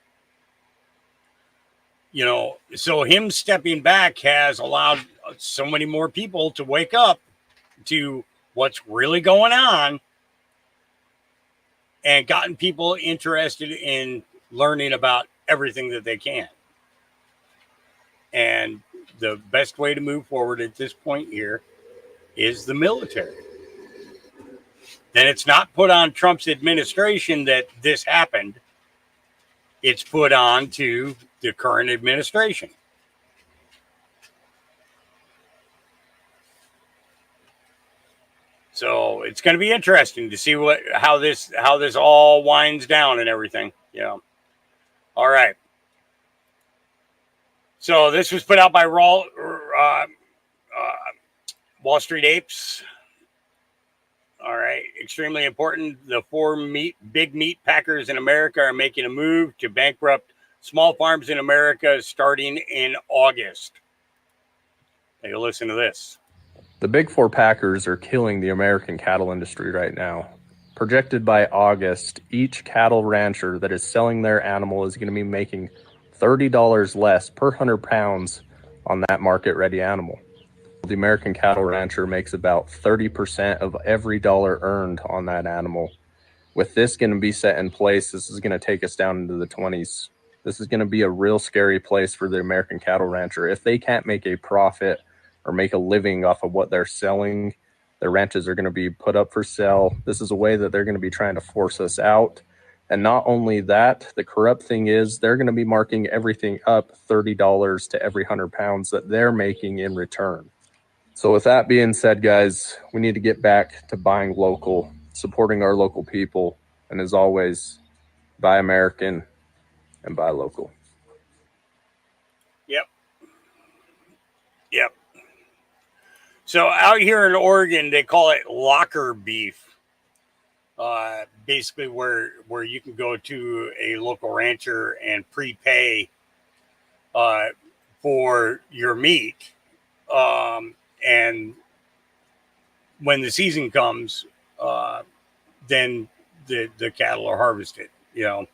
You know, so him stepping back has allowed so many more people to wake up to what's really going on and gotten people interested in learning about everything that they can. And the best way to move forward at this point here is the military. Then it's not put on Trump's administration that this happened. It's put on to the current administration. So it's going to be interesting to see how this all winds down and everything. Yeah. All right. So this was put out by Wall Street Apes. All right. Extremely important. The four big meat packers in America are making a move to bankrupt small farms in America starting in August. Take a listen to this. The big four packers are killing the American cattle industry right now. Projected by August, each cattle rancher that is selling their animal is going to be making $30 less per 100 pounds on that market-ready animal. The American cattle rancher makes about 30% of every dollar earned on that animal. With this going to be set in place, this is going to take us down into the 20s. This is going to be a real scary place for the American cattle rancher. If they can't make a profit or make a living off of what they're selling, their ranches are going to be put up for sale. This is a way that they're going to be trying to force us out. And not only that, the corrupt thing is they're going to be marking everything up $30 to every 100 pounds that they're making in return. So with that being said, guys, we need to get back to buying local, supporting our local people. And as always, buy American and buy local. Yep. Yep. So out here in Oregon, they call it locker beef. Basically where you can go to a local rancher and prepay for your meat. And when the season comes, then the cattle are harvested, you know.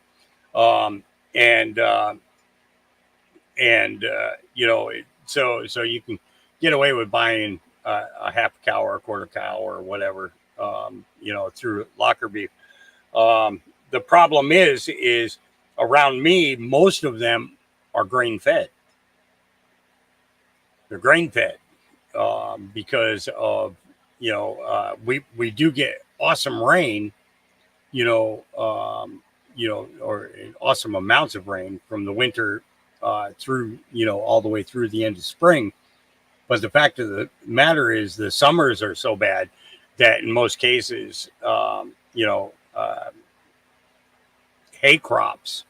You know, so you can get away with buying a half a cow or a quarter cow or whatever, you know, through locker beef. The problem is around me, most of them are grain fed. They're grain fed because of, you know, we do get awesome rain, or awesome amounts of rain from the winter through, all the way through the end of spring. But the fact of the matter is the summers are so bad that in most cases, hay crops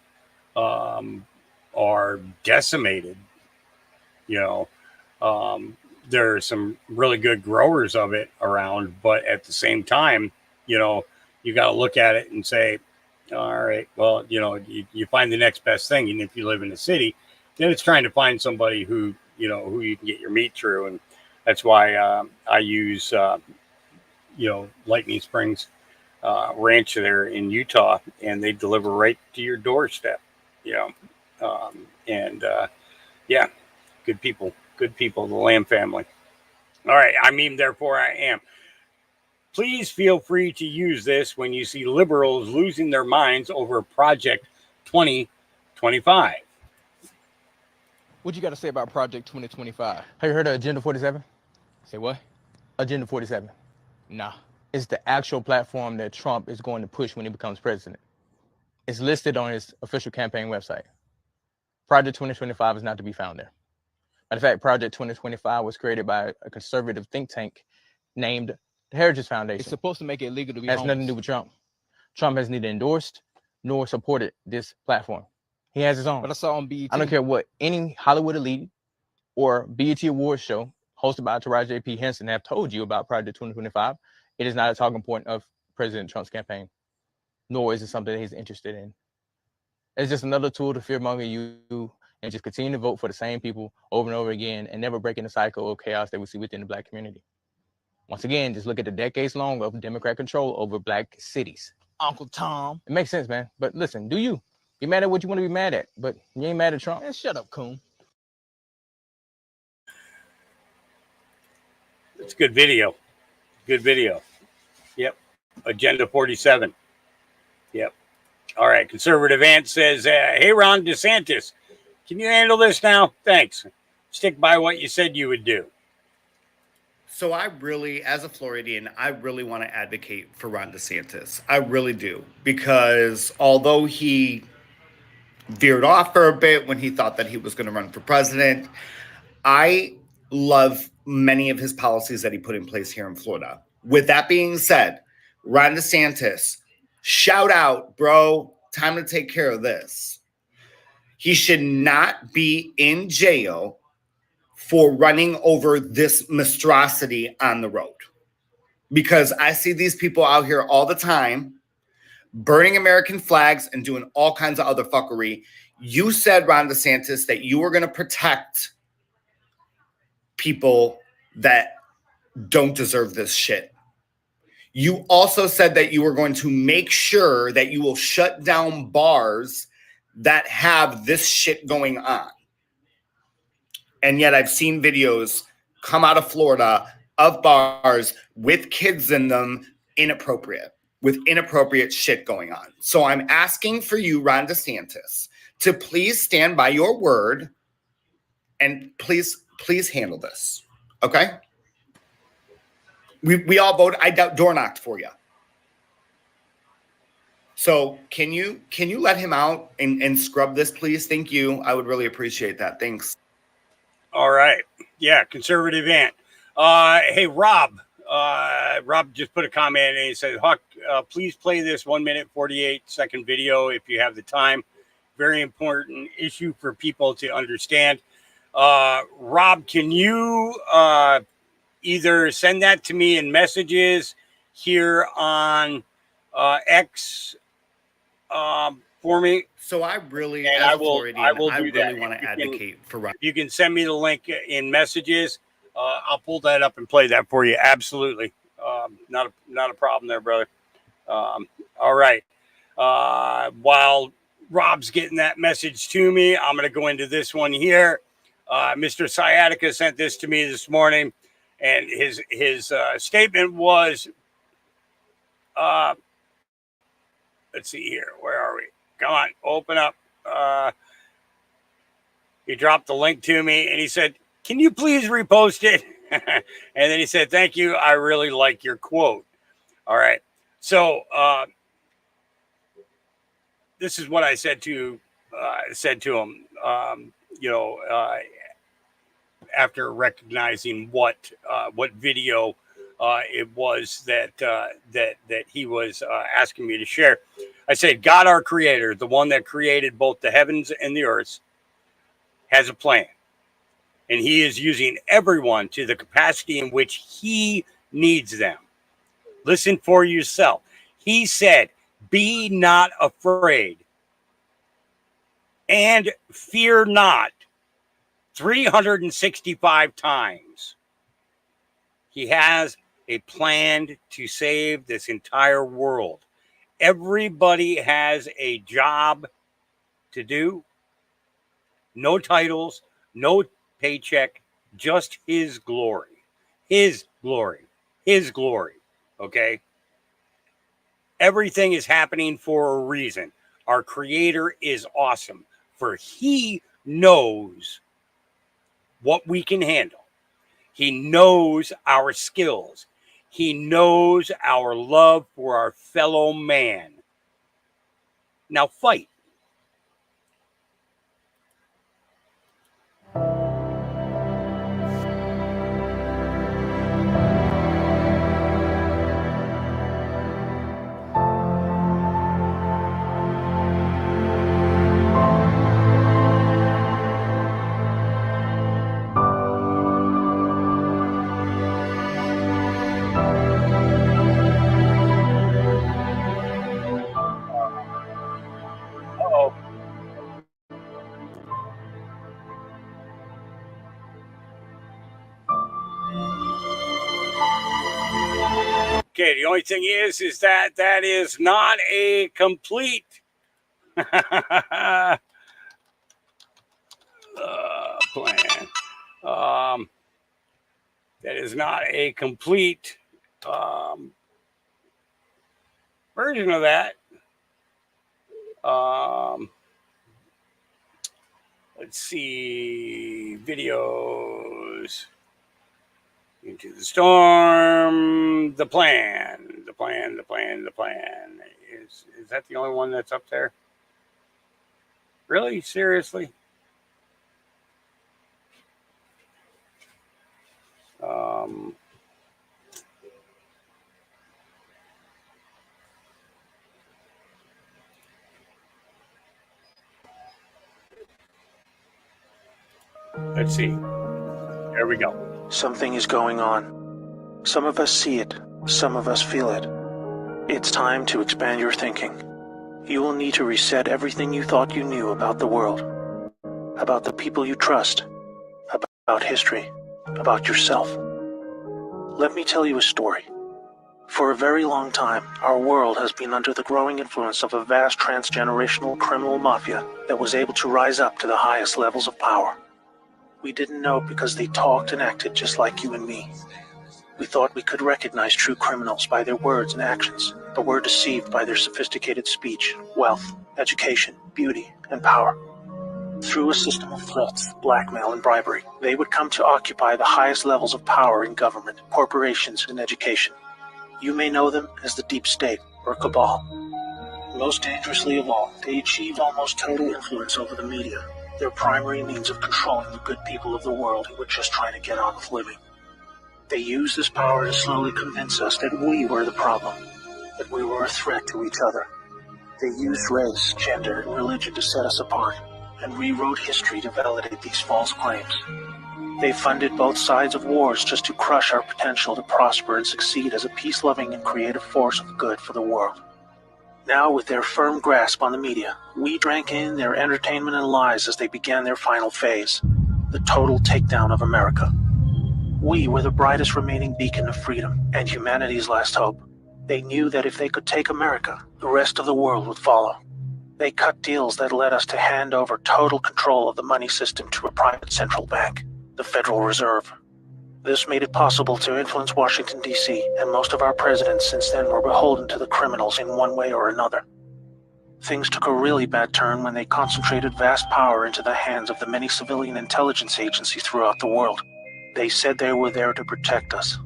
are decimated. There are some really good growers of it around, but at the same time, you got to look at it and say, all right, well, you find the next best thing. And if you live in a city, then it's trying to find somebody who you can get your meat through. And that's why I use, Lightning Springs Ranch there in Utah, and they deliver right to your doorstep, good people, the Lamb family. All right. I mean, therefore I am. Please feel free to use this when you see liberals losing their minds over Project 2025. What you got to say about Project 2025? Have you heard of Agenda 47? Say what? Agenda 47. Nah. is the actual platform that Trump is going to push when he becomes president. It's listed on his official campaign website. Project 2025 is not to be found there. Matter of fact, Project 2025 was created by a conservative think tank named the Heritage Foundation. It's supposed to make it illegal to be Has homeless. nothing to do with Trump. Trump has neither endorsed nor supported this platform. He has his own. But I saw on BET. I don't care what any Hollywood elite or BET Awards show hosted by Taraji P. Henson have told you about Project 2025. It is not a talking point of President Trump's campaign, nor is it something that he's interested in. It's just another tool to fearmonger you and just continue to vote for the same people over and over again and never breaking the cycle of chaos that we see within the Black community. Once again, just look at the decades long of Democrat control over Black cities. Uncle Tom. It makes sense, man. But listen, do you? Be mad at what you want to be mad at, but you ain't mad at Trump. Man, shut up, coon. It's good video. Good video. Yep. Agenda 47. Yep. All right. Conservative Ant says, hey, Ron DeSantis, can you handle this now? Thanks. Stick by what you said you would do. So I really, as a Floridian, I really want to advocate for Ron DeSantis. I really do. Because although he veered off for a bit when he thought that he was going to run for president, I love many of his policies that he put in place here in Florida. With that being said, Ron DeSantis, shout out, bro. Time to take care of this. He should not be in jail for running over this monstrosity on the road. Because I see these people out here all the time burning American flags and doing all kinds of other fuckery. You said, Ron DeSantis, that you were going to protect people that don't deserve this shit. You also said that you were going to make sure that you will shut down bars that have this shit going on. And yet I've seen videos come out of Florida of bars with kids in them, with inappropriate shit going on. So I'm asking for you, Ron DeSantis, to please stand by your word and please handle this. Okay? We all voted. I door knocked for you. So can you let him out and scrub this, please? Thank you. I would really appreciate that. Thanks. All right. Yeah, Conservative Ant. Hey, Rob. Rob just put a comment and he said, Huck, please play this 1 minute, 48-second video if you have the time. Very important issue for people to understand. Rob, can you either send that to me in messages here on X for me? So I really, and I will do that. Want to advocate for Ron. You can send me the link in messages. I'll pull that up and play that for you. Absolutely. Not a problem there, brother. All right. While Rob's getting that message to me, I'm going to go into this one here. Mr. Sciatica sent this to me this morning, and his statement was, let's see here. Where are we? Come on, open up. He dropped the link to me, and he said, can you please repost it? And then he said, thank you. I really like your quote. All right. So this is what I said to him, after recognizing what video it was that he was asking me to share. I said, God, our creator, the one that created both the heavens and the earth, has a plan. And he is using everyone to the capacity in which he needs them. Listen for yourself. He said, be not afraid and fear not 365 times. He has a plan to save this entire world. Everybody has a job to do. No titles, no paycheck, just his glory. His glory. His glory. Okay? Everything is happening for a reason. Our Creator is awesome, for he knows what we can handle. He knows our skills. He knows our love for our fellow man. Now fight. Okay, the only thing is that that is not a complete plan. That is not a complete version of that. Let's see, videos. Into the storm, the plan. Is that the only one that's up there? Really? Seriously? Let's see. There we go. Something is going on. Some of us see it, some of us feel it. It's time to expand your thinking. You will need to reset everything you thought you knew about the world, about the people you trust, about history, about yourself. Let me tell you a story. For a very long time, our world has been under the growing influence of a vast transgenerational criminal mafia that was able to rise up to the highest levels of power. We didn't know because they talked and acted just like you and me. We thought we could recognize true criminals by their words and actions, but were deceived by their sophisticated speech, wealth, education, beauty, and power. Through a system of threats, blackmail, and bribery, they would come to occupy the highest levels of power in government, corporations, and education. You may know them as the deep state or cabal. Most dangerously of all, they achieved almost total influence over the media, their primary means of controlling the good people of the world who were just trying to get on with living. They used this power to slowly convince us that we were the problem, that we were a threat to each other. They used race, gender, and religion to set us apart, and rewrote history to validate these false claims. They funded both sides of wars just to crush our potential to prosper and succeed as a peace-loving and creative force of good for the world. Now, with their firm grasp on the media, we drank in their entertainment and lies as they began their final phase, the total takedown of America. We were the brightest remaining beacon of freedom and humanity's last hope. They knew that if they could take America, the rest of the world would follow. They cut deals that led us to hand over total control of the money system to a private central bank, the Federal Reserve. This made it possible to influence Washington, D.C., and most of our presidents since then were beholden to the criminals in one way or another. Things took a really bad turn when they concentrated vast power into the hands of the many civilian intelligence agencies throughout the world. They said they were there to protect us.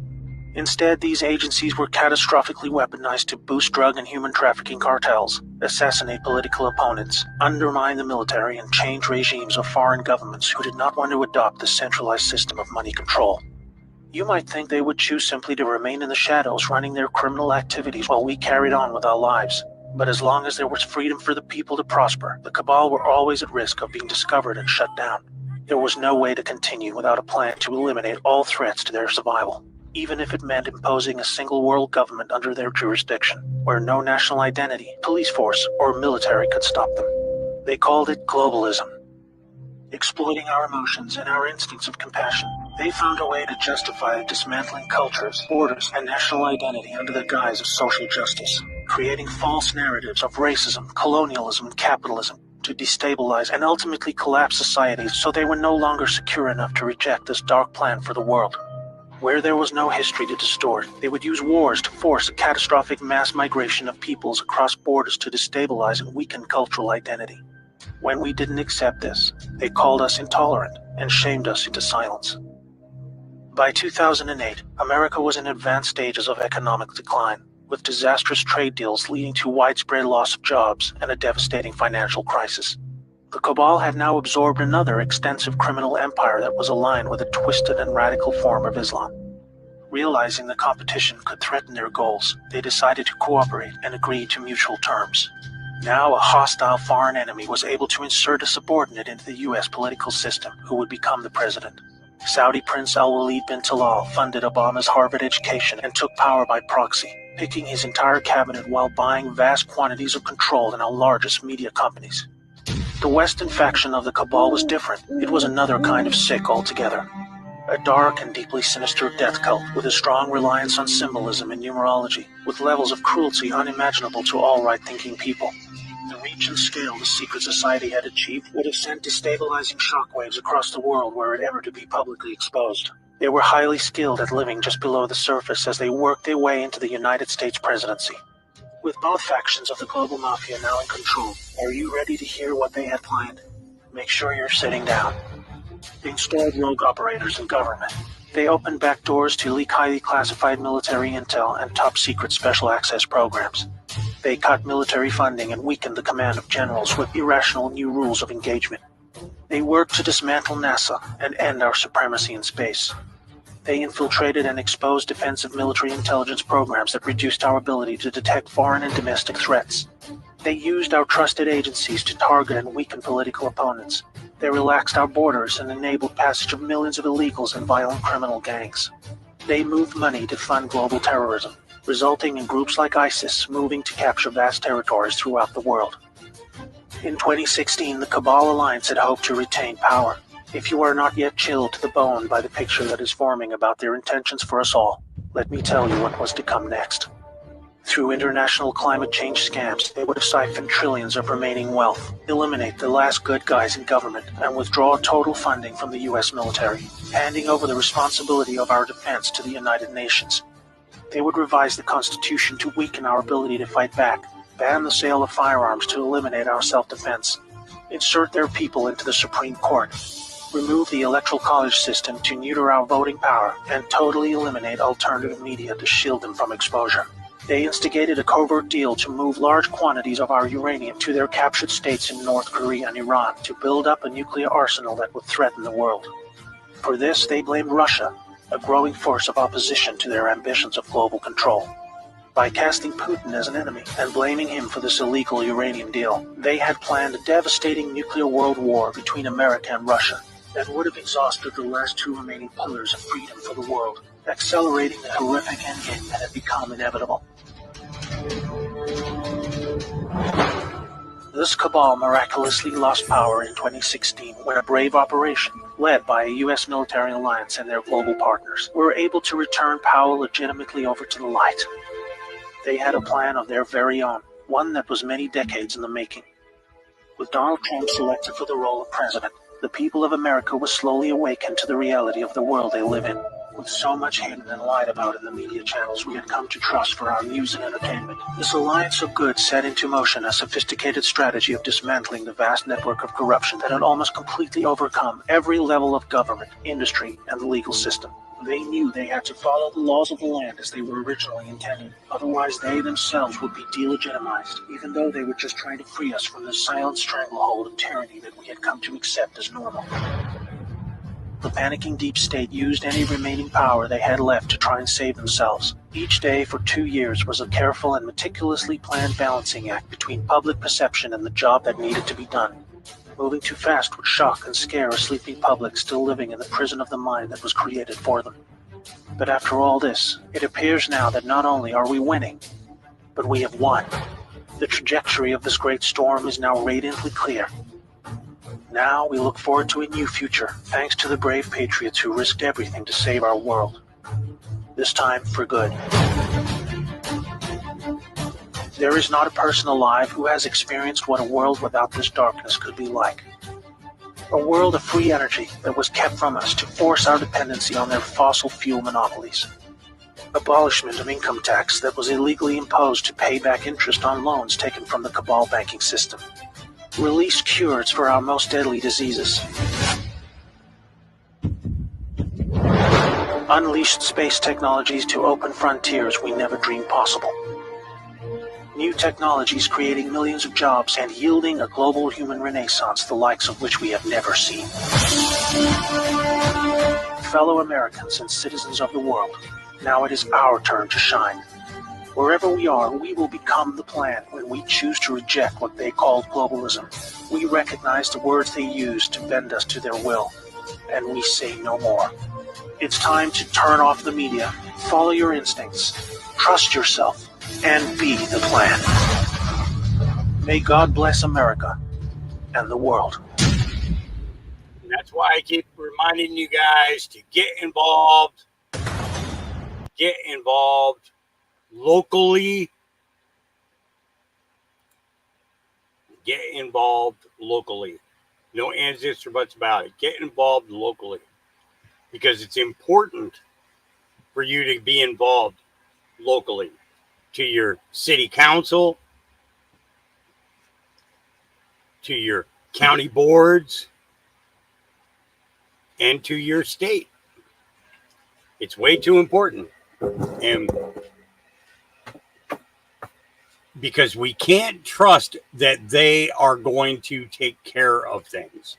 Instead, these agencies were catastrophically weaponized to boost drug and human trafficking cartels, assassinate political opponents, undermine the military, and change regimes of foreign governments who did not want to adopt the centralized system of money control. You might think they would choose simply to remain in the shadows running their criminal activities while we carried on with our lives. But as long as there was freedom for the people to prosper, the cabal were always at risk of being discovered and shut down. There was no way to continue without a plan to eliminate all threats to their survival, even if it meant imposing a single world government under their jurisdiction, where no national identity, police force, or military could stop them. They called it globalism. Exploiting our emotions and our instincts of compassion, they found a way to justify dismantling cultures, borders, and national identity under the guise of social justice, creating false narratives of racism, colonialism, and capitalism to destabilize and ultimately collapse societies so they were no longer secure enough to reject this dark plan for the world. Where there was no history to distort, they would use wars to force a catastrophic mass migration of peoples across borders to destabilize and weaken cultural identity. When we didn't accept this, they called us intolerant and shamed us into silence. By 2008, America was in advanced stages of economic decline, with disastrous trade deals leading to widespread loss of jobs and a devastating financial crisis. The cabal had now absorbed another extensive criminal empire that was aligned with a twisted and radical form of Islam. Realizing the competition could threaten their goals, they decided to cooperate and agree to mutual terms. Now a hostile foreign enemy was able to insert a subordinate into the U.S. political system who would become the president. Saudi Prince Al-Walid bin Talal funded Obama's Harvard education and took power by proxy, picking his entire cabinet while buying vast quantities of control in our largest media companies. The Western faction of the cabal was different. It was another kind of sick altogether. A dark and deeply sinister death cult with a strong reliance on symbolism and numerology, with levels of cruelty unimaginable to all right-thinking people. The reach and scale the secret society had achieved would have sent destabilizing shockwaves across the world were it ever to be publicly exposed. They were highly skilled at living just below the surface as they worked their way into the United States presidency. With both factions of the global mafia now in control, are you ready to hear what they had planned? Make sure you're sitting down. They installed rogue operators in government. They opened back doors to leak highly classified military intel and top-secret special access programs. They cut military funding and weakened the command of generals with irrational new rules of engagement. They worked to dismantle NASA and end our supremacy in space. They infiltrated and exposed defensive military intelligence programs that reduced our ability to detect foreign and domestic threats. They used our trusted agencies to target and weaken political opponents. They relaxed our borders and enabled passage of millions of illegals and violent criminal gangs. They moved money to fund global terrorism, resulting in groups like ISIS moving to capture vast territories throughout the world. In 2016, the Cabal Alliance had hoped to retain power. If you are not yet chilled to the bone by the picture that is forming about their intentions for us all, let me tell you what was to come next. Through international climate change scams, they would have siphoned trillions of remaining wealth, eliminate the last good guys in government, and withdraw total funding from the U.S. military, handing over the responsibility of our defense to the United Nations. They would revise the Constitution to weaken our ability to fight back, ban the sale of firearms to eliminate our self-defense, insert their people into the Supreme Court, remove the Electoral College system to neuter our voting power, and totally eliminate alternative media to shield them from exposure. They instigated a covert deal to move large quantities of our uranium to their captured states in North Korea and Iran to build up a nuclear arsenal that would threaten the world. For this, they blamed Russia, a growing force of opposition to their ambitions of global control. By casting Putin as an enemy and blaming him for this illegal uranium deal, they had planned a devastating nuclear world war between America and Russia that would have exhausted the last two remaining pillars of freedom for the world, accelerating the horrific endgame that had become inevitable. This cabal miraculously lost power in 2016 when a brave operation, led by a U.S. military alliance and their global partners, were able to return power legitimately over to the light. They had a plan of their very own, one that was many decades in the making. With Donald Trump selected for the role of president, the people of America were slowly awakened to the reality of the world they live in. With so much hidden and lied about in the media channels we had come to trust for our news and entertainment, this alliance of good set into motion a sophisticated strategy of dismantling the vast network of corruption that had almost completely overcome every level of government, industry, and the legal system. They knew they had to follow the laws of the land as they were originally intended. Otherwise, they themselves would be delegitimized, even though they were just trying to free us from the silent stranglehold of tyranny that we had come to accept as normal. The panicking deep state used any remaining power they had left to try and save themselves. Each day for 2 years was a careful and meticulously planned balancing act between public perception and the job that needed to be done. Moving too fast would shock and scare a sleeping public still living in the prison of the mind that was created for them. But after all this, it appears now that not only are we winning, but we have won. The trajectory of this great storm is now radiantly clear. Now we look forward to a new future, thanks to the brave patriots who risked everything to save our world. This time for good. There is not a person alive who has experienced what a world without this darkness could be like. A world of free energy that was kept from us to force our dependency on their fossil fuel monopolies. Abolishment of income tax that was illegally imposed to pay back interest on loans taken from the cabal banking system. Released cures for our most deadly diseases. unleashed space technologies to open frontiers we never dreamed possible. New technologies creating millions of jobs and yielding a global human renaissance the likes of which we have never seen. Fellow Americans and citizens of the world, now it is our turn to shine. Wherever we are, we will become the plan when we choose to reject what they called globalism. We recognize the words they use to bend us to their will, and we say no more. It's time to turn off the media, follow your instincts, trust yourself, and be the plan. May God bless America and the world. And that's why I keep reminding you guys to get involved locally. Get involved locally. No ands, ifs, or buts about it. Get involved locally. Because it's important for you to be involved locally. To your city council, to your county boards, and to your state. It's way too important. And because we can't trust that they are going to take care of things.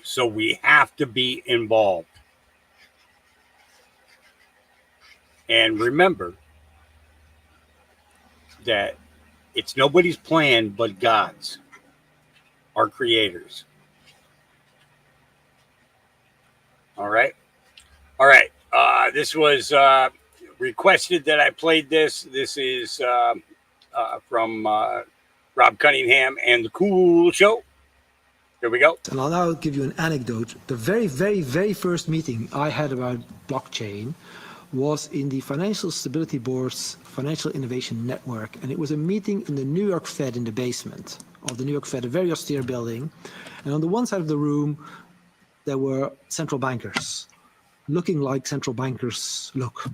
So we have to be involved. And remember that it's nobody's plan but God's, our creators. All right. This was requested that I played this. This is from Rob Cunningham and the Cool Show. Here we go. And I'll now give you an anecdote. The very, very, very first meeting I had about blockchain was in the Financial Stability Board's Financial Innovation Network. And it was a meeting in the New York Fed in the basement of the New York Fed, a very austere building. And on the one side of the room, there were central bankers, looking like central bankers look.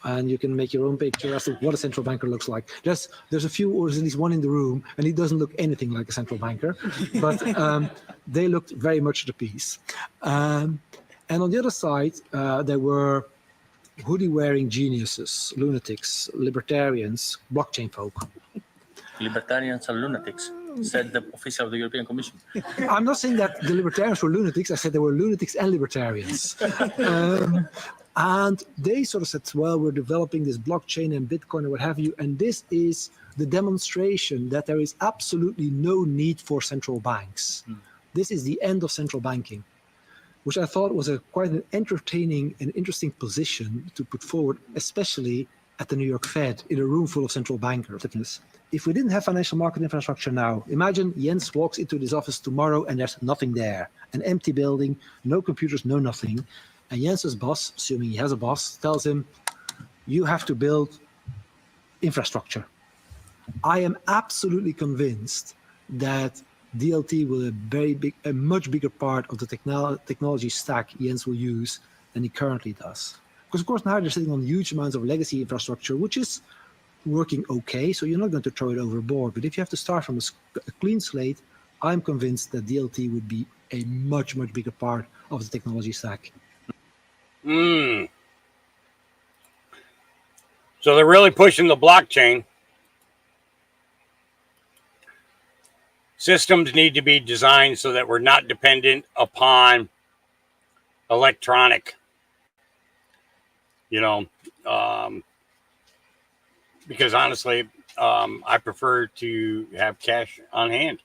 And you can make your own picture as to what a central banker looks like. There's a few, or there's at least one in the room, and he doesn't look anything like a central banker. But they looked very much the piece. And on the other side, there were hoodie-wearing geniuses, lunatics, libertarians, blockchain folk. Libertarians are lunatics, said the official of the European Commission. I'm not saying that the libertarians were lunatics. I said there were lunatics and libertarians. And they sort of said, well, we're developing this blockchain and Bitcoin and what have you. And this is the demonstration that there is absolutely no need for central banks. This is the end of central banking, which I thought was quite an entertaining and interesting position to put forward, especially at the New York Fed in a room full of central bankers. If we didn't have financial market infrastructure now, imagine Jens walks into this office tomorrow and there's nothing there. An empty building, no computers, no nothing. And Jens's boss, assuming he has a boss, tells him, you have to build infrastructure. I am absolutely convinced that DLT will be a much bigger part of the technology stack Jens will use than he currently does. Because of course now they're sitting on huge amounts of legacy infrastructure, which is working okay, so you're not going to throw it overboard. But if you have to start from a clean slate, I'm convinced that DLT would be a much, much bigger part of the technology stack. So they're really pushing the blockchain. Systems need to be designed so that we're not dependent upon electronic, because honestly, I prefer to have cash on hand.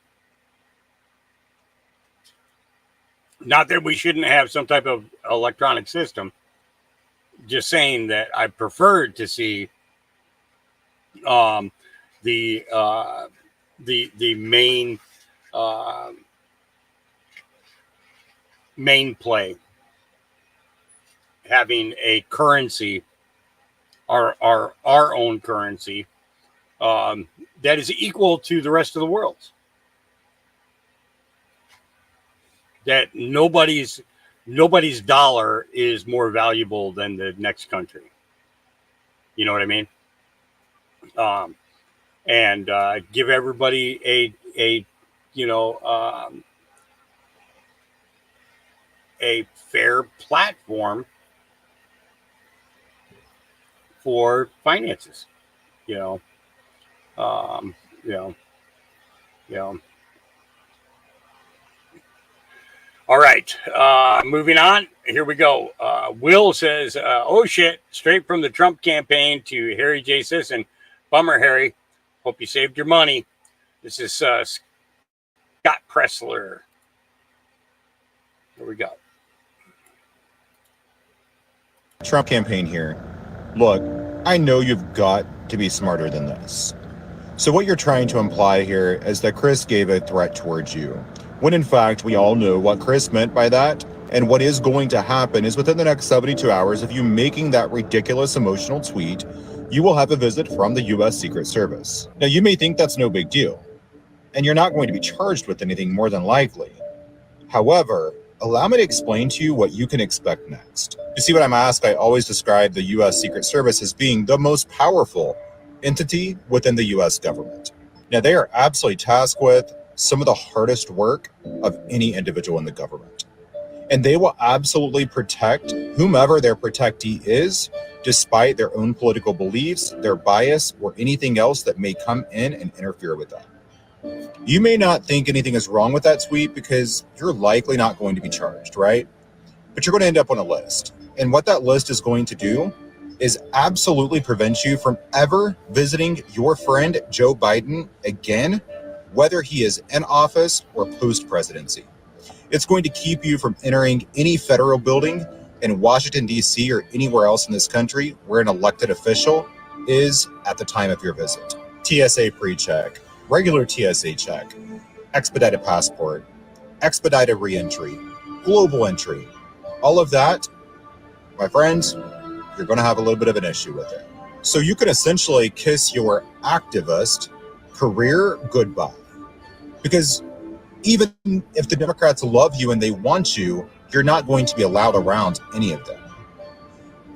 Not that we shouldn't have some type of electronic system. Just saying that I prefer to see the main play, having a currency, our own currency, that is equal to the rest of the world. That nobody's dollar is more valuable than the next country. You know what I mean? And give everybody a fair platform for finances. You know. All right, moving on. Here we go. Will says, oh shit, straight from the Trump campaign to Harry J. Sisson. Bummer, Harry. Hope you saved your money. This is Scott Pressler. Here we go. Trump campaign here. Look, I know you've got to be smarter than this. So what you're trying to imply here is that Chris gave a threat towards you, when in fact we all know what Chris meant by that, and what is going to happen is within the next 72 hours of you making that ridiculous emotional tweet, you will have a visit from the U.S. Secret Service. Now you may think that's no big deal, and you're not going to be charged with anything more than likely. However, allow me to explain to you what you can expect next. You see, when I'm asked, I always describe the U.S. Secret Service as being the most powerful entity within the U.S. government. Now, they are absolutely tasked with some of the hardest work of any individual in the government. And they will absolutely protect whomever their protectee is, despite their own political beliefs, their bias, or anything else that may come in and interfere with that. You may not think anything is wrong with that tweet because you're likely not going to be charged, right? But you're going to end up on a list. And what that list is going to do is absolutely prevent you from ever visiting your friend Joe Biden again, whether he is in office or post-presidency. It's going to keep you from entering any federal building in Washington, D.C. or anywhere else in this country where an elected official is at the time of your visit. TSA pre-check, regular TSA check, expedited passport, expedited re-entry, global entry. All of that, my friends, you're going to have a little bit of an issue with it. So you can essentially kiss your activist career goodbye. Because even if the Democrats love you and they want you, you're not going to be allowed around any of them.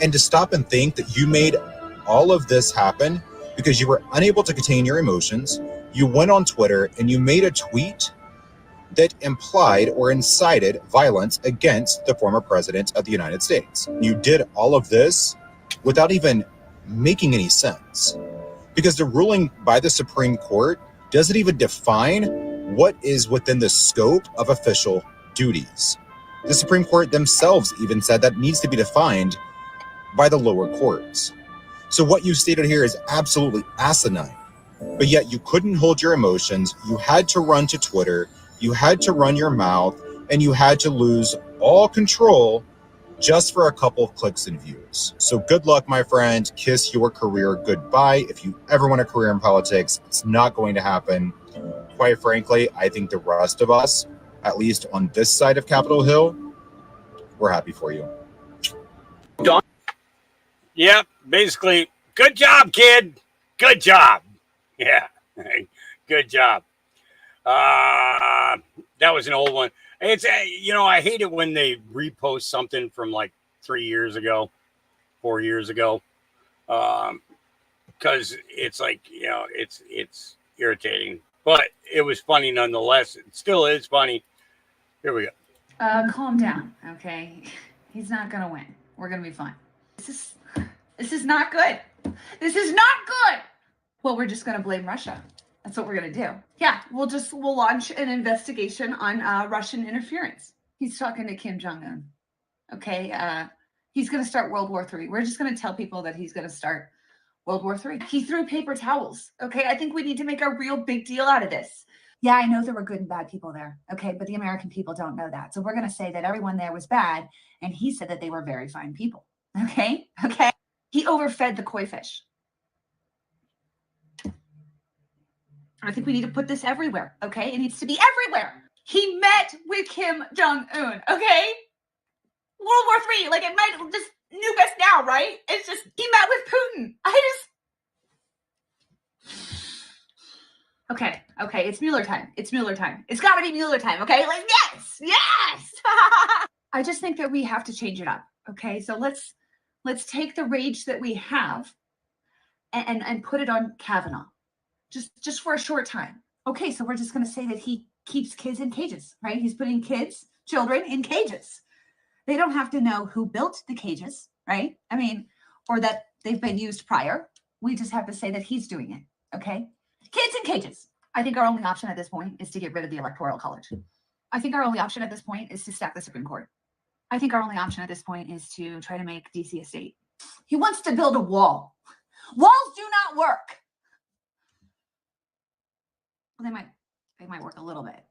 And to stop and think that you made all of this happen because you were unable to contain your emotions, you went on Twitter and you made a tweet that implied or incited violence against the former president of the United States. You did all of this without even making any sense, because the ruling by the Supreme Court doesn't even define what is within the scope of official duties. The Supreme Court themselves even said that needs to be defined by the lower courts. So what you stated here is absolutely asinine, but yet you couldn't hold your emotions. You had to run to Twitter, you had to run your mouth, and you had to lose all control just for a couple of clicks and views. So good luck, my friend. Kiss your career goodbye. If you ever want a career in politics, it's not going to happen. Quite frankly, I think the rest of us, at least on this side of Capitol Hill, we're happy for you. Don? Yep, basically, good job, kid. Good job. Yeah, good job. That was an old one. It's, I hate it when they repost something from like 3 years ago, 4 years ago, because it's like, it's irritating. But it was funny nonetheless. It still is funny. Here we go. Calm down, okay? He's not gonna win. We're gonna be fine. This is not good. This is not good. Well, we're just gonna blame Russia. That's what we're gonna do. Yeah, we'll launch an investigation on Russian interference. He's talking to Kim Jong-un. Okay, he's gonna start World War III. We're just gonna tell people that he's gonna start World War III. He threw paper towels. Okay, I think we need to make a real big deal out of this. Yeah, I know there were good and bad people there. Okay, but the American people don't know that. So we're going to say that everyone there was bad, and he said that they were very fine people. Okay? He overfed the koi fish. I think we need to put this everywhere. Okay? It needs to be everywhere. He met with Kim Jong-un. Okay? World War III. Like, it might just nuke us now, right? It's just, he met with Putin. Okay, it's Mueller time. It's Mueller time. It's got to be Mueller time, okay? Like, yes! I just think that we have to change it up, okay? So let's take the rage that we have and put it on Kavanaugh, just for a short time. Okay, so we're just going to say that he keeps kids in cages, right? He's putting children in cages. They don't have to know who built the cages, right? I mean, or that they've been used prior. We just have to say that he's doing it, okay? Kids in cages. I think our only option at this point is to get rid of the Electoral College. I think our only option at this point is to stack the Supreme Court. I think our only option at this point is to try to make DC a state. He wants to build a wall. Walls do not work. Well, they might work a little bit.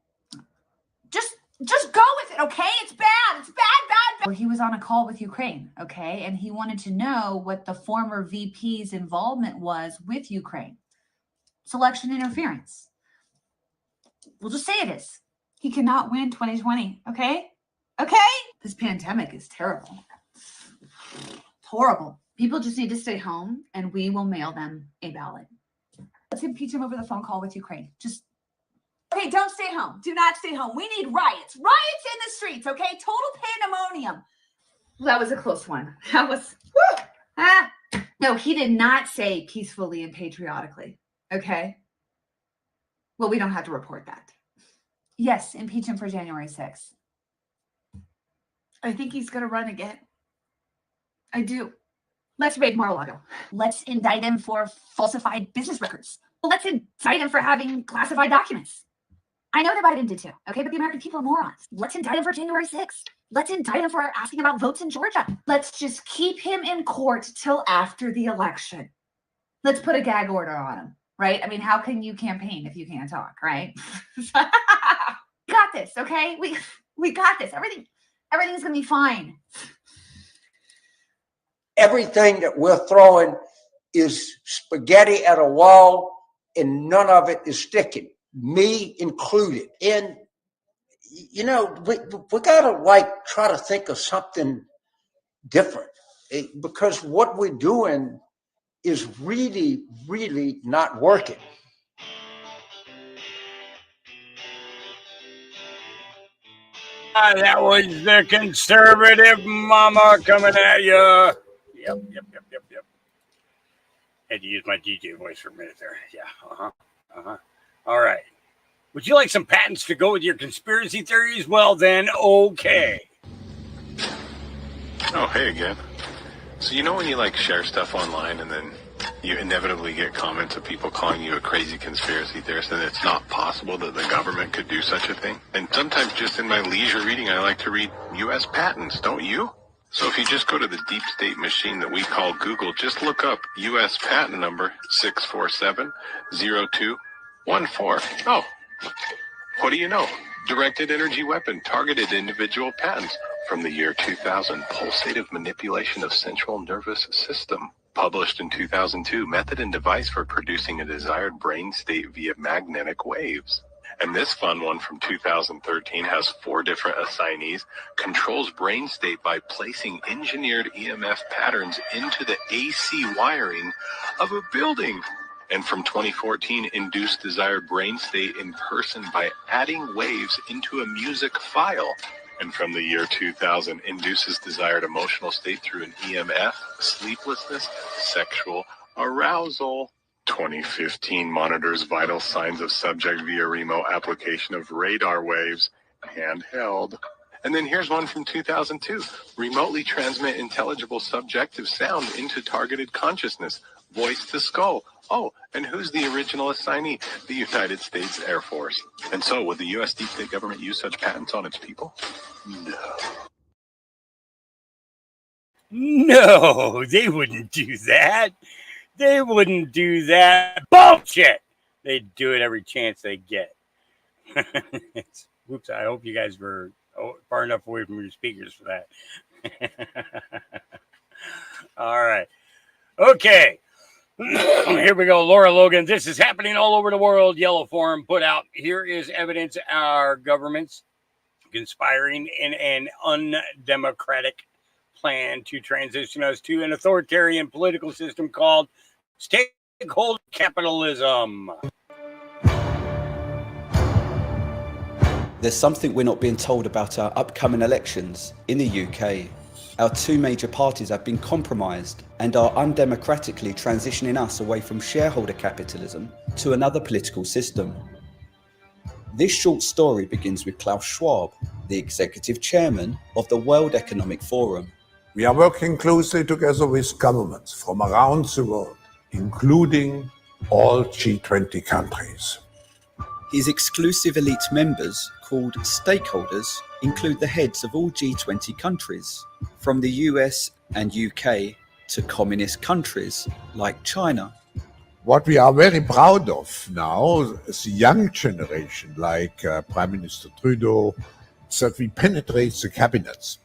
Just go with it, okay? It's bad. It's bad. He was on a call with Ukraine, okay? And he wanted to know what the former VP's involvement was with Ukraine. It's election interference. We'll just say it is. He cannot win 2020, okay? Okay? This pandemic is terrible. Horrible. People just need to stay home, and we will mail them a ballot. Let's impeach him over the phone call with Ukraine. Okay, don't stay home. Do not stay home. We need riots. Riots in the streets, okay? Total pandemonium. Well, that was a close one. That was, whew, No, he did not say peacefully and patriotically, okay? Well, we don't have to report that. Yes, impeach him for January 6th. I think he's going to run again. I do. Let's raid Mar-a-Lago. Let's indict him for falsified business records. Let's indict him for having classified documents. I know that Biden did too, okay? But the American people are morons. Let's indict him for January 6th. Let's indict him for asking about votes in Georgia. Let's just keep him in court till after the election. Let's put a gag order on him, right? I mean, how can you campaign if you can't talk, right? We got this, okay? We got this. Everything's gonna be fine. Everything that we're throwing is spaghetti at a wall, and none of it is sticking, me included. And, you know, we gotta try to think of something different, because what we're doing is really, really not working. That was the conservative mama coming at you. Yep. Had to use my DJ voice for a minute there. Yeah, All right. Would you like some patents to go with your conspiracy theories? Well, then, okay. Oh, hey again. So you know when you share stuff online and then you inevitably get comments of people calling you a crazy conspiracy theorist, and it's not possible that the government could do such a thing? And sometimes just in my leisure reading, I like to read U.S. patents, don't you? So if you just go to the deep state machine that we call Google, just look up U.S. patent number 6470214. Oh, what do you know? Directed energy weapon, targeted individual patents from the year 2000. Pulsative manipulation of central nervous system. Published in 2002. Method and device for producing a desired brain state via magnetic waves. And this fun one from 2013 has 4 different assignees. Controls brain state by placing engineered EMF patterns into the AC wiring of a building. And from 2014, induced desired brain state in person by adding waves into a music file. And from the year 2000, induces desired emotional state through an EMF, sleeplessness, sexual arousal. 2015 monitors vital signs of subject via remote application of radar waves, handheld. And then here's one from 2002. Remotely transmit intelligible subjective sound into targeted consciousness, voice to skull. Oh, and who's the original assignee? The United States Air Force. And so, would the U.S. deep state government use such patents on its people? No, they wouldn't do that. They wouldn't do that. Bullshit! They'd do it every chance they get. Oops, I hope you guys were far enough away from your speakers for that. All right. Okay. Here we go. Laura Logan. This is happening all over the world. Yellow Forum put out. Here is evidence our government's conspiring in an undemocratic plan to transition us to an authoritarian political system called stakeholder capitalism. There's something we're not being told about our upcoming elections. In the UK, our 2 major parties have been compromised and are undemocratically transitioning us away from shareholder capitalism to another political system. This short story begins with Klaus Schwab, the executive chairman of the World Economic Forum. We are working closely together with governments from around the world, including all G20 countries. His exclusive elite members, called stakeholders, include the heads of all G20 countries, from the US and UK to communist countries like China. What we are very proud of now is the young generation, like Prime Minister Trudeau, is that we penetrate the cabinets.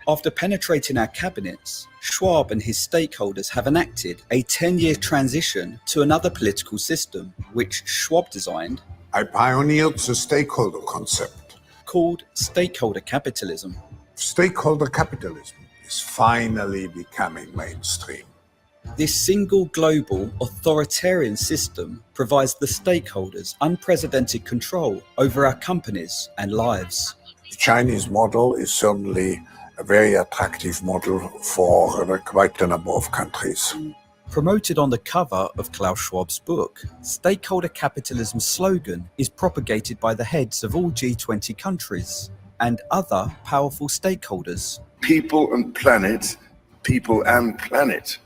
After penetrating our cabinets, Schwab and his stakeholders have enacted a 10-year transition to another political system, which Schwab designed. I pioneered the stakeholder concept, called stakeholder capitalism. Stakeholder capitalism is finally becoming mainstream. This single global authoritarian system provides the stakeholders unprecedented control over our companies and lives. The Chinese model is certainly a very attractive model for quite a number of countries. Promoted on the cover of Klaus Schwab's book, stakeholder capitalism's slogan is propagated by the heads of all G20 countries and other powerful stakeholders. People and planet, people and planet.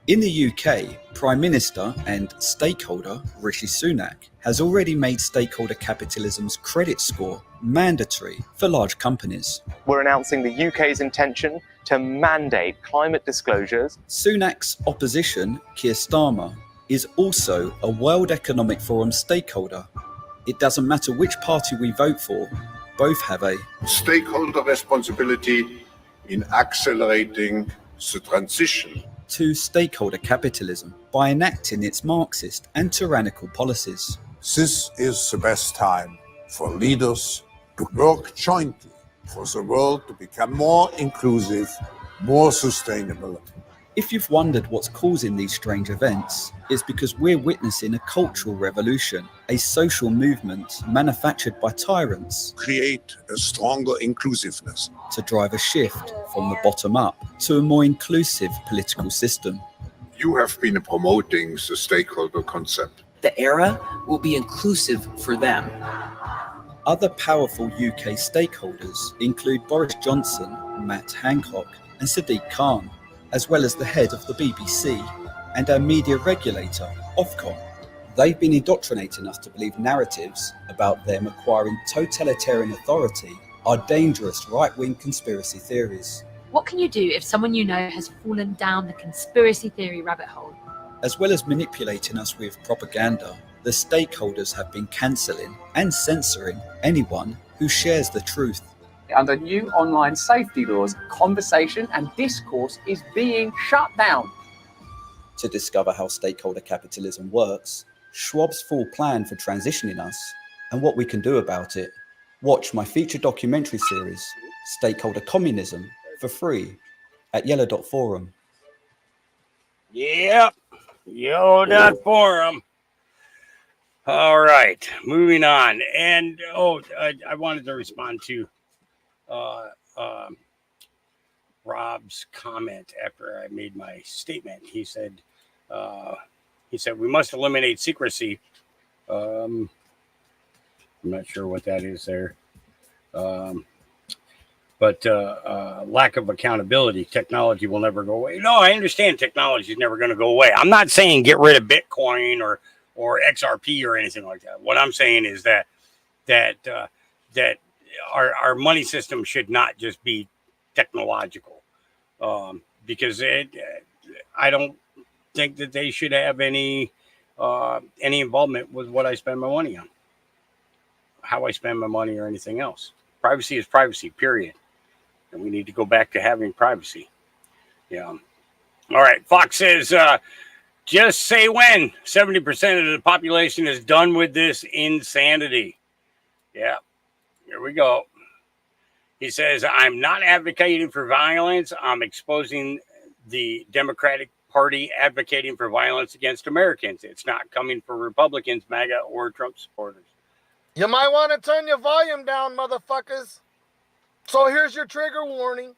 In the UK, Prime Minister and stakeholder Rishi Sunak has already made stakeholder capitalism's credit score mandatory for large companies. We're announcing the UK's intention to mandate climate disclosures. Sunak's opposition, Keir Starmer, is also a World Economic Forum stakeholder. It doesn't matter which party we vote for, both have a stakeholder responsibility in accelerating the transition to stakeholder capitalism by enacting its Marxist and tyrannical policies. This is the best time for leaders to work jointly for the world to become more inclusive, more sustainable. If you've wondered what's causing these strange events, it's because we're witnessing a cultural revolution, a social movement manufactured by tyrants. Create a stronger inclusiveness. To drive a shift from the bottom up to a more inclusive political system. You have been promoting the stakeholder concept. The era will be inclusive for them. Other powerful UK stakeholders include Boris Johnson, Matt Hancock, and Sadiq Khan, as well as the head of the BBC and our media regulator, Ofcom. They've been indoctrinating us to believe narratives about them acquiring totalitarian authority are dangerous right-wing conspiracy theories. What can you do if someone you know has fallen down the conspiracy theory rabbit hole? As well as manipulating us with propaganda, the stakeholders have been cancelling and censoring anyone who shares the truth. Under new online safety laws, conversation and discourse is being shut down. To discover how stakeholder capitalism works, Schwab's full plan for transitioning us, and what we can do about it, watch my feature documentary series, Stakeholder Communism, for free at yellow.forum. Yep, yellow.forum. All right, moving on. And, I wanted to respond to Rob's comment after I made my statement. He said, we must eliminate secrecy. I'm not sure what that is there. But lack of accountability, technology will never go away. No, I understand technology is never going to go away. I'm not saying get rid of Bitcoin or XRP or anything like that. What I'm saying is that our money system should not just be technological, because I don't think that they should have any involvement with what I spend my money on, how I spend my money, or anything else. Privacy is privacy, period. And we need to go back to having privacy. Yeah. All right. Fox says, just say when 70% of the population is done with this insanity. Yeah. Here we go. He says, I'm not advocating for violence. I'm exposing the Democratic Party advocating for violence against Americans. It's not coming for Republicans, MAGA, or Trump supporters. You might want to turn your volume down, motherfuckers. So here's your trigger warning.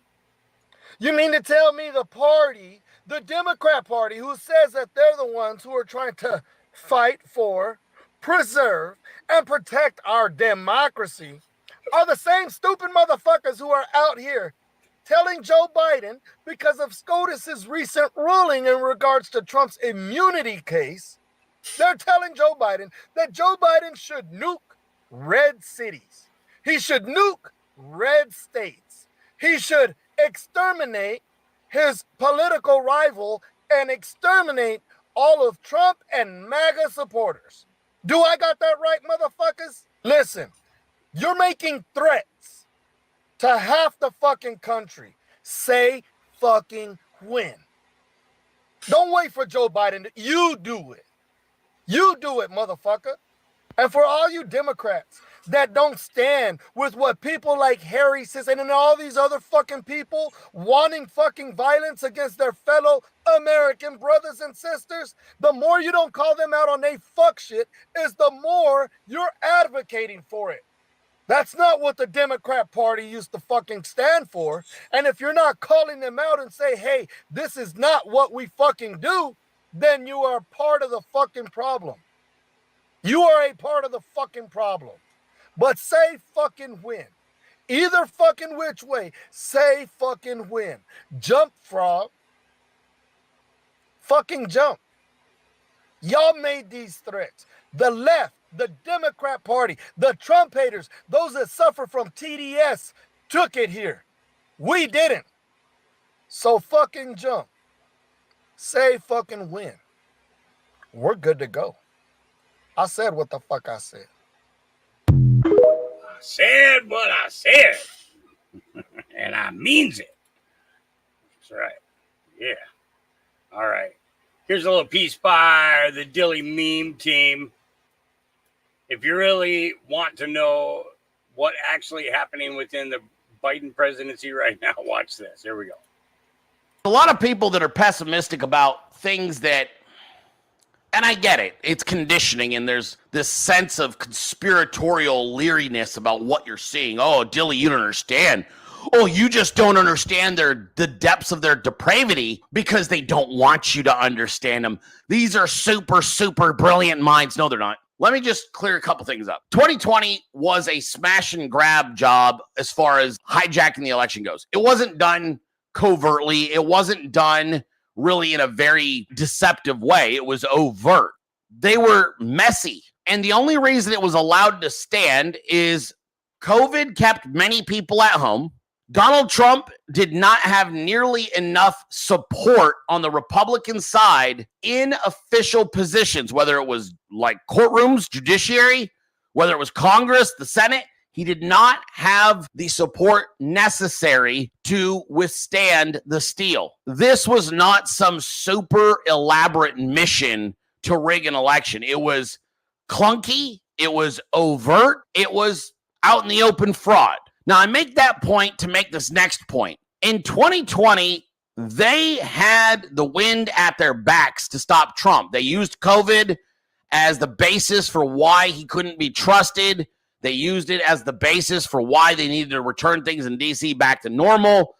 You mean to tell me the party, the Democrat Party, who says that they're the ones who are trying to fight for, preserve, and protect our democracy are the same stupid motherfuckers who are out here telling Joe Biden, because of SCOTUS's recent ruling in regards to Trump's immunity case, they're telling Joe Biden that Joe Biden should nuke red cities. He should nuke red states. He should exterminate his political rival and exterminate all of Trump and MAGA supporters. Do I got that right, motherfuckers? Listen, you're making threats to half the fucking country. Say fucking when. Don't wait for Joe Biden. You do it. You do it, motherfucker. And for all you Democrats that don't stand with what people like Harry says and all these other fucking people wanting fucking violence against their fellow American brothers and sisters, the more you don't call them out on they fuck shit is the more you're advocating for it. That's not what the Democrat Party used to fucking stand for. And if you're not calling them out and say, hey, this is not what we fucking do, then you are part of the fucking problem. You are a part of the fucking problem. But say fucking when. Either fucking which way, say fucking when. Jump, frog. Fucking jump. Y'all made these threats. The left, the Democrat Party, the Trump haters, those that suffer from TDS took it here. We didn't. So fucking jump. Say fucking when. We're good to go. I said what the fuck I said. I said what I said. And I means it. That's right. Yeah. All right. Here's a little piece by the Dilly Meme team. If you really want to know what actually happening within the Biden presidency right now, watch this. Here we go. A lot of people that are pessimistic about things that, and I get it, it's conditioning, and there's this sense of conspiratorial leeriness about what you're seeing. Oh, Dilly, you don't understand. Oh, you just don't understand the depths of their depravity because they don't want you to understand them. These are super, super brilliant minds. No, they're not. Let me just clear a couple things up. 2020 was a smash and grab job as far as hijacking the election goes. It wasn't done covertly. It wasn't done really in a very deceptive way. It was overt. They were messy. And the only reason it was allowed to stand is COVID kept many people at home. Donald Trump did not have nearly enough support on the Republican side in official positions, whether it was like courtrooms, judiciary, whether it was Congress, the Senate. He did not have the support necessary to withstand the steal. This was not some super elaborate mission to rig an election. It was clunky. It was overt. It was out in the open fraud. Now, I make that point to make this next point. In 2020, they had the wind at their backs to stop Trump. They used COVID as the basis for why he couldn't be trusted. They used it as the basis for why they needed to return things in D.C. back to normal.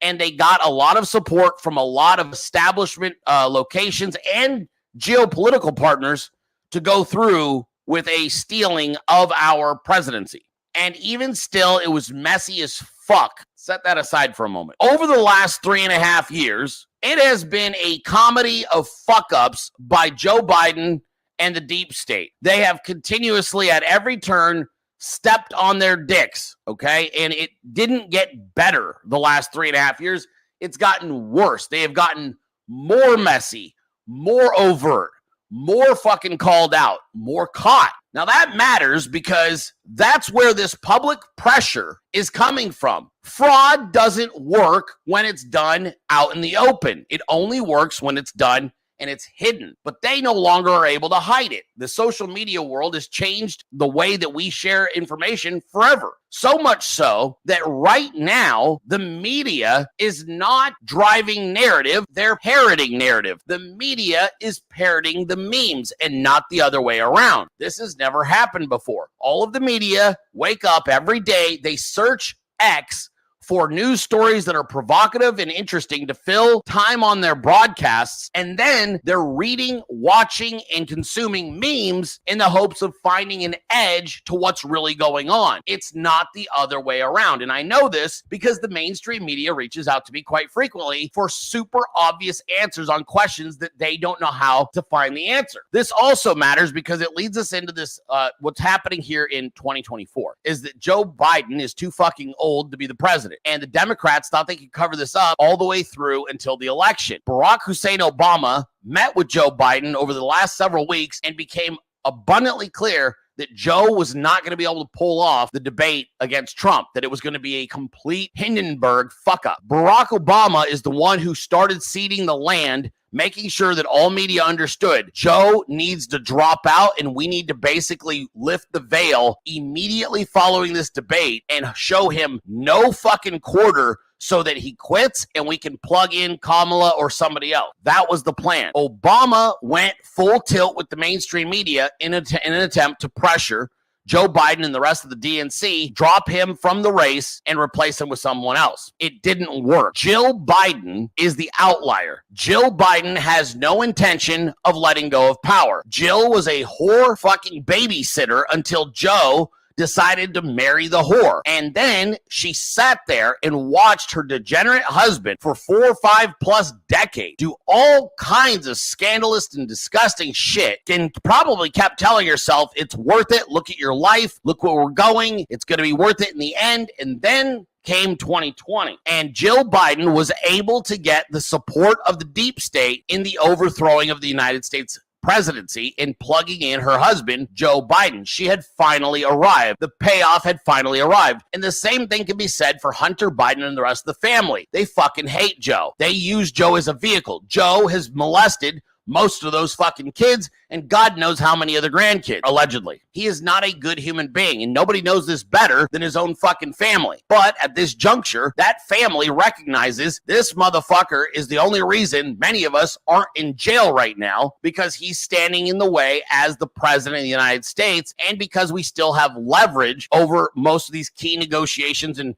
And they got a lot of support from a lot of establishment locations and geopolitical partners to go through with a stealing of our presidency. And even still, it was messy as fuck. Set that aside for a moment. Over the last 3.5 years, it has been a comedy of fuck-ups by Joe Biden and the deep state. They have continuously, at every turn, stepped on their dicks, okay? And it didn't get better the last 3.5 years. It's gotten worse. They have gotten more messy, more overt, more fucking called out, more caught. Now that matters because that's where this public pressure is coming from. Fraud doesn't work when it's done out in the open. It only works when it's done and it's hidden, but they no longer are able to hide it. The social media world has changed the way that we share information forever. So much so that right now, the media is not driving narrative, they're parroting narrative. The media is parroting the memes and not the other way around. This has never happened before. All of the media wake up every day, they search X for news stories that are provocative and interesting to fill time on their broadcasts, and then they're reading, watching, and consuming memes in the hopes of finding an edge to what's really going on. It's not the other way around. And I know this because the mainstream media reaches out to me quite frequently for super obvious answers on questions that they don't know how to find the answer. This also matters because it leads us into this, what's happening here in 2024 is that Joe Biden is too fucking old to be the president. And the Democrats thought they could cover this up all the way through until the election. Barack Hussein Obama met with Joe Biden over the last several weeks and became abundantly clear that Joe was not going to be able to pull off the debate against Trump, that it was going to be a complete Hindenburg fuck up. Barack Obama is the one who started ceding the land, making sure that all media understood Joe needs to drop out and we need to basically lift the veil immediately following this debate and show him no fucking quarter so that he quits and we can plug in Kamala or somebody else. That was the plan. Obama went full tilt with the mainstream media in an attempt to pressure Joe Biden and the rest of the DNC, drop him from the race and replace him with someone else. It didn't work. Jill Biden is the outlier. Jill Biden has no intention of letting go of power. Jill was a whore fucking babysitter until Joe decided to marry the whore. And then she sat there and watched her degenerate husband for 4 or 5 plus decades do all kinds of scandalous and disgusting shit, and probably kept telling herself, it's worth it. Look at your life. Look where we're going. It's going to be worth it in the end. And then came 2020, and Jill Biden was able to get the support of the deep state in the overthrowing of the United States presidency and plugging in her husband, Joe Biden. She had finally arrived. The payoff had finally arrived. And the same thing can be said for Hunter Biden and the rest of the family. They fucking hate Joe. They use Joe as a vehicle. Joe has molested most of those fucking kids, and God knows how many of the grandkids, allegedly. He is not a good human being, and nobody knows this better than his own fucking family. But at this juncture, that family recognizes this motherfucker is the only reason many of us aren't in jail right now, because he's standing in the way as the president of the United States, and because we still have leverage over most of these key negotiations and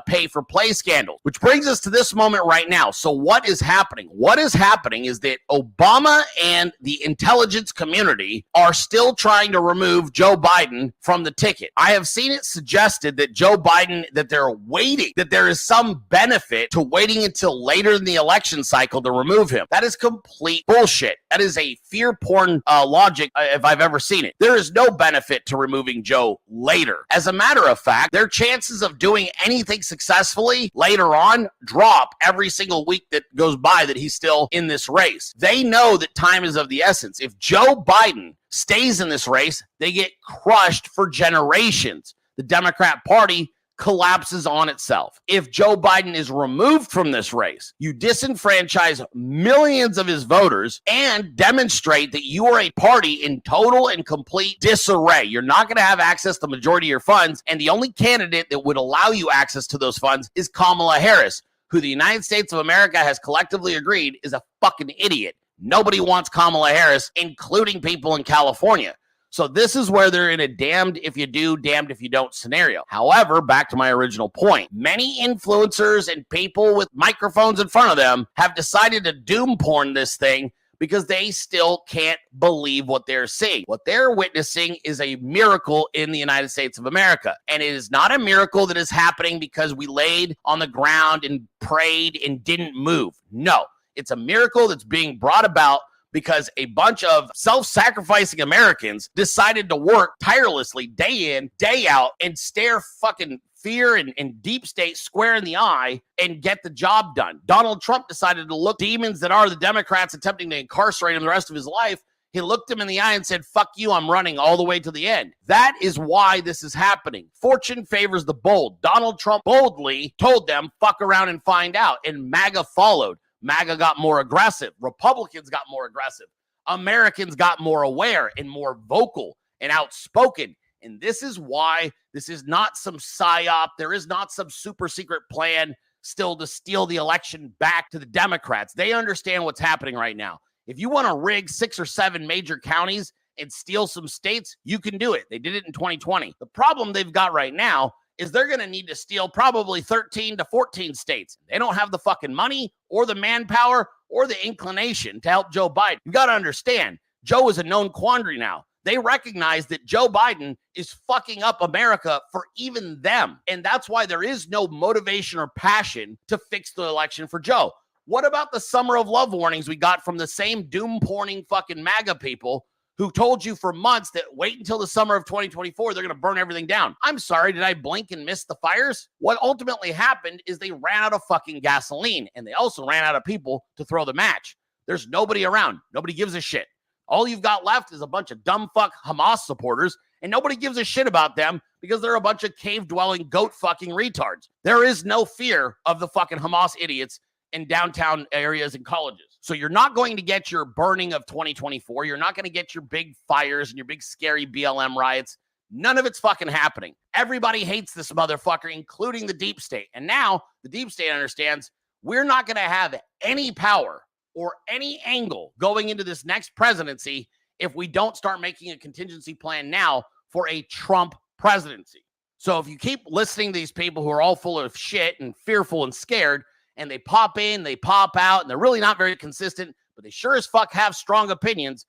pay-for-play scandals. Which brings us to this moment right now. So what is happening? What is happening is that Obama and the intelligence community are still trying to remove Joe Biden from the ticket. I have seen it suggested that Joe Biden, that they're waiting, that there is some benefit to waiting until later in the election cycle to remove him. That is complete bullshit. That is a fear porn logic if I've ever seen it. There is no benefit to removing Joe later. As a matter of fact, their chances of doing anything successfully later on drop every single week that goes by that he's still in this race. They know that time is of the essence. If Joe Biden stays in this race, they get crushed for generations. The Democrat Party collapses on itself. If Joe Biden is removed from this race, you disenfranchise millions of his voters and demonstrate that you are a party in total and complete disarray. You're not going to have access to the majority of your funds, and the only candidate that would allow you access to those funds is Kamala Harris, who the United States of America has collectively agreed is a fucking idiot. Nobody wants Kamala Harris, including people in California. So this is where they're in a damned if you do, damned if you don't scenario. However, back to my original point, many influencers and people with microphones in front of them have decided to doom porn this thing because they still can't believe what they're seeing. What they're witnessing is a miracle in the United States of America. And it is not a miracle that is happening because we laid on the ground and prayed and didn't move. No. It's a miracle that's being brought about because a bunch of self-sacrificing Americans decided to work tirelessly day in, day out, and stare fucking fear and deep state square in the eye and get the job done. Donald Trump decided to look demons that are the Democrats attempting to incarcerate him the rest of his life. He looked him in the eye and said, fuck you, I'm running all the way to the end. That is why this is happening. Fortune favors the bold. Donald Trump boldly told them, fuck around and find out, and MAGA followed. MAGA got more aggressive. Republicans got more aggressive. Americans got more aware and more vocal and outspoken. And this is why this is not some psyop. There is not some super secret plan still to steal the election back to the Democrats. They understand what's happening right now. If you want to rig 6 or 7 major counties and steal some states, you can do it. They did it in 2020. The problem they've got right now is they're going to need to steal probably 13 to 14 states. They don't have the fucking money or the manpower or the inclination to help Joe Biden. You got to understand, Joe is a known quandary now. They recognize that Joe Biden is fucking up America for even them. And that's why there is no motivation or passion to fix the election for Joe. What about the summer of love warnings we got from the same doom-porning fucking MAGA people who told you for months that wait until the summer of 2024, they're going to burn everything down? I'm sorry, did I blink and miss the fires? What ultimately happened is they ran out of fucking gasoline, and they also ran out of people to throw the match. There's nobody around. Nobody gives a shit. All you've got left is a bunch of dumb fuck Hamas supporters, and nobody gives a shit about them because they're a bunch of cave-dwelling, goat-fucking retards. There is no fear of the fucking Hamas idiots in downtown areas and colleges. So you're not going to get your burning of 2024. You're not going to get your big fires and your big scary BLM riots. None of it's fucking happening. Everybody hates this motherfucker, including the deep state. And now the deep state understands we're not going to have any power or any angle going into this next presidency if we don't start making a contingency plan now for a Trump presidency. So if you keep listening to these people who are all full of shit and fearful and scared, and they pop in, they pop out, and they're really not very consistent, but they sure as fuck have strong opinions,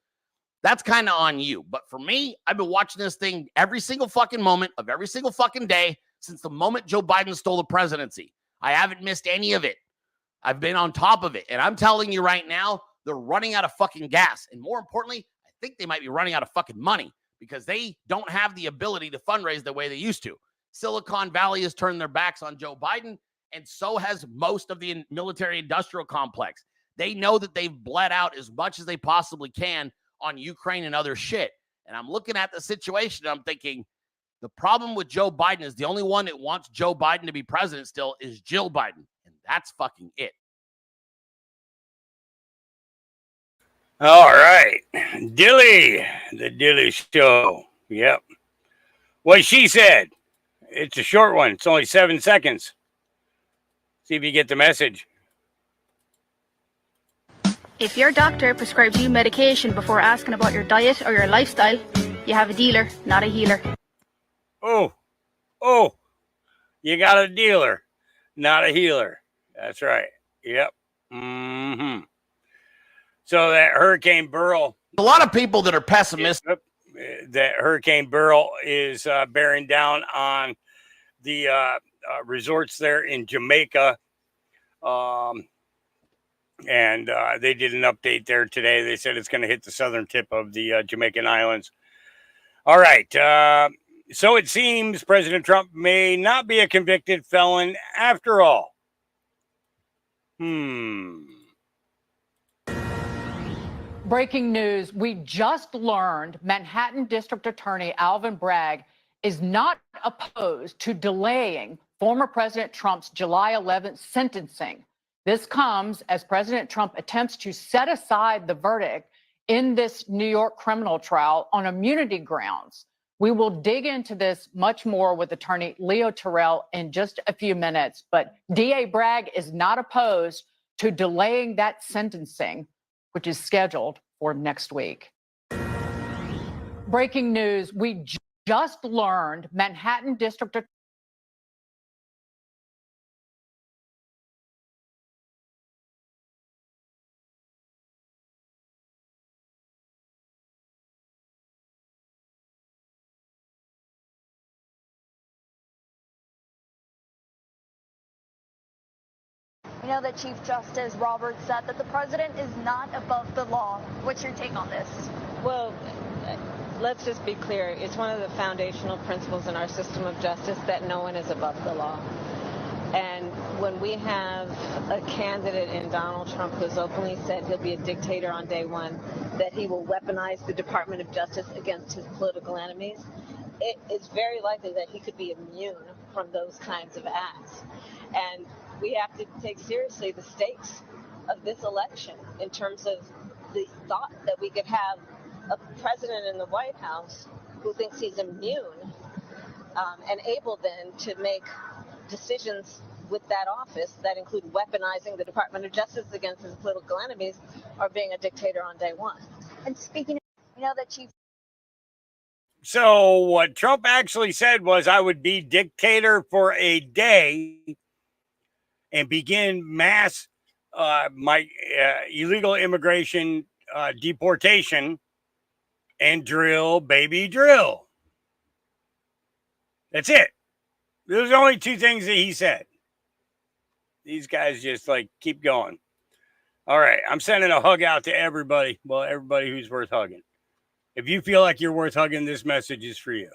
that's kind of on you. But for me, I've been watching this thing every single fucking moment of every single fucking day since the moment Joe Biden stole the presidency. I haven't missed any of it. I've been on top of it. And I'm telling you right now, they're running out of fucking gas. And more importantly, I think they might be running out of fucking money because they don't have the ability to fundraise the way they used to. Silicon Valley has turned their backs on Joe Biden, and so has most of the military industrial complex. They know that they've bled out as much as they possibly can on Ukraine and other shit. And I'm looking at the situation, and I'm thinking, the problem with Joe Biden is the only one that wants Joe Biden to be president still is Jill Biden. And that's fucking it. All right. Dilly, the Dilly Show. Yep. What she said. It's a short one. It's only 7 seconds. See if you get the message. If your doctor prescribes you medication before asking about your diet or your lifestyle, you have a dealer, not a healer. Oh, you got a dealer, not a healer. That's right. Yep. Mm-hmm. So that Hurricane Beryl. A lot of people that are pessimistic. That Hurricane Beryl is bearing down on the resorts there in Jamaica. And they did an update there today. They said it's going to hit the southern tip of the Jamaican Islands. All right. So it seems President Trump may not be a convicted felon after all. Breaking news. We just learned Manhattan District Attorney Alvin Bragg is not opposed to delaying former President Trump's July 11th sentencing. This comes as President Trump attempts to set aside the verdict in this New York criminal trial on immunity grounds. We will dig into this much more with attorney Leo Terrell in just a few minutes, but DA Bragg is not opposed to delaying that sentencing, which is scheduled for next week. Breaking news. We just learned Manhattan District We know that Chief Justice Roberts said that the president is not above the law. What's your take on this? Well, let's just be clear. It's one of the foundational principles in our system of justice that no one is above the law. And when we have a candidate in Donald Trump who's openly said he'll be a dictator on day one, that he will weaponize the Department of Justice against his political enemies, it is very likely that he could be immune from those kinds of acts. And we have to take seriously the stakes of this election in terms of the thought that we could have a president in the White House who thinks he's immune and able then to make decisions with that office that include weaponizing the Department of Justice against his political enemies or being a dictator on day one. And speaking of, you know that Chief So what Trump actually said was, I would be dictator for a day and begin mass illegal immigration deportation and drill, baby, drill. That's it. Those are only two things that he said. These guys just like keep going. All right. I'm sending a hug out to everybody. Well, everybody who's worth hugging. If you feel like you're worth hugging, this message is for you.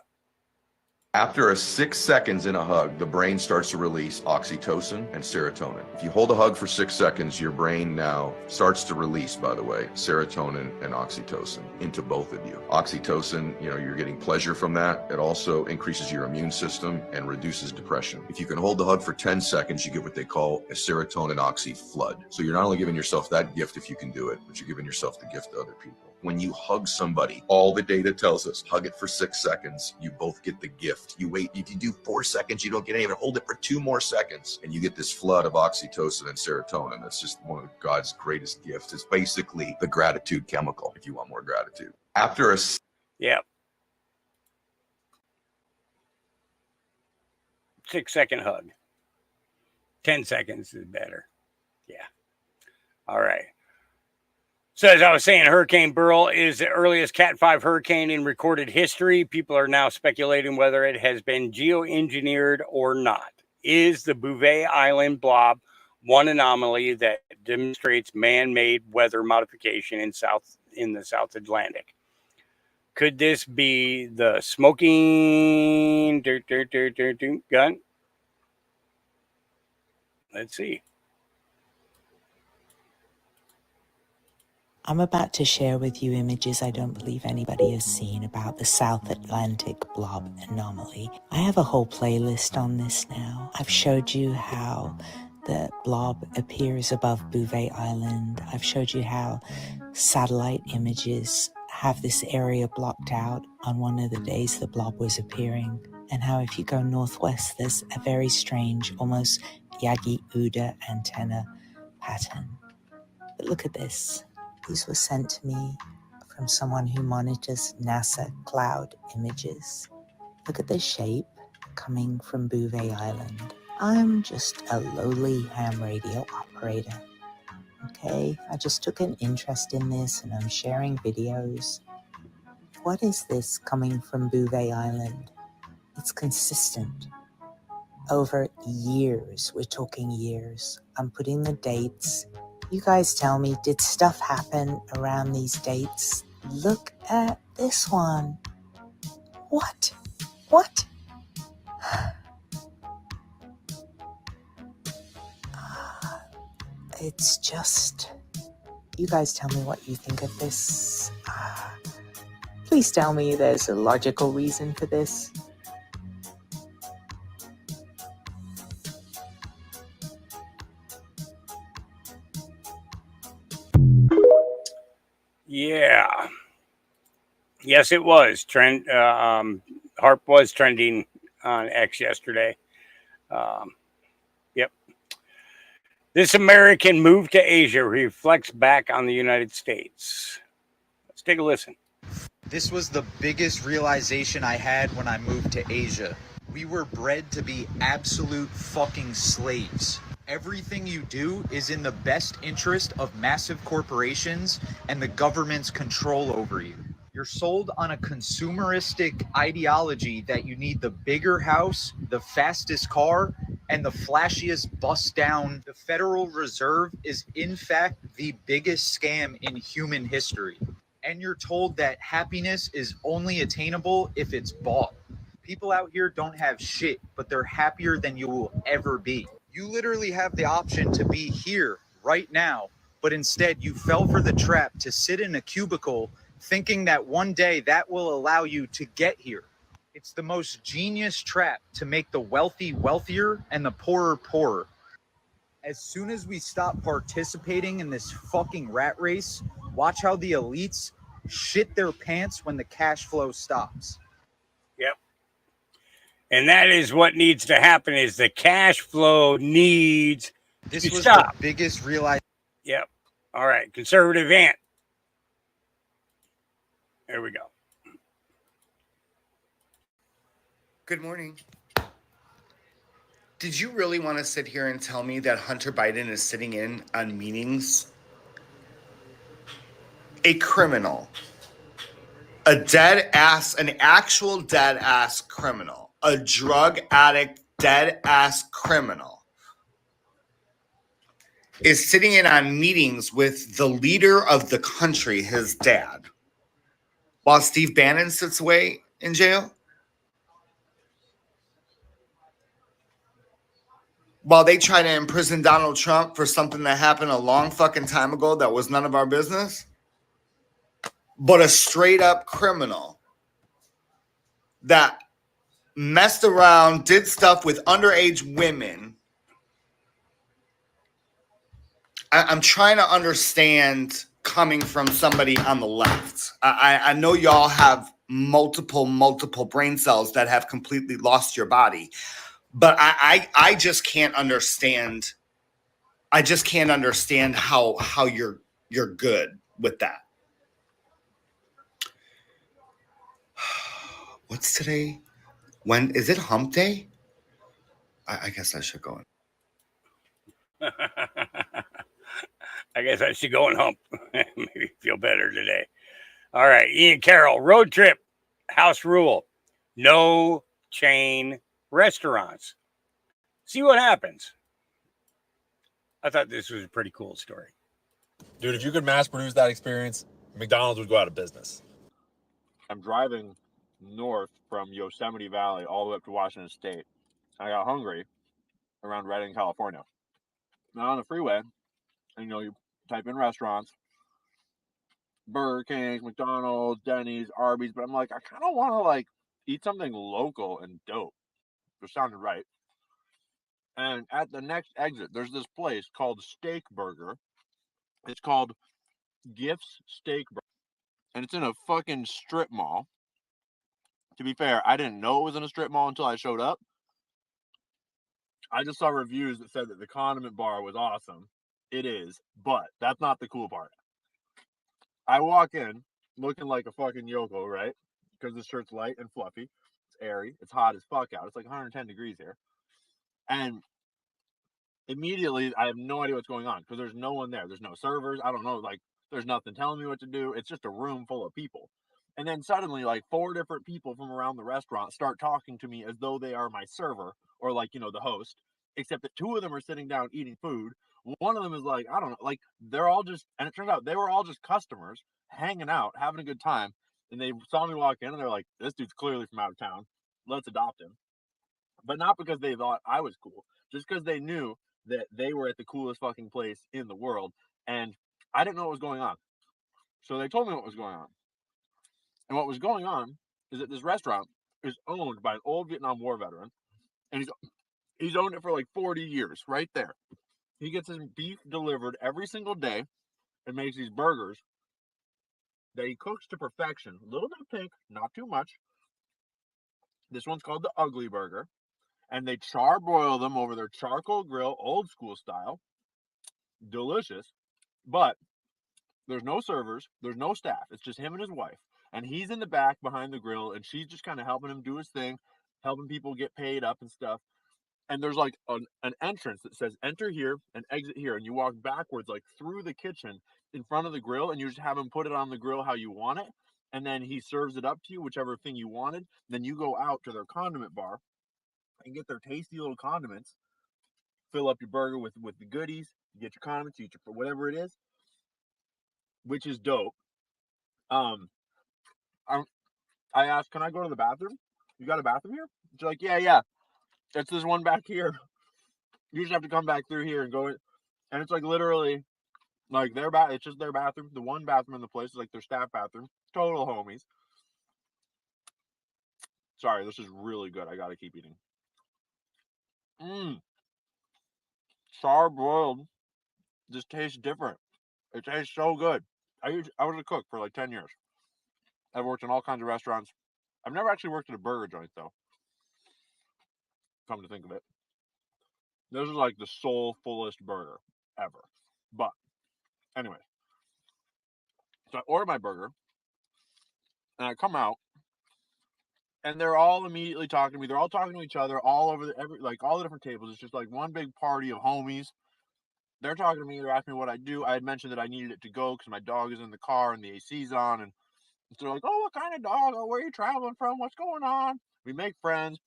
After 6 seconds in a hug, the brain starts to release oxytocin and serotonin. If you hold a hug for 6 seconds, your brain now starts to release, by the way, serotonin and oxytocin into both of you. Oxytocin, you're getting pleasure from that. It also increases your immune system and reduces depression. If you can hold the hug for 10 seconds, you get what they call a serotonin oxy flood. So you're not only giving yourself that gift if you can do it, but you're giving yourself the gift to other people. When you hug somebody, all the data tells us, hug it for 6 seconds, you both get the gift. You wait, if you do 4 seconds, you don't get any of it. Hold it for 2 more seconds, and you get this flood of oxytocin and serotonin. That's just one of God's greatest gifts. It's basically the gratitude chemical, if you want more gratitude. After a... Yep. 6 second hug. 10 seconds is better. Yeah. All right. So as I was saying, Hurricane Beryl is the earliest Cat 5 hurricane in recorded history. People are now speculating whether it has been geoengineered or not. Is the Bouvet Island blob one anomaly that demonstrates man-made weather modification in the South Atlantic? Could this be the smoking gun? Let's see. I'm about to share with you images I don't believe anybody has seen about the South Atlantic blob anomaly. I have a whole playlist on this now. I've showed you how the blob appears above Bouvet Island. I've showed you how satellite images have this area blocked out on one of the days the blob was appearing, and how if you go northwest, there's a very strange, almost Yagi-Uda antenna pattern. But look at this. These were sent to me from someone who monitors NASA cloud images. Look at this shape coming from Bouvet Island. I'm just a lowly ham radio operator. Okay, I just took an interest in this and I'm sharing videos. What is this coming from Bouvet Island? It's consistent. Over years, we're talking years. I'm putting the dates. You guys tell me, did stuff happen around these dates? Look at this one. What? What? It's just... You guys tell me what you think of this. Please tell me there's a logical reason for this. Yeah. Yes, it was. HAARP was trending on X yesterday. Yep. This American move to Asia reflects back on the United States. Let's take a listen. This was the biggest realization I had when I moved to Asia. We were bred to be absolute fucking slaves. Everything you do is in the best interest of massive corporations and the government's control over you. You're sold on a consumeristic ideology that you need the bigger house, the fastest car, and the flashiest bust down. The Federal Reserve is in fact the biggest scam in human history. And you're told that happiness is only attainable if it's bought. People out here don't have shit, but they're happier than you will ever be. You literally have the option to be here right now, but instead you fell for the trap to sit in a cubicle thinking that one day that will allow you to get here. It's the most genius trap to make the wealthy wealthier and the poorer poorer. As soon as we stop participating in this fucking rat race, watch how the elites shit their pants when the cash flow stops. Yep. And that is what needs to happen is the cash flow needs This to was stop. the biggest realization. Yep. All right. Conservative Ant. There we go. Good morning. Did you really want to sit here and tell me that Hunter Biden is sitting in on meetings? A criminal. A dead ass, an actual dead ass criminal. A drug addict, dead ass criminal is sitting in on meetings with the leader of the country, his dad, while Steve Bannon sits away in jail? While they try to imprison Donald Trump for something that happened a long fucking time ago that was none of our business? But a straight up criminal that messed around, did stuff with underage women. I'm trying to understand coming from somebody on the left. I know y'all have multiple brain cells that have completely lost your body, but I just can't understand. I just can't understand how you're good with that. What's today? When is it hump day? I guess I should go in. I guess I should go and hump. Maybe feel better today. All right, Ian Carroll, road trip, house rule, no chain restaurants. See what happens. I thought this was a pretty cool story. Dude, if you could mass produce that experience, McDonald's would go out of business. I'm driving north from Yosemite Valley all the way up to Washington State. I got hungry around Redding, California. Now on the freeway, and you type in restaurants, Burger King, McDonald's, Denny's, Arby's, but I'm like, I kind of want to eat something local and dope. It sounded right. And at the next exit, there's this place called Steak Burger. It's called Gifts Steak Burger. And it's in a fucking strip mall. To be fair, I didn't know it was in a strip mall until I showed up. I just saw reviews that said that the condiment bar was awesome. It is, but that's not the cool part. I walk in looking like a fucking yokel, right? Because the shirt's light and fluffy. It's airy. It's hot as fuck out. It's like 110 degrees here. And immediately, I have no idea what's going on because there's no one there. There's no servers. I don't know. There's nothing telling me what to do. It's just a room full of people. And then suddenly, 4 different people from around the restaurant start talking to me as though they are my server or the host, except that 2 of them are sitting down eating food. One of them is I don't know, they're all just, and it turns out they were all just customers hanging out, having a good time. And they saw me walk in and they're like, this dude's clearly from out of town. Let's adopt him. But not because they thought I was cool, just because they knew that they were at the coolest fucking place in the world. And I didn't know what was going on. So they told me what was going on. And what was going on is that this restaurant is owned by an old Vietnam War veteran. And he's owned it for 40 years, right there. He gets his beef delivered every single day and makes these burgers that he cooks to perfection. A little bit of pink, not too much. This one's called the Ugly Burger. And they charbroil them over their charcoal grill, old school style. Delicious. But there's no servers. There's no staff. It's just him and his wife. And he's in the back behind the grill. And she's just kind of helping him do his thing, helping people get paid up and stuff. And there's an entrance that says enter here and exit here. And you walk backwards through the kitchen in front of the grill. And you just have him put it on the grill how you want it. And then he serves it up to you, whichever thing you wanted. Then you go out to their condiment bar and get their tasty little condiments. Fill up your burger with the goodies. You get your condiments, you eat your whatever it is. Which is dope. I asked, can I go to the bathroom? You got a bathroom here? She's like, yeah. It's this one back here. You just have to come back through here and go in. And it's literally their it's just their bathroom. The one bathroom in the place is their staff bathroom. Total homies. Sorry, this is really good. I gotta keep eating. Charbroiled just tastes different. It tastes so good. I was a cook for 10 years. I've worked in all kinds of restaurants. I've never actually worked at a burger joint though. Come to think of it. This is the soulfullest burger ever. But anyways. So I order my burger and I come out And they're all immediately talking to me. They're all talking to each other all over all the different tables. It's just like one big party of homies. They're talking to me. They're asking me what I do. I had mentioned that I needed it to go because my dog is in the car and the AC's on. And so they're like, oh, what kind of dog? Oh, where are you traveling from? What's going on? We make friends.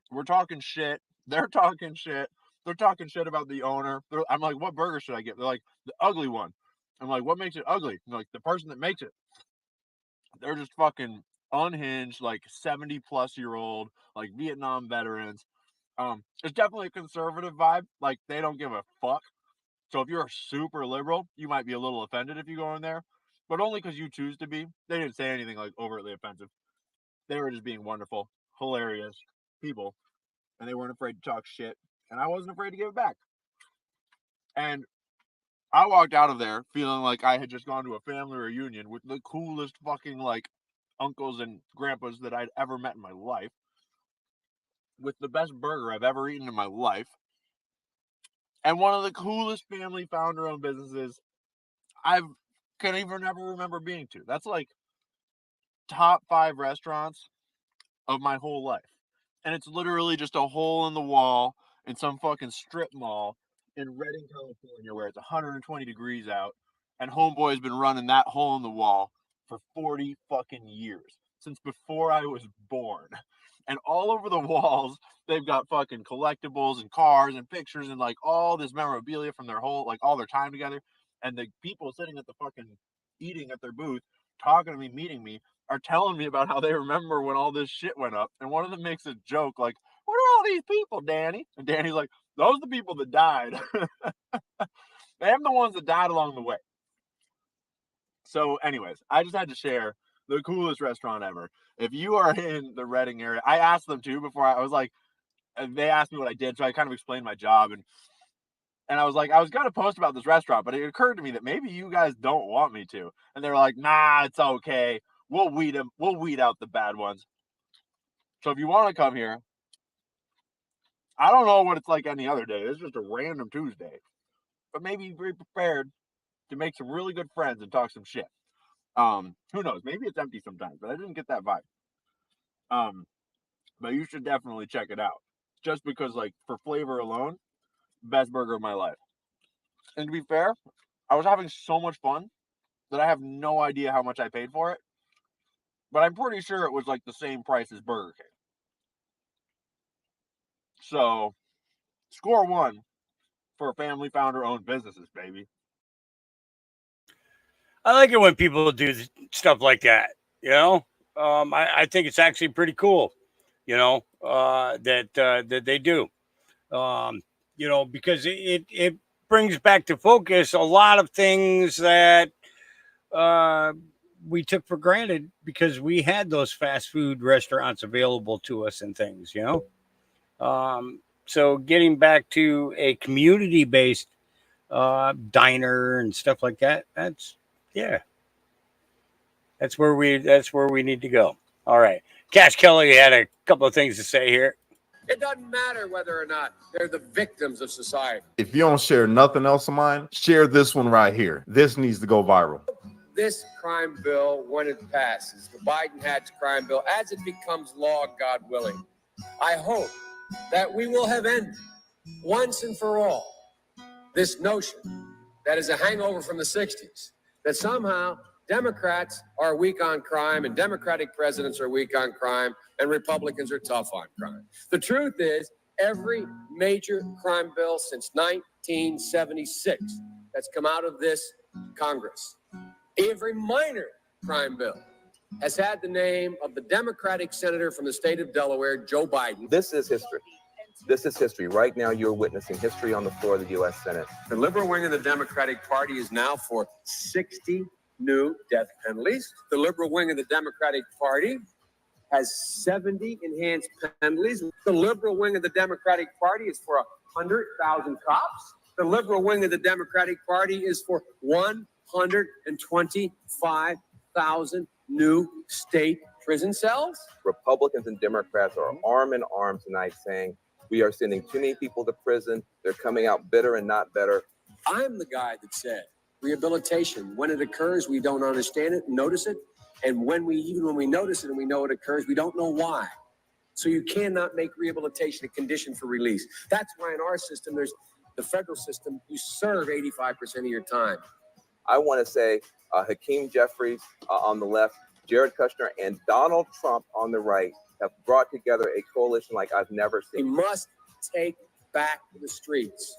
We're talking shit. They're talking shit. They're talking shit about the owner. I'm like, what burger should I get? They're like, the ugly one. I'm like, what makes it ugly? They're like, the person that makes it. They're just fucking unhinged, like 70-plus-year-old, like Vietnam veterans. It's definitely a conservative vibe. Like, they don't give a fuck. So if you're super liberal, you might be a little offended if you go in there, but only because you choose to be. They didn't say anything like overtly offensive. They were just being wonderful, hilarious people, and they weren't afraid to talk shit, and I wasn't afraid to give it back. And I walked out of there feeling like I had just gone to a family reunion with the coolest fucking, like, uncles and grandpas that I'd ever met in my life, with the best burger I've ever eaten in my life, and one of the coolest family founder-owned businesses I can even never remember being to. That's like top 5 restaurants of my whole life. And it's literally just a hole in the wall in some fucking strip mall in Redding, California, where it's 120 degrees out. And Homeboy has been running that hole in the wall for 40 fucking years, since before I was born. And all over the walls, they've got fucking collectibles and cars and pictures and like all this memorabilia from their whole, like all their time together. And the people sitting at the fucking eating at their booth, talking to me, meeting me, are telling me about how they remember when all this shit went up. And one of them makes a joke like, what are all these people, Danny? And Danny's like, those are the people that died. They're the ones that died along the way. So anyways, I just had to share the coolest restaurant ever. If you are in the Redding area, I asked them too before. I was like, they asked me what I did, so I kind of explained my job, and I was like, I was gonna post about this restaurant, but it occurred to me that maybe you guys don't want me to, and they were like, nah, it's okay. We'll weed them. We'll weed out the bad ones. So if you want to come here, I don't know what it's like any other day. It's just a random Tuesday, but maybe be prepared to make some really good friends and talk some shit. Who knows? Maybe it's empty sometimes, but I didn't get that vibe. But you should definitely check it out. Just because, like, for flavor alone, best burger of my life. And to be fair, I was having so much fun that I have no idea how much I paid for it. But I'm pretty sure it was like the same price as Burger King. So, score 1 for family founder-owned businesses, baby. I like it when people do stuff like that, you know? I think it's actually pretty cool, you know, that they do. You know, because it brings back to focus a lot of things that we took for granted because we had those fast food restaurants available to us and things, you know? So getting back to a community-based diner and stuff like that, that's where we need to go. All right. Cash Kelly had a couple of things to say here. It doesn't matter whether or not they're the victims of society. If you don't share nothing else of mine, share this one right here. This needs to go viral. This crime bill, when it passes, the Biden-Hatch crime bill, as it becomes law, God willing, I hope that we will have ended once and for all this notion that is a hangover from the 60s, that somehow Democrats are weak on crime and Democratic presidents are weak on crime and Republicans are tough on crime. The truth is, every major crime bill since 1976 that's come out of this Congress, every minor crime bill has had the name of the Democratic senator from the state of Delaware, Joe Biden. This is history. This is history. Right now, you're witnessing history on the floor of the U.S. Senate. The liberal wing of the Democratic Party is now for 60 new death penalties. The liberal wing of the Democratic Party has 70 enhanced penalties. The liberal wing of the Democratic Party is for 100,000 cops. The liberal wing of the Democratic Party is for 125,000 new state prison cells. Republicans and Democrats are arm in arm tonight saying we are sending too many people to prison. They're coming out bitter and not better. I'm the guy that said rehabilitation, when it occurs, we don't understand it, notice it. And even when we notice it and we know it occurs, we don't know why. So you cannot make rehabilitation a condition for release. That's why in our system, there's the federal system, you serve 85% of your time. I want to say Hakeem Jeffries on the left, Jared Kushner, and Donald Trump on the right have brought together a coalition like I've never seen. We must take back the streets.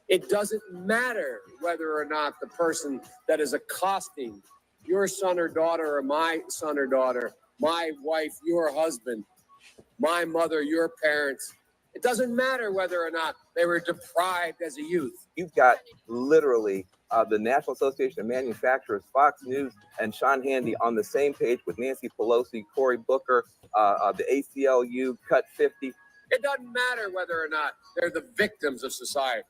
It doesn't matter whether or not the person that is accosting your son or daughter or my son or daughter, my wife, your husband, my mother, your parents. It doesn't matter whether or not they were deprived as a youth. You've got literally the National Association of Manufacturers, Fox News, and Sean Hannity on the same page with Nancy Pelosi, Cory Booker, the ACLU, Cut 50. It doesn't matter whether or not they're the victims of society.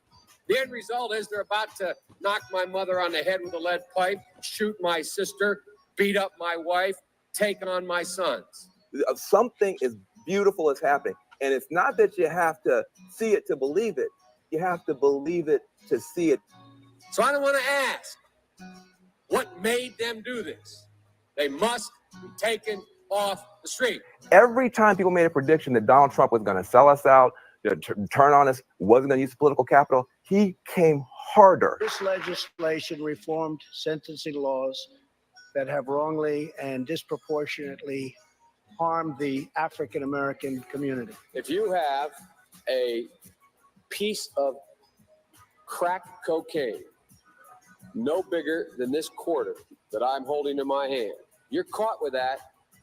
The end result is they're about to knock my mother on the head with a lead pipe, shoot my sister, beat up my wife, take on my sons. Something is beautiful is happening. And it's not that you have to see it to believe it. You have to believe it to see it. So I don't want to ask what made them do this. They must be taken off the street. Every time people made a prediction that Donald Trump was going to sell us out, turn on us, wasn't going to use political capital, he came harder. This legislation reformed sentencing laws that have wrongly and disproportionately harmed the African American community. If you have a piece of crack cocaine no bigger than this quarter that I'm holding in my hand, you're caught with that,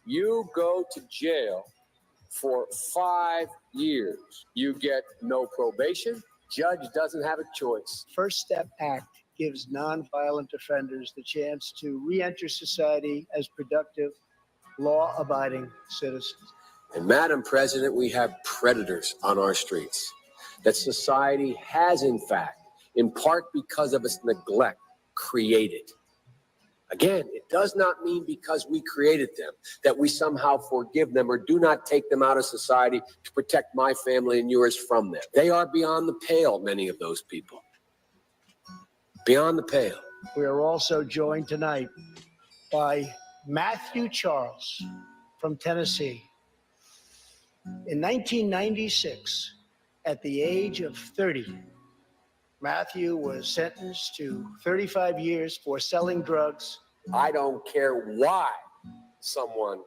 you go to jail for 5 years. You get no probation. Judge doesn't have a choice. First Step Act gives nonviolent offenders the chance to re-enter society as productive, law-abiding citizens. And Madam President, we have predators on our streets that society has, in fact, in part because of its neglect, created. Again, it does not mean because we created them that we somehow forgive them or do not take them out of society to protect my family and yours from them. They are beyond the pale, many of those people. Beyond the pale. We are also joined tonight by Matthew Charles from Tennessee. In 1996, at the age of 30, Matthew was sentenced to 35 years for selling drugs. I don't care why someone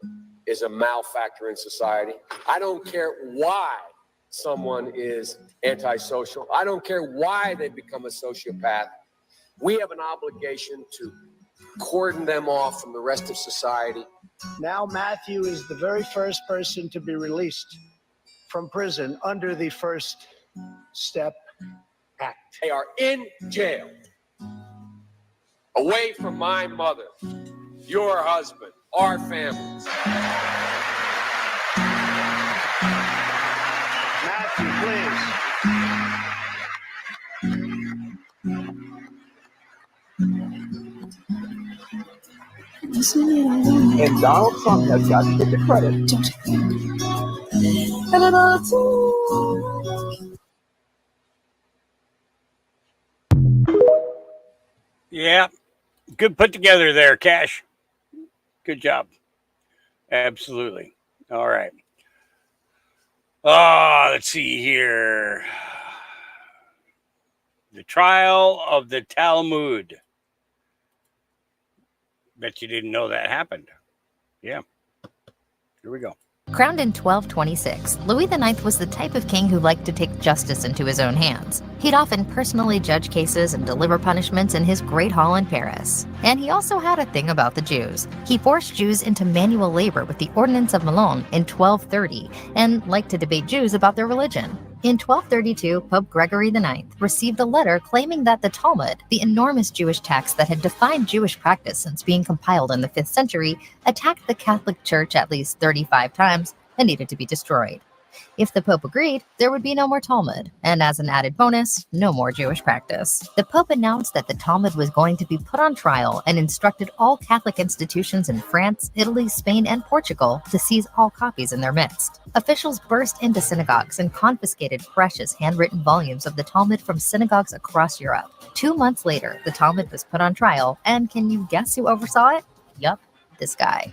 is a malefactor in society. I don't care why someone is antisocial. I don't care why they become a sociopath. We have an obligation to cordon them off from the rest of society. Now Matthew is the very first person to be released from prison under the First Step Act. They are in jail, away from my mother, your husband, our families. Matthew, please. And Donald Trump has got to get the credit. Yeah, good put together there, Cash. Good job. Absolutely. All right. Let's see here. The trial of the Talmud. Bet you didn't know that happened. Yeah. Here we go. Crowned in 1226, Louis IX was the type of king who liked to take justice into his own hands. He'd often personally judge cases and deliver punishments in his great hall in Paris. And he also had a thing about the Jews. He forced Jews into manual labor with the Ordinance of Melun in 1230 and liked to debate Jews about their religion. In 1232, Pope Gregory IX received a letter claiming that the Talmud, the enormous Jewish text that had defined Jewish practice since being compiled in the 5th century, attacked the Catholic Church at least 35 times and needed to be destroyed. If the Pope agreed, there would be no more Talmud, and as an added bonus, no more Jewish practice. The Pope announced that the Talmud was going to be put on trial and instructed all Catholic institutions in France, Italy, Spain, and Portugal to seize all copies in their midst. Officials burst into synagogues and confiscated precious handwritten volumes of the Talmud from synagogues across Europe. 2 months later, the Talmud was put on trial, and can you guess who oversaw it? Yup, this guy.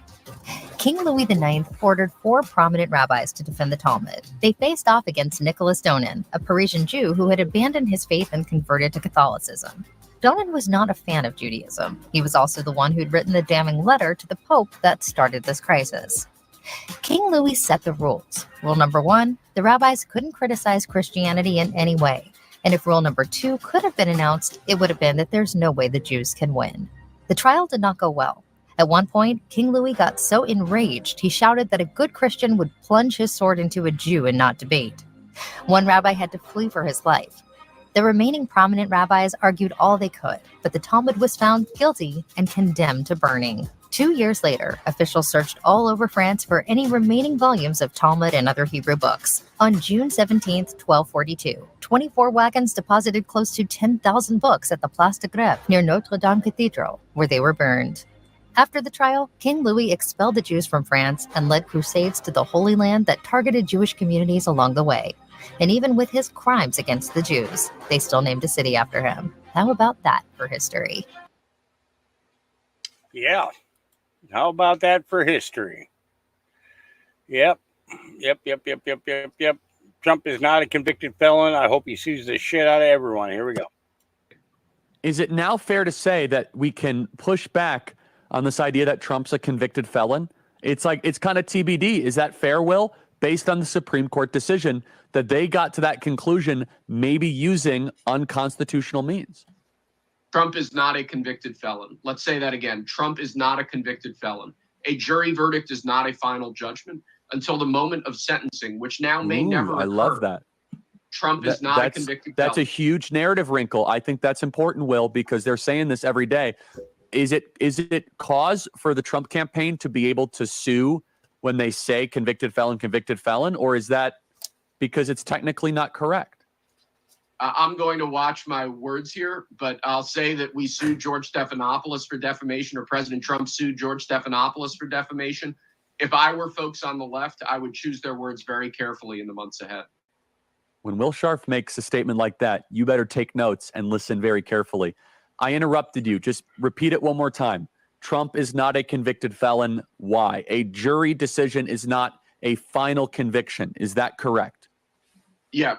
King Louis IX ordered 4 prominent rabbis to defend the Talmud. They faced off against Nicholas Donin, a Parisian Jew who had abandoned his faith and converted to Catholicism. Donin was not a fan of Judaism. He was also the one who'd written the damning letter to the Pope that started this crisis. King Louis set the rules. Rule number 1, the rabbis couldn't criticize Christianity in any way. And if rule number 2 could have been announced, it would have been that there's no way the Jews can win. The trial did not go well. At one point, King Louis got so enraged, he shouted that a good Christian would plunge his sword into a Jew and not debate. One rabbi had to flee for his life. The remaining prominent rabbis argued all they could, but the Talmud was found guilty and condemned to burning. 2 years later, officials searched all over France for any remaining volumes of Talmud and other Hebrew books. On June 17, 1242, 24 wagons deposited close to 10,000 books at the Place de Grève near Notre Dame Cathedral, where they were burned. After the trial, King Louis expelled the Jews from France and led crusades to the Holy Land that targeted Jewish communities along the way. And even with his crimes against the Jews, they still named a city after him. How about that for history? Yeah. How about that for history? Yep. Trump is not a convicted felon. I hope he sues the shit out of everyone. Here we go. Is it now fair to say that we can push back on this idea that Trump's a convicted felon? It's like, it's kind of TBD. Is that fair, Will? Based on the Supreme Court decision that they got to that conclusion, maybe using unconstitutional means. Trump is not a convicted felon. Let's say that again. Trump is not a convicted felon. A jury verdict is not a final judgment until the moment of sentencing, which now may never occur. I love that. Trump is not a convicted felon. That's a huge narrative wrinkle. I think that's important, Will, because they're saying this every day. Is it cause for the Trump campaign to be able to sue when they say convicted felon, or is that because it's technically not correct? I'm going to watch my words here, but I'll say that we sued George Stephanopoulos for defamation, or President Trump sued George Stephanopoulos for defamation. If I were folks on the left, I would choose their words very carefully in the months ahead. When Will Scharf makes a statement like that, you better take notes and listen very carefully. I interrupted you. Just repeat it one more time. Trump is not a convicted felon. Why? A jury decision is not a final conviction. Is that correct? Yeah.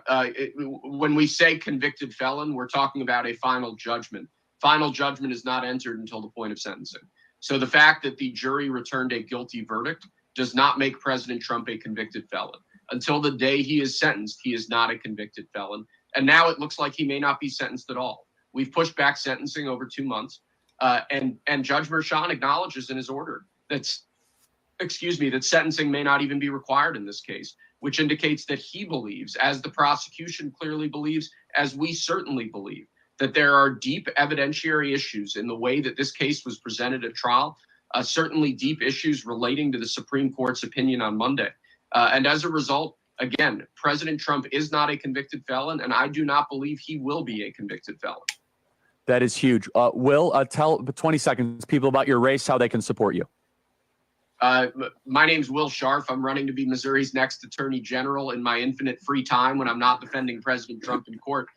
When we say convicted felon, we're talking about a final judgment. Final judgment is not entered until the point of sentencing. So the fact that the jury returned a guilty verdict does not make President Trump a convicted felon. Until the day he is sentenced, he is not a convicted felon. And now it looks like he may not be sentenced at all. We've pushed back sentencing over 2 months. And Judge Merchan acknowledges in his order that sentencing may not even be required in this case, which indicates that he believes, as the prosecution clearly believes, as we certainly believe, that there are deep evidentiary issues in the way that this case was presented at trial, certainly deep issues relating to the Supreme Court's opinion on Monday. And as a result, again, President Trump is not a convicted felon, and I do not believe he will be a convicted felon. That is huge. Will, tell 20 seconds people about your race, how they can support you. My name's Will Scharf. I'm running to be Missouri's next attorney general in my infinite free time when I'm not defending President Trump in court.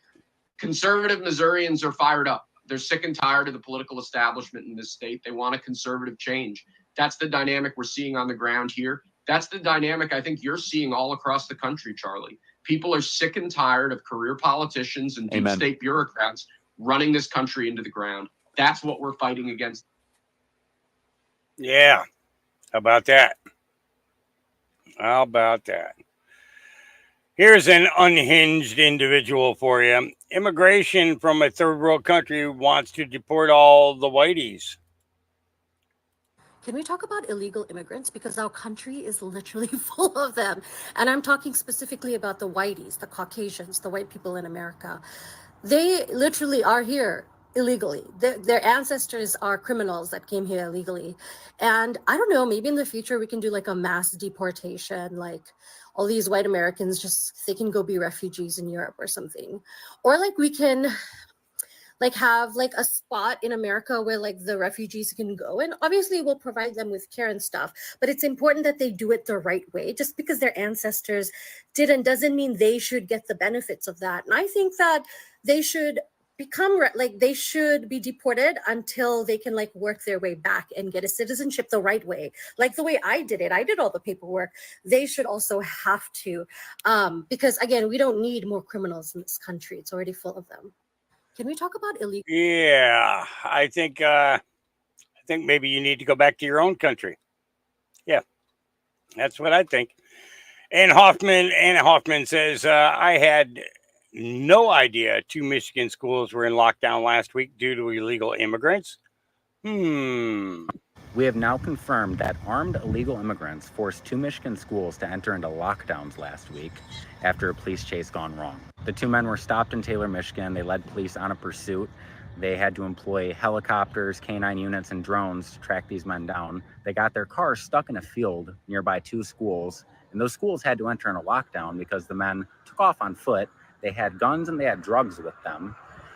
Conservative Missourians are fired up. They're sick and tired of the political establishment in this state. They want a conservative change. That's the dynamic we're seeing on the ground here. That's the dynamic I think you're seeing all across the country, Charlie. People are sick and tired of career politicians and deep state bureaucrats running this country into the ground. That's what we're fighting against. Yeah. How about that? How about that? Here's an unhinged individual for you. Immigration from a third world country wants to deport all the whiteys. Can we talk about illegal immigrants? Because our country is literally full of them. And I'm talking specifically about the whiteys, the Caucasians, the white people in America. They literally are here illegally. Their ancestors are criminals that came here illegally. And I don't know, maybe in the future we can do like a mass deportation, like all these white Americans they can go be refugees in Europe or something. Or like we can like have like a spot in America where like the refugees can go, and obviously we'll provide them with care and stuff, but it's important that they do it the right way. Just because their ancestors didn't doesn't mean they should get the benefits of that. And I think that they should like they should be deported until they can like work their way back and get a citizenship the right way, like the way I did it. I did all the paperwork. They should also have to, because again, we don't need more criminals in this country. It's already full of them. Can we talk about illegal? Yeah, I think maybe you need to go back to your own country. Yeah, that's what I think. And Anna Hoffman says, I had no idea 2 Michigan schools were in lockdown last week due to illegal immigrants. We have now confirmed that armed illegal immigrants forced 2 Michigan schools to enter into lockdowns last week after a police chase gone wrong. The 2 men were stopped in Taylor, Michigan. They led police on a pursuit. They had to employ helicopters, canine units, and drones to track these men down. They got their car stuck in a field nearby 2 schools, and those schools had to enter in a lockdown because the men took off on foot. They had guns and they had drugs with them.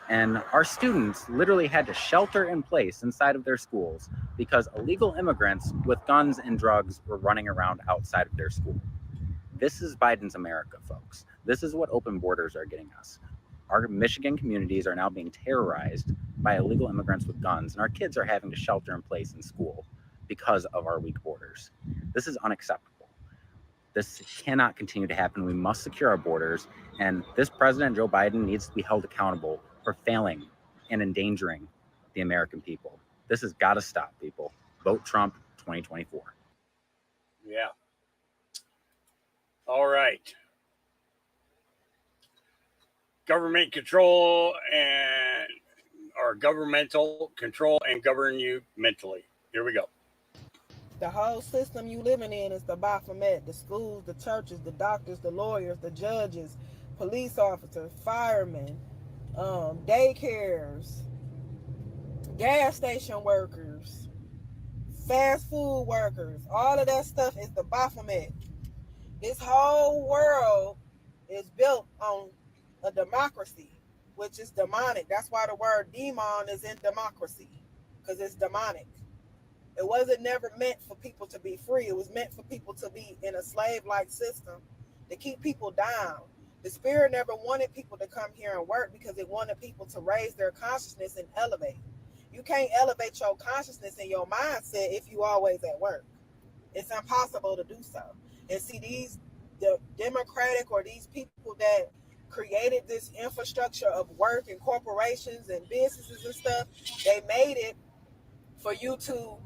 And our students literally had to shelter in place inside of their schools because illegal immigrants with guns and drugs were running around outside of their school. This is Biden's America, folks. This is what open borders are getting us. Our Michigan communities are now being terrorized by illegal immigrants with guns, and our kids are having to shelter in place in school because of our weak borders. This is unacceptable. This cannot continue to happen. We must secure our borders, and this president, Joe Biden, needs to be held accountable for failing and endangering the American people. This has got to stop, people. Vote Trump 2024. Yeah. All right. Government control governmental control and govern you mentally. Here we go. The whole system you living in is the Baphomet. The schools, the churches, the doctors, the lawyers, the judges, police officers, firemen, daycares, gas station workers, fast food workers. All of that stuff is the Baphomet. This whole world is built on a democracy, which is demonic. That's why the word demon is in democracy, because it's demonic. It wasn't never meant for people to be free. It was meant for people to be in a slave-like system to keep people down. The spirit never wanted people to come here and work because it wanted people to raise their consciousness and elevate. You can't elevate your consciousness and your mindset if you always at work. It's impossible to do so. And see, the Democratic or these people that created this infrastructure of work and corporations and businesses and stuff, they made it for you to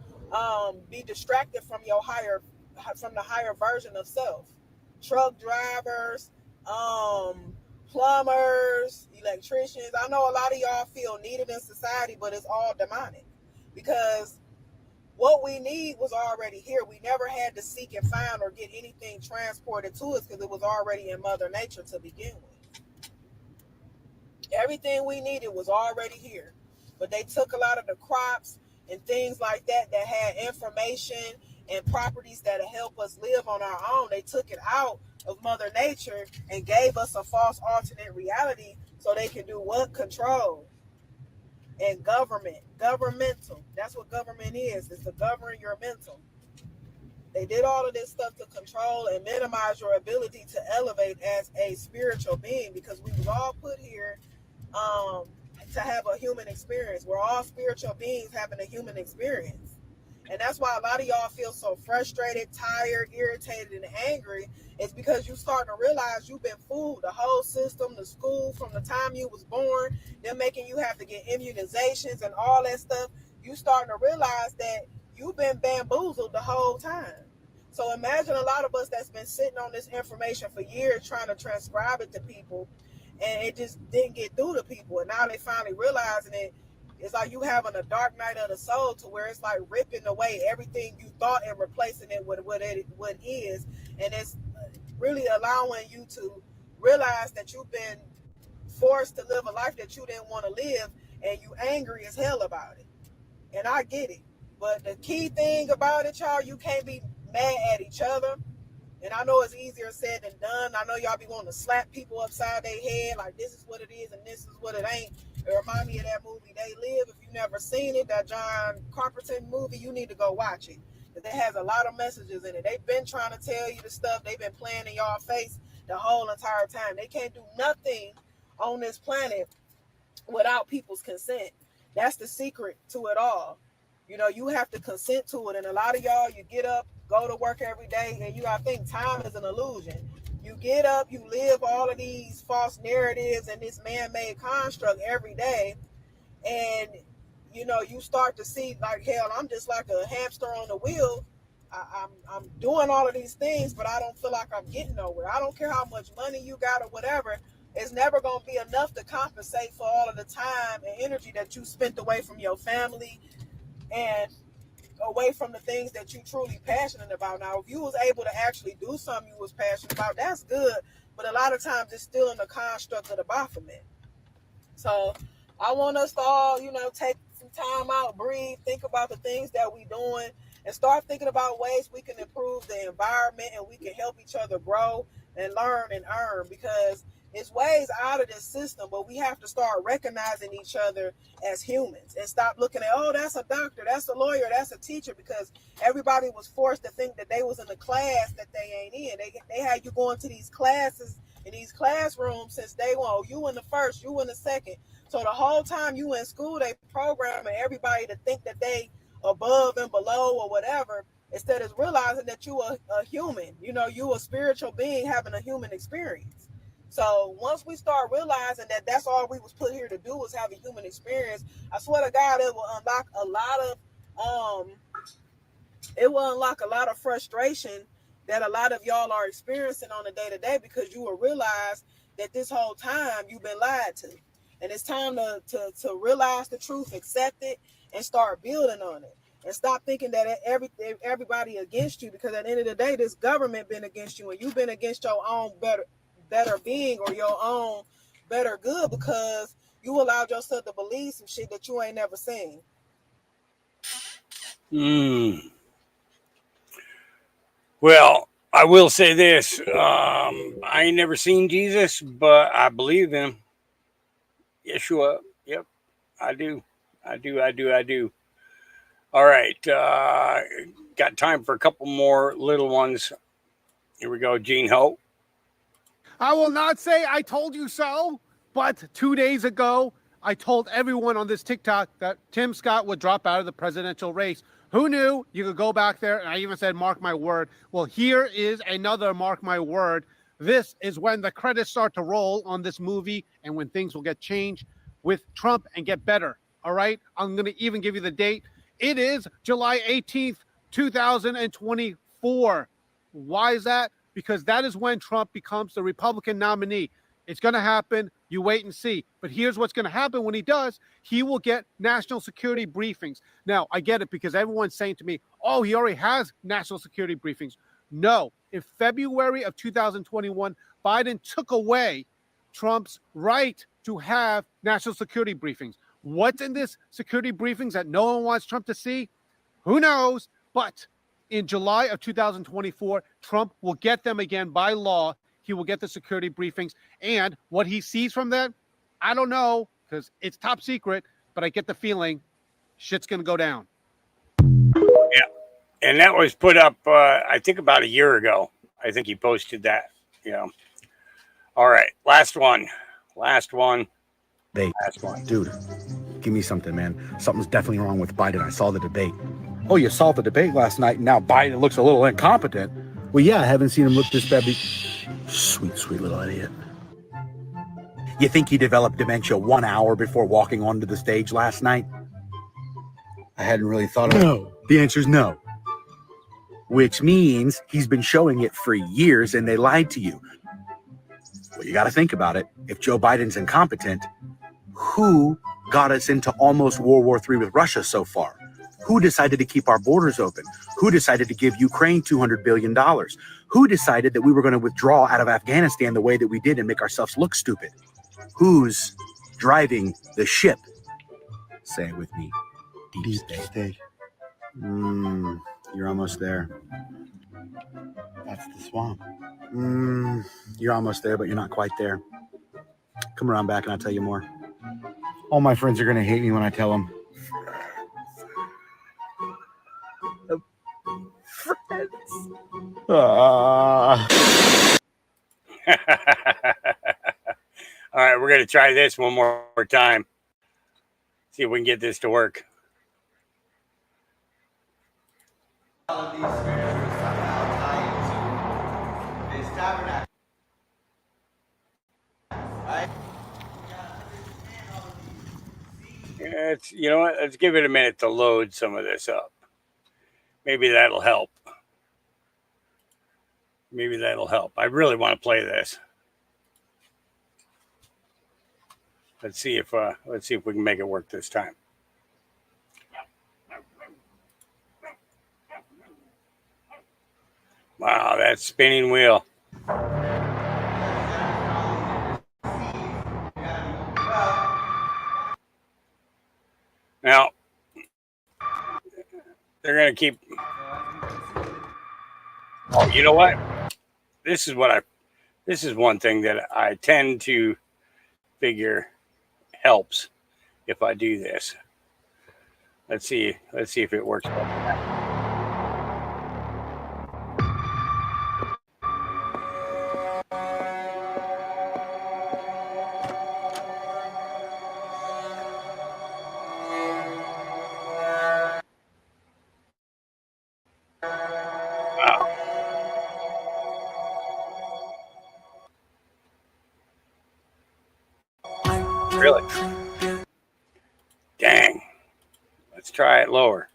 be distracted from the higher version of self. Truck drivers, plumbers, electricians. I know a lot of y'all feel needed in society, but it's all demonic because what we need was already here. We never had to seek and find or get anything transported to us because it was already in Mother Nature to begin with. Everything we needed was already here, but they took a lot of the crops and things like that had information and properties that help us live on our own. They took it out of Mother Nature and gave us a false alternate reality so they can do what? Control. And governmental. That's what government is. It's to govern your mental. They did all of this stuff to control and minimize your ability to elevate as a spiritual being because we was all put here to have a human experience. We're all spiritual beings having a human experience. And that's why a lot of y'all feel so frustrated, tired, irritated, and angry. It's because you starting to realize you've been fooled. The whole system, the school, from the time you was born, they're making you have to get immunizations and all that stuff. You starting to realize that you've been bamboozled the whole time. So imagine a lot of us that's been sitting on this information for years trying to transcribe it to people, and it just didn't get through to people. And now they finally realizing it. It's like you having a dark night of the soul to where it's like ripping away everything you thought and replacing it with what is. And it's really allowing you to realize that you've been forced to live a life that you didn't want to live, and you angry as hell about it. And I get it. But the key thing about it, y'all, you can't be mad at each other. And I know it's easier said than done. I know y'all be wanting to slap people upside their head like this is what it is and this is what it ain't. It reminds me of that movie They Live. If you've never seen it, that John Carpenter movie, you need to go watch it. Because it has a lot of messages in it. They've been trying to tell you the stuff. They've been playing in y'all face the whole entire time. They can't do nothing on this planet without people's consent. That's the secret to it all. You know, you have to consent to it. And a lot of y'all, you get up, go to work every day, and I think time is an illusion. You get up, you live all of these false narratives and this man-made construct every day. And, you know, you start to see like, hell, I'm just like a hamster on the wheel. I'm doing all of these things, but I don't feel like I'm getting nowhere. I don't care how much money you got or whatever. It's never going to be enough to compensate for all of the time and energy that you spent away from your family and away from the things that you truly passionate about. Now, if you was able to actually do something you was passionate about, that's good. But a lot of times it's still in the construct of the Baphomet. So I want us to all, you know, take some time out, breathe, think about the things that we doing, and start thinking about ways we can improve the environment and we can help each other grow and learn and earn, because it's ways out of this system, but we have to start recognizing each other as humans and stop looking at, oh, that's a doctor, that's a lawyer, that's a teacher, because everybody was forced to think that they was in the class that they ain't in. They had you going to these classes in these classrooms since day one. Oh, you in the first, you in the second. So the whole time you in school, they programming everybody to think that they above and below or whatever, instead of realizing that you are a human. You know, you a spiritual being having a human experience. So once we start realizing that that's all we was put here to do was have a human experience, I swear to God, it will unlock a lot of frustration that a lot of y'all are experiencing on a day-to-day, because you will realize that this whole time you've been lied to. And it's time to realize the truth, accept it, and start building on it. And stop thinking that everybody against you, because at the end of the day, this government been against you, and you've been against your own better being or your own better good, because you allowed yourself to believe some shit that you ain't never seen. Well, I will say this. I ain't never seen Jesus, but I believe him. Yeshua. Yep, I do. All right. Got time for a couple more little ones. Here we go. Gene Ho. I will not say I told you so, but 2 days ago, I told everyone on this TikTok that Tim Scott would drop out of the presidential race. Who knew? You could go back there, and I even said, mark my word. Well, here is another mark my word. This is when the credits start to roll on this movie and when things will get changed with Trump and get better. All right? I'm going to even give you the date. It is July 18th, 2024. Why is that? Because that is when Trump becomes the Republican nominee. It's going to happen. You wait and see. But here's what's going to happen when he does. He will get national security briefings. Now, I get it, because everyone's saying to me, oh, he already has national security briefings. No. In February of 2021, Biden took away Trump's right to have national security briefings. What's in this security briefings that no one wants Trump to see? Who knows? But in July of 2024, Trump will get them again by law. He will get the security briefings. And what he sees from that, I don't know, because it's top secret, but I get the feeling shit's going to go down. Yeah. And that was put up, I think, about a year ago. I think he posted that. Yeah. All right. Last one. Dude, give me something, man. Something's definitely wrong with Biden. I saw the debate. Oh, you saw the debate last night, and now Biden looks a little incompetent. Well, yeah, I haven't seen him look this bad. Sweet little idiot. You think he developed dementia 1 hour before walking onto the stage last night? I hadn't really thought of it. No. The answer's no. Which means he's been showing it for years, and they lied to you. Well, you got to think about it. If Joe Biden's incompetent, who got us into almost World War III with Russia so far? Who decided to keep our borders open? Who decided to give Ukraine $200 billion? Who decided that we were going to withdraw out of Afghanistan the way that we did and make ourselves look stupid? Who's driving the ship? Say it with me. Deep state. You're almost there. That's the swamp. You're almost there, but you're not quite there. Come around back and I'll tell you more. All my friends are going to hate me when I tell them. All All right, we're going to try this one more time. See if we can get this to work. You know what? Let's give it a minute to load some of this up. Maybe that'll help. Maybe that'll help. I really want to play this. Let's see if we can make it work this time. Wow, that spinning wheel. Now, they're going to keep... Oh, you know what? This is one thing that I tend to figure helps if I do this. Let's see if it works. Really? Dang. Let's try it lower.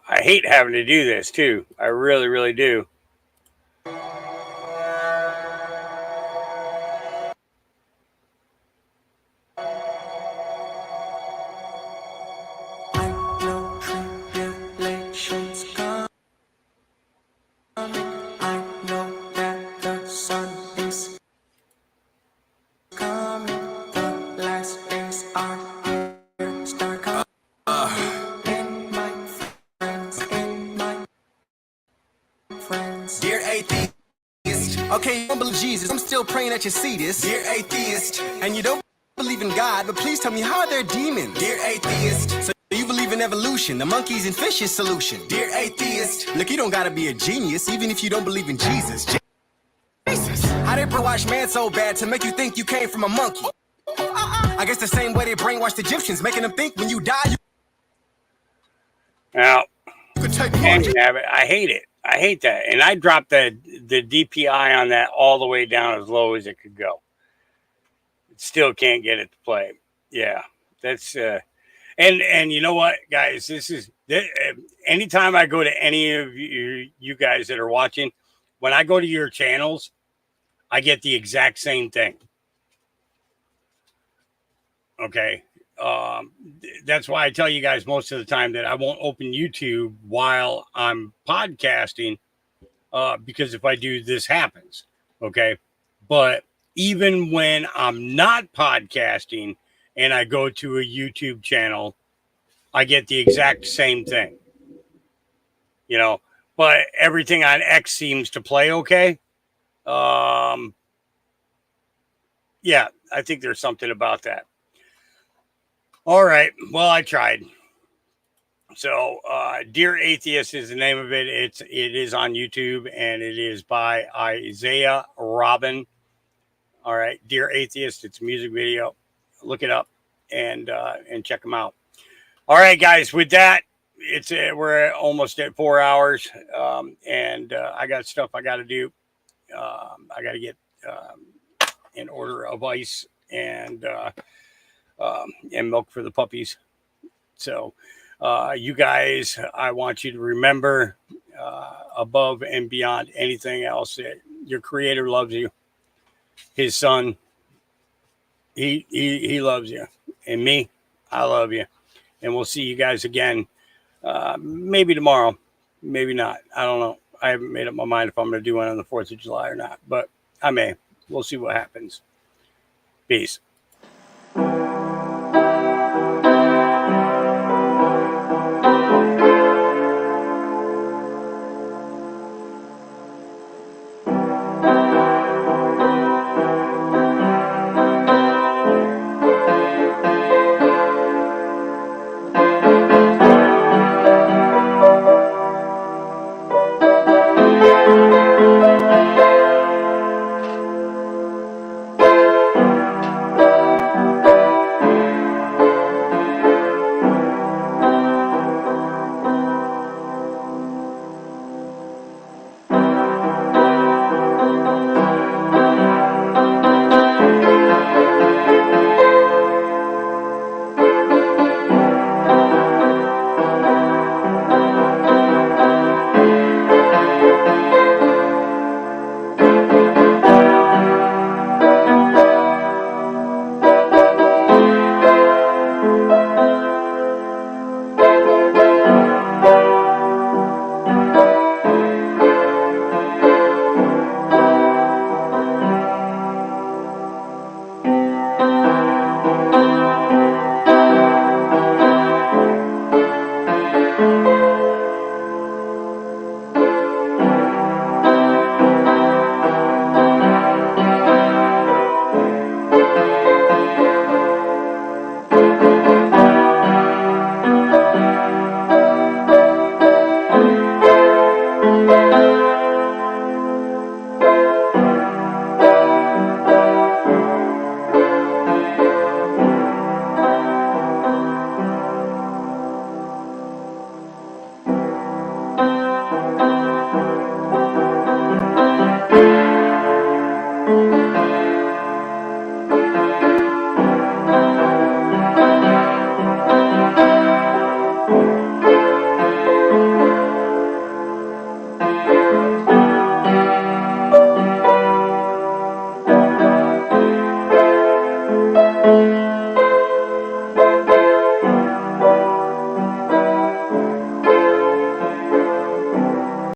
I hate having to do this too. I really, really do. Dear atheist, okay, you don't believe Jesus. I'm still praying that you see this. Dear atheist, and you don't believe in God, but please tell me, how are there demons? Dear atheist, so you believe in evolution, the monkeys and fishes solution. Dear atheist, look, you don't gotta be a genius, even if you don't believe in Jesus. Jesus, how they brainwash man so bad to make you think you came from a monkey? I guess the same way they brainwashed Egyptians, making them think when you die, you... Now, I hate it. I hate that. And I dropped the DPI on that all the way down as low as it could go. Still can't get it to play. Yeah, that's and you know what, guys, anytime I go to any of you guys that are watching, when I go to your channels, I get the exact same thing. Okay. That's why I tell you guys most of the time that I won't open YouTube while I'm podcasting, because if I do, this happens. Okay. But even when I'm not podcasting and I go to a YouTube channel, I get the exact same thing, you know, but everything on X seems to play okay. Yeah, I think there's something about that. All right. Well, I tried. So, Dear Atheist is the name of it. It is on YouTube, and it is by Isaiah Robin. All right, Dear Atheist. It's a music video. Look it up and check them out. All right, guys. With that, we're almost at 4 hours, and I got stuff I got to do. I got to get an order of ice and milk for the puppies. So, you guys, I want you to remember, above and beyond anything else, that your Creator loves you. His Son, he loves you, and me, I love you. And we'll see you guys again, maybe tomorrow, maybe not. I don't know. I haven't made up my mind if I'm going to do one on the 4th of July or not, but I may. We'll see what happens. Peace.